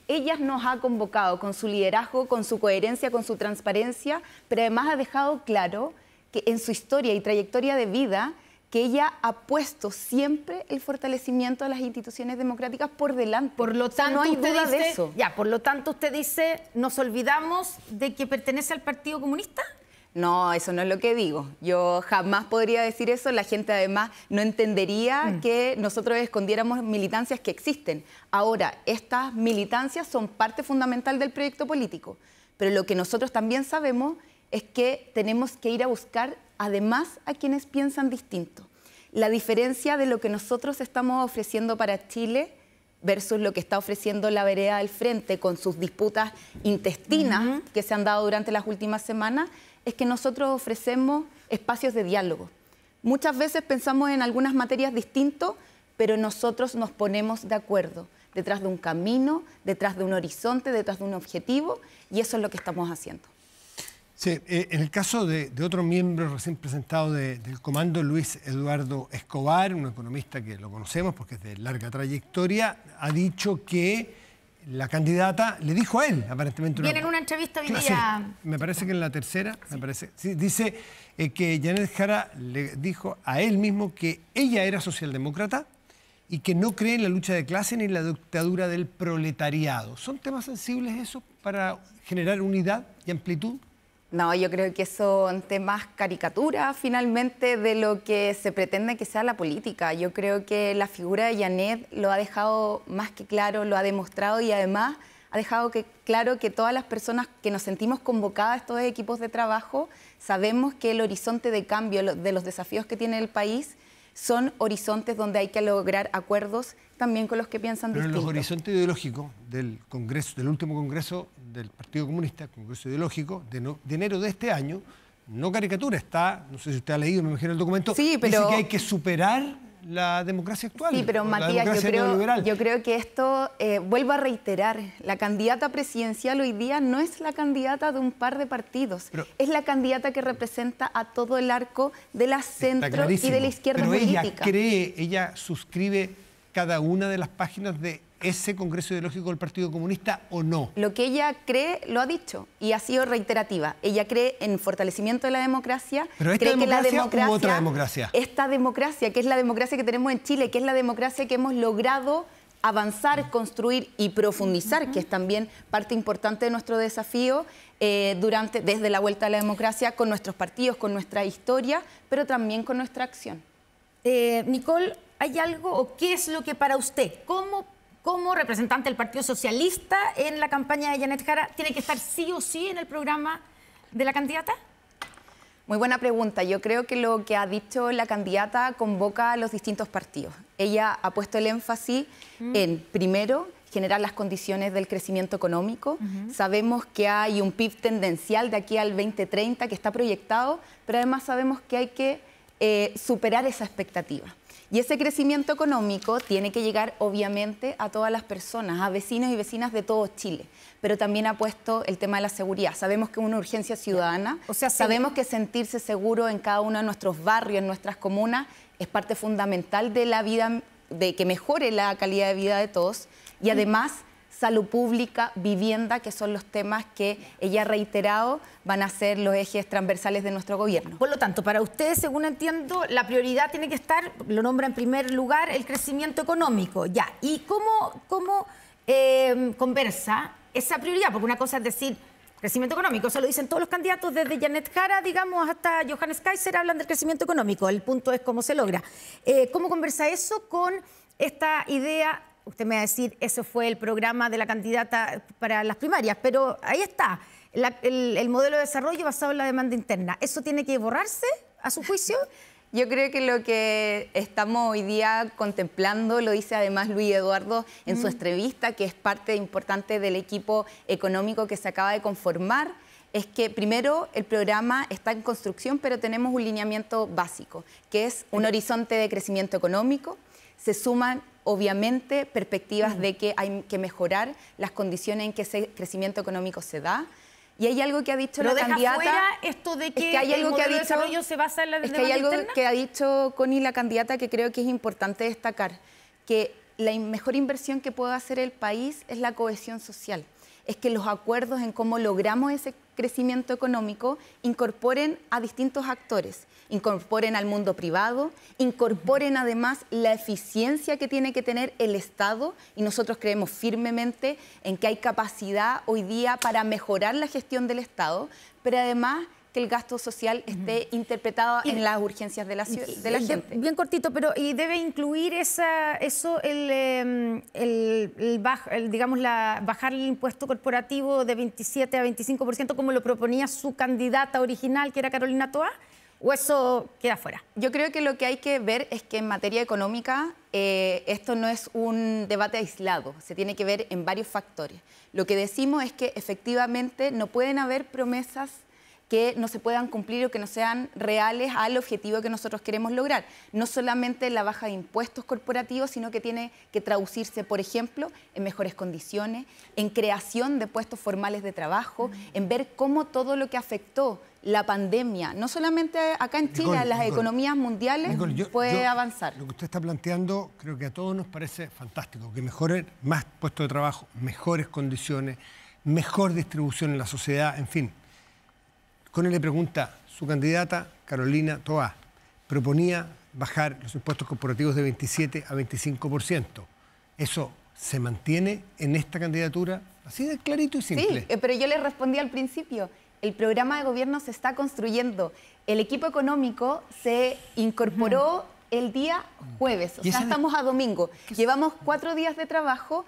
Ella nos ha convocado con su liderazgo, con su coherencia, con su transparencia, pero además ha dejado claro que en su historia y trayectoria de vida que ella ha puesto siempre el fortalecimiento de las instituciones democráticas por delante. Por lo tanto, no hay duda de eso. Por lo tanto, usted dice, ¿nos olvidamos de que pertenece al Partido Comunista? No, eso no es lo que digo. Yo jamás podría decir eso. La gente además no entendería que nosotros escondiéramos militancias que existen. Ahora, estas militancias son parte fundamental del proyecto político. Pero lo que nosotros también sabemos es que tenemos que ir a buscar además a quienes piensan distinto. La diferencia de lo que nosotros estamos ofreciendo para Chile versus lo que está ofreciendo la vereda del frente con sus disputas intestinas que se han dado durante las últimas semanas es que nosotros ofrecemos espacios de diálogo. Muchas veces pensamos en algunas materias distintas, pero nosotros nos ponemos de acuerdo detrás de un camino, detrás de un horizonte, detrás de un objetivo, y eso es lo que estamos haciendo. Sí, en el caso de otro miembro recién presentado del comando, Luis Eduardo Escobar, un economista que lo conocemos porque es de larga trayectoria, ha dicho que la candidata le dijo a él, aparentemente... Viene en una entrevista hoy día... Sí, me parece que en la tercera, dice que Janet Jara le dijo a él mismo que ella era socialdemócrata y que no cree en la lucha de clase ni en la dictadura del proletariado. ¿Son temas sensibles eso para generar unidad y amplitud? No, yo creo que son temas caricaturas finalmente de lo que se pretende que sea la política. Yo creo que la figura de Janet lo ha dejado más que claro, lo ha demostrado y además ha dejado claro que todas las personas que nos sentimos convocadas a estos equipos de trabajo sabemos que el horizonte de cambio de los desafíos que tiene el país son horizontes donde hay que lograr acuerdos también con los que piensan distinto. Pero en los horizontes ideológicos del Congreso, del último Congreso del Partido Comunista, el Congreso Ideológico, de enero de este año, no caricatura, está, no sé si usted ha leído, me imagino el documento, sí, pero... dice que hay que superar la democracia actual. Sí, pero Matías, yo creo que esto, vuelvo a reiterar, la candidata presidencial hoy día no es la candidata de un par de partidos, es la candidata que representa a todo el arco de la centro y de la izquierda política. Ella suscribe cada una de las páginas de ese Congreso Ideológico del Partido Comunista o no. Lo que ella cree lo ha dicho y ha sido reiterativa. Ella cree en fortalecimiento de la democracia. ¿Pero esta democracia u otra democracia? Esta democracia, que es la democracia que tenemos en Chile, que es la democracia que hemos logrado avanzar, construir y profundizar, que es también parte importante de nuestro desafío desde la vuelta a la democracia con nuestros partidos, con nuestra historia, pero también con nuestra acción. Nicole, ¿hay algo o qué es lo que para usted, como representante del Partido Socialista en la campaña de Janet Jara, tiene que estar sí o sí en el programa de la candidata? Muy buena pregunta. Yo creo que lo que ha dicho la candidata convoca a los distintos partidos. Ella ha puesto el énfasis en, primero, generar las condiciones del crecimiento económico. Sabemos que hay un PIB tendencial de aquí al 2030 que está proyectado, pero además sabemos que hay que superar esa expectativa. Y ese crecimiento económico tiene que llegar, obviamente, a todas las personas, a vecinos y vecinas de todo Chile. Pero también ha puesto el tema de la seguridad. Sabemos que es una urgencia ciudadana, sabemos que sentirse seguro en cada uno de nuestros barrios, en nuestras comunas, es parte fundamental de la vida, de que mejore la calidad de vida de todos. Y además, salud pública, vivienda, que son los temas que ella ha reiterado van a ser los ejes transversales de nuestro gobierno. Por lo tanto, para ustedes, según entiendo, la prioridad tiene que estar, lo nombra en primer lugar, el crecimiento económico. Ya, ¿y cómo conversa esa prioridad? Porque una cosa es decir crecimiento económico, eso lo dicen todos los candidatos, desde Janet Jara, digamos, hasta Johannes Kaiser, hablan del crecimiento económico. El punto es cómo se logra. ¿Cómo conversa eso con esta idea? Usted me va a decir, eso fue el programa de la candidata para las primarias, pero ahí está, el modelo de desarrollo basado en la demanda interna. ¿Eso tiene que borrarse, a su juicio? Yo creo que lo que estamos hoy día contemplando, lo dice además Luis Eduardo en su entrevista, que es parte importante del equipo económico que se acaba de conformar, es que primero el programa está en construcción, pero tenemos un lineamiento básico, que es un horizonte de crecimiento económico. Se suman, obviamente, perspectivas de que hay que mejorar las condiciones en que ese crecimiento económico se da. Y hay algo que ha dicho la candidata... fuera esto de que hay algo el modelo de desarrollo se basa en la demanda interna. Es que hay algo que ha dicho Connie, la candidata, que creo que es importante destacar, que la mejor inversión que puede hacer el país es la cohesión social. Es que los acuerdos en cómo logramos ese crecimiento económico incorporen a distintos actores, incorporen al mundo privado, incorporen además la eficiencia que tiene que tener el Estado, y nosotros creemos firmemente en que hay capacidad hoy día para mejorar la gestión del Estado, pero además que el gasto social esté interpretado en las urgencias de la gente. Bien cortito, pero ¿y debe incluir bajar el impuesto corporativo de 27 a 25% como lo proponía su candidata original, que era Carolina Toá? ¿O eso queda fuera? Yo creo que lo que hay que ver es que en materia económica esto no es un debate aislado, se tiene que ver en varios factores. Lo que decimos es que efectivamente no pueden haber promesas que no se puedan cumplir o que no sean reales al objetivo que nosotros queremos lograr. No solamente la baja de impuestos corporativos, sino que tiene que traducirse, por ejemplo, en mejores condiciones, en creación de puestos formales de trabajo, en ver cómo todo lo que afectó la pandemia, no solamente acá en Chile, a las economías mundiales, puede avanzar. Lo que usted está planteando creo que a todos nos parece fantástico, que mejoren más puestos de trabajo, mejores condiciones, mejor distribución en la sociedad, en fin. Connie le pregunta, su candidata, Carolina Toá, proponía bajar los impuestos corporativos de 27 a 25%. ¿Eso se mantiene en esta candidatura? Así de clarito y simple. Sí, pero yo le respondí al principio. El programa de gobierno se está construyendo. El equipo económico se incorporó el día jueves. O sea, estamos a domingo. Llevamos 4 días de trabajo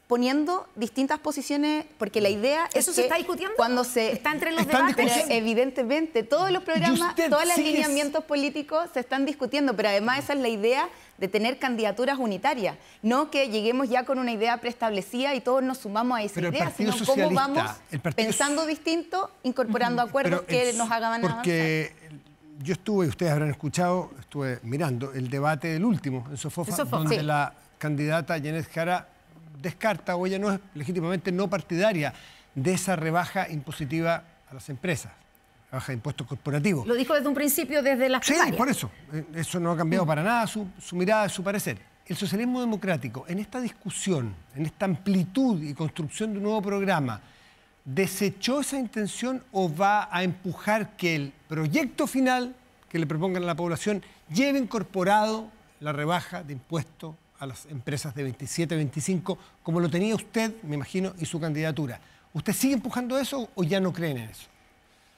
poniendo distintas posiciones, porque la idea es ¿eso se está discutiendo? Cuando se está entre los debates. Pero evidentemente todos los programas, todos los lineamientos políticos se están discutiendo, pero además esa es la idea de tener candidaturas unitarias, no que lleguemos ya con una idea preestablecida y todos nos sumamos a esa idea, sino cómo vamos pensando distinto, incorporando acuerdos que nos hagan avanzar. Porque yo estuve, y ustedes habrán escuchado, estuve mirando el debate del último en Sofofa, donde la candidata Janet Jara descarta, o ella no es legítimamente no partidaria de esa rebaja impositiva a las empresas, rebaja de impuestos corporativos. Lo dijo desde un principio, desde las primarias. Sí, por eso. Eso no ha cambiado para nada su mirada, su parecer. El socialismo democrático, en esta discusión, en esta amplitud y construcción de un nuevo programa, ¿desechó esa intención o va a empujar que el proyecto final que le propongan a la población lleve incorporado la rebaja de impuestos a las empresas de 27 a 25, como lo tenía usted, me imagino, y su candidatura? ¿Usted sigue empujando eso o ya no creen en eso?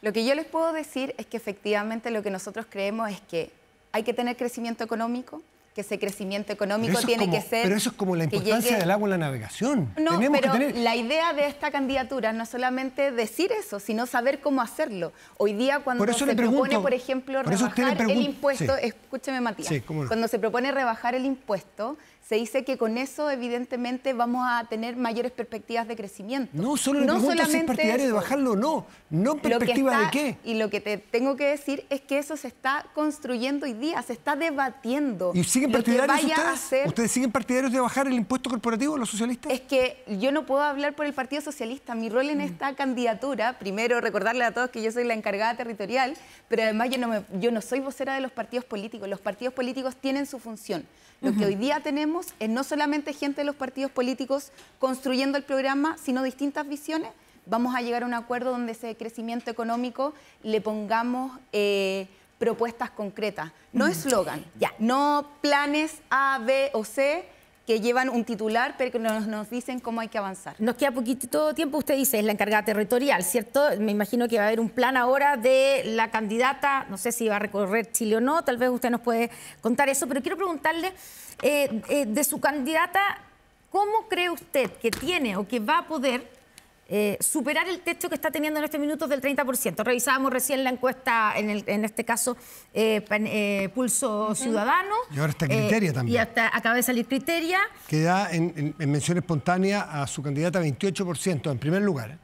Lo que yo les puedo decir es que efectivamente lo que nosotros creemos es que hay que tener crecimiento económico, que ese crecimiento económico tiene que ser... Pero eso es como la importancia del agua en la navegación. No, pero la idea de esta candidatura no es solamente decir eso, sino saber cómo hacerlo. Hoy día cuando se propone, por ejemplo, rebajar el impuesto... Sí. Escúcheme, Matías. Sí, cuando se propone rebajar el impuesto, se dice que con eso evidentemente vamos a tener mayores perspectivas de crecimiento. No, solo le pregunto si es partidario de bajarlo o no. ¿No en perspectiva de qué? Y lo que te tengo que decir es que eso se está construyendo hoy día, se está debatiendo. ¿Y siguen partidarios ustedes? ¿Ustedes siguen partidarios de bajar el impuesto corporativo, los socialistas? Es que yo no puedo hablar por el Partido Socialista. Mi rol en esta candidatura, primero recordarle a todos que yo soy la encargada territorial, pero además yo no soy vocera de los partidos políticos. Los partidos políticos tienen su función. Lo que hoy día tenemos es no solamente gente de los partidos políticos construyendo el programa, sino distintas visiones. Vamos a llegar a un acuerdo donde ese crecimiento económico le pongamos propuestas concretas. No eslogan, no planes A, B o C que llevan un titular, pero que nos dicen cómo hay que avanzar. Nos queda poquito tiempo. Usted dice, es la encargada territorial, ¿cierto? Me imagino que va a haber un plan ahora de la candidata, no sé si va a recorrer Chile o no, tal vez usted nos puede contar eso, pero quiero preguntarle de su candidata, ¿cómo cree usted que tiene o que va a poder superar el techo que está teniendo en estos minutos del 30%? Revisábamos recién la encuesta, en este caso, Pulso Ciudadano. Y ahora está Criteria también. Y hasta acaba de salir Criteria. Que da en mención espontánea a su candidata 28% en primer lugar.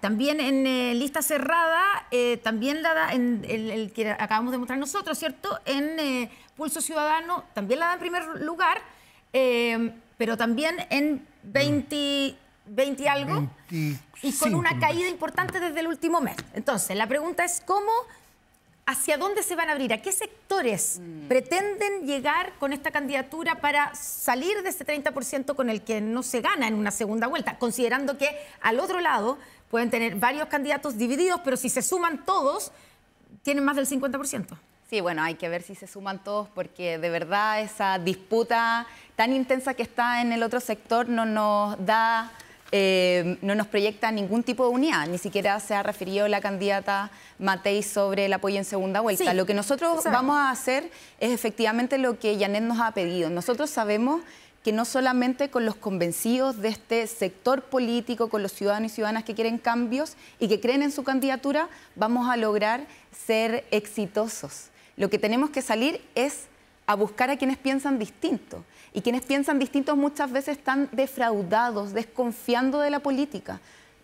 También en lista cerrada, también la da en el que acabamos de mostrar nosotros, ¿cierto? En Pulso Ciudadano también la da en primer lugar, pero también en 20 y algo, 25, y con una caída importante desde el último mes. Entonces, la pregunta es ¿hacia dónde se van a abrir? ¿A qué sectores pretenden llegar con esta candidatura para salir de ese 30% con el que no se gana en una segunda vuelta? Considerando que al otro lado pueden tener varios candidatos divididos, pero si se suman todos, tienen más del 50%. Sí, bueno, hay que ver si se suman todos, porque de verdad esa disputa tan intensa que está en el otro sector no nos proyecta ningún tipo de unidad. Ni siquiera se ha referido la candidata Matei sobre el apoyo en segunda vuelta. Sí, lo que nosotros vamos a hacer es efectivamente lo que Janet nos ha pedido. Nosotros sabemos que no solamente con los convencidos de este sector político, con los ciudadanos y ciudadanas que quieren cambios y que creen en su candidatura, vamos a lograr ser exitosos. Lo que tenemos que salir es a buscar a quienes piensan distinto. Y quienes piensan distintos muchas veces están defraudados, desconfiando de la política.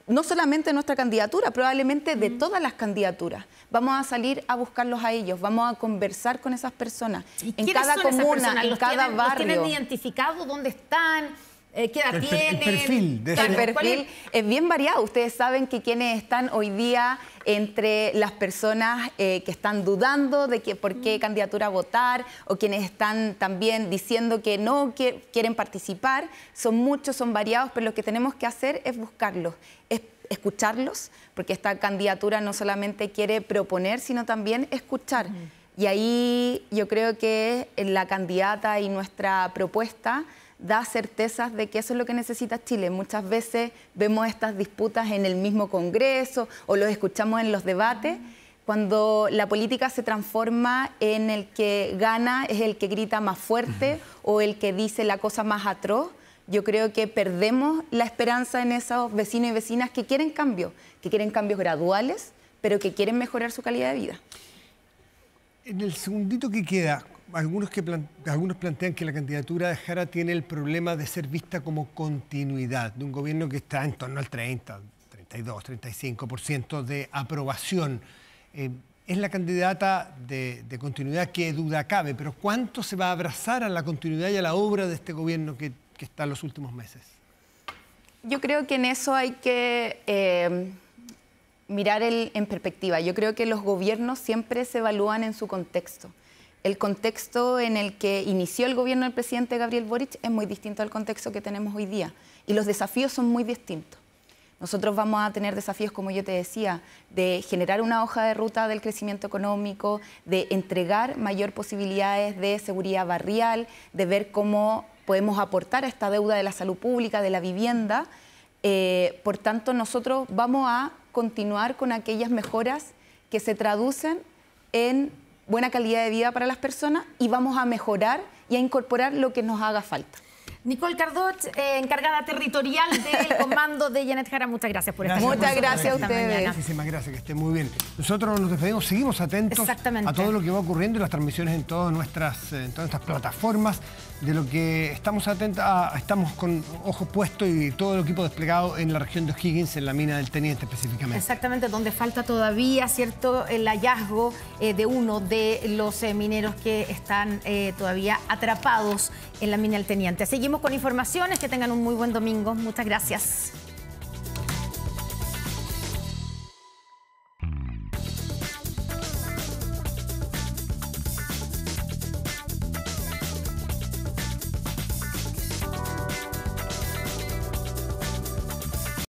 No solamente de nuestra candidatura, probablemente de todas las candidaturas. Vamos a salir a buscarlos a ellos, vamos a conversar con esas personas. En cada comuna, en cada barrio. ¿Los tienen identificado? ¿Dónde están? ¿Qué edad tienen? El perfil es bien variado. Ustedes saben que quienes están hoy día entre las personas que están dudando de por qué candidatura votar, o quienes están también diciendo que no quieren participar, son muchos, son variados, pero lo que tenemos que hacer es buscarlos, es escucharlos, porque esta candidatura no solamente quiere proponer, sino también escuchar. Y ahí yo creo que la candidata y nuestra propuesta da certezas de que eso es lo que necesita Chile. Muchas veces vemos estas disputas en el mismo Congreso o los escuchamos en los debates. Cuando la política se transforma en el que gana es el que grita más fuerte o el que dice la cosa más atroz, yo creo que perdemos la esperanza en esos vecinos y vecinas que quieren cambios graduales, pero que quieren mejorar su calidad de vida. En el segundito que queda, algunos plantean que la candidatura de Jara tiene el problema de ser vista como continuidad de un gobierno que está en torno al 30, 32, 35% de aprobación. Es la candidata de continuidad, que duda cabe, pero ¿cuánto se va a abrazar a la continuidad y a la obra de este gobierno que está en los últimos meses? Yo creo que en eso hay que mirar en perspectiva. Yo creo que los gobiernos siempre se evalúan en su contexto. El contexto en el que inició el gobierno del presidente Gabriel Boric es muy distinto al contexto que tenemos hoy día. Y los desafíos son muy distintos. Nosotros vamos a tener desafíos, como yo te decía, de generar una hoja de ruta del crecimiento económico, de entregar mayor posibilidades de seguridad barrial, de ver cómo podemos aportar a esta deuda de la salud pública, de la vivienda. Por tanto, nosotros vamos a continuar con aquellas mejoras que se traducen en buena calidad de vida para las personas, y vamos a mejorar y a incorporar lo que nos haga falta. Nicole Cardot, encargada territorial del comando de Janet Jara, muchas gracias por estar. Muchas gracias a ustedes. Muchísimas gracias, que estén muy bien. Nosotros nos despedimos, seguimos atentos a todo lo que va ocurriendo y las transmisiones en todas nuestras plataformas. de lo que estamos estamos con ojos puestos y todo el equipo desplegado en la región de O'Higgins, en la mina del Teniente específicamente. Exactamente, donde falta todavía, ¿cierto?, el hallazgo de uno de los mineros que están todavía atrapados en la mina del Teniente. Seguimos con informaciones, que tengan un muy buen domingo. Muchas gracias.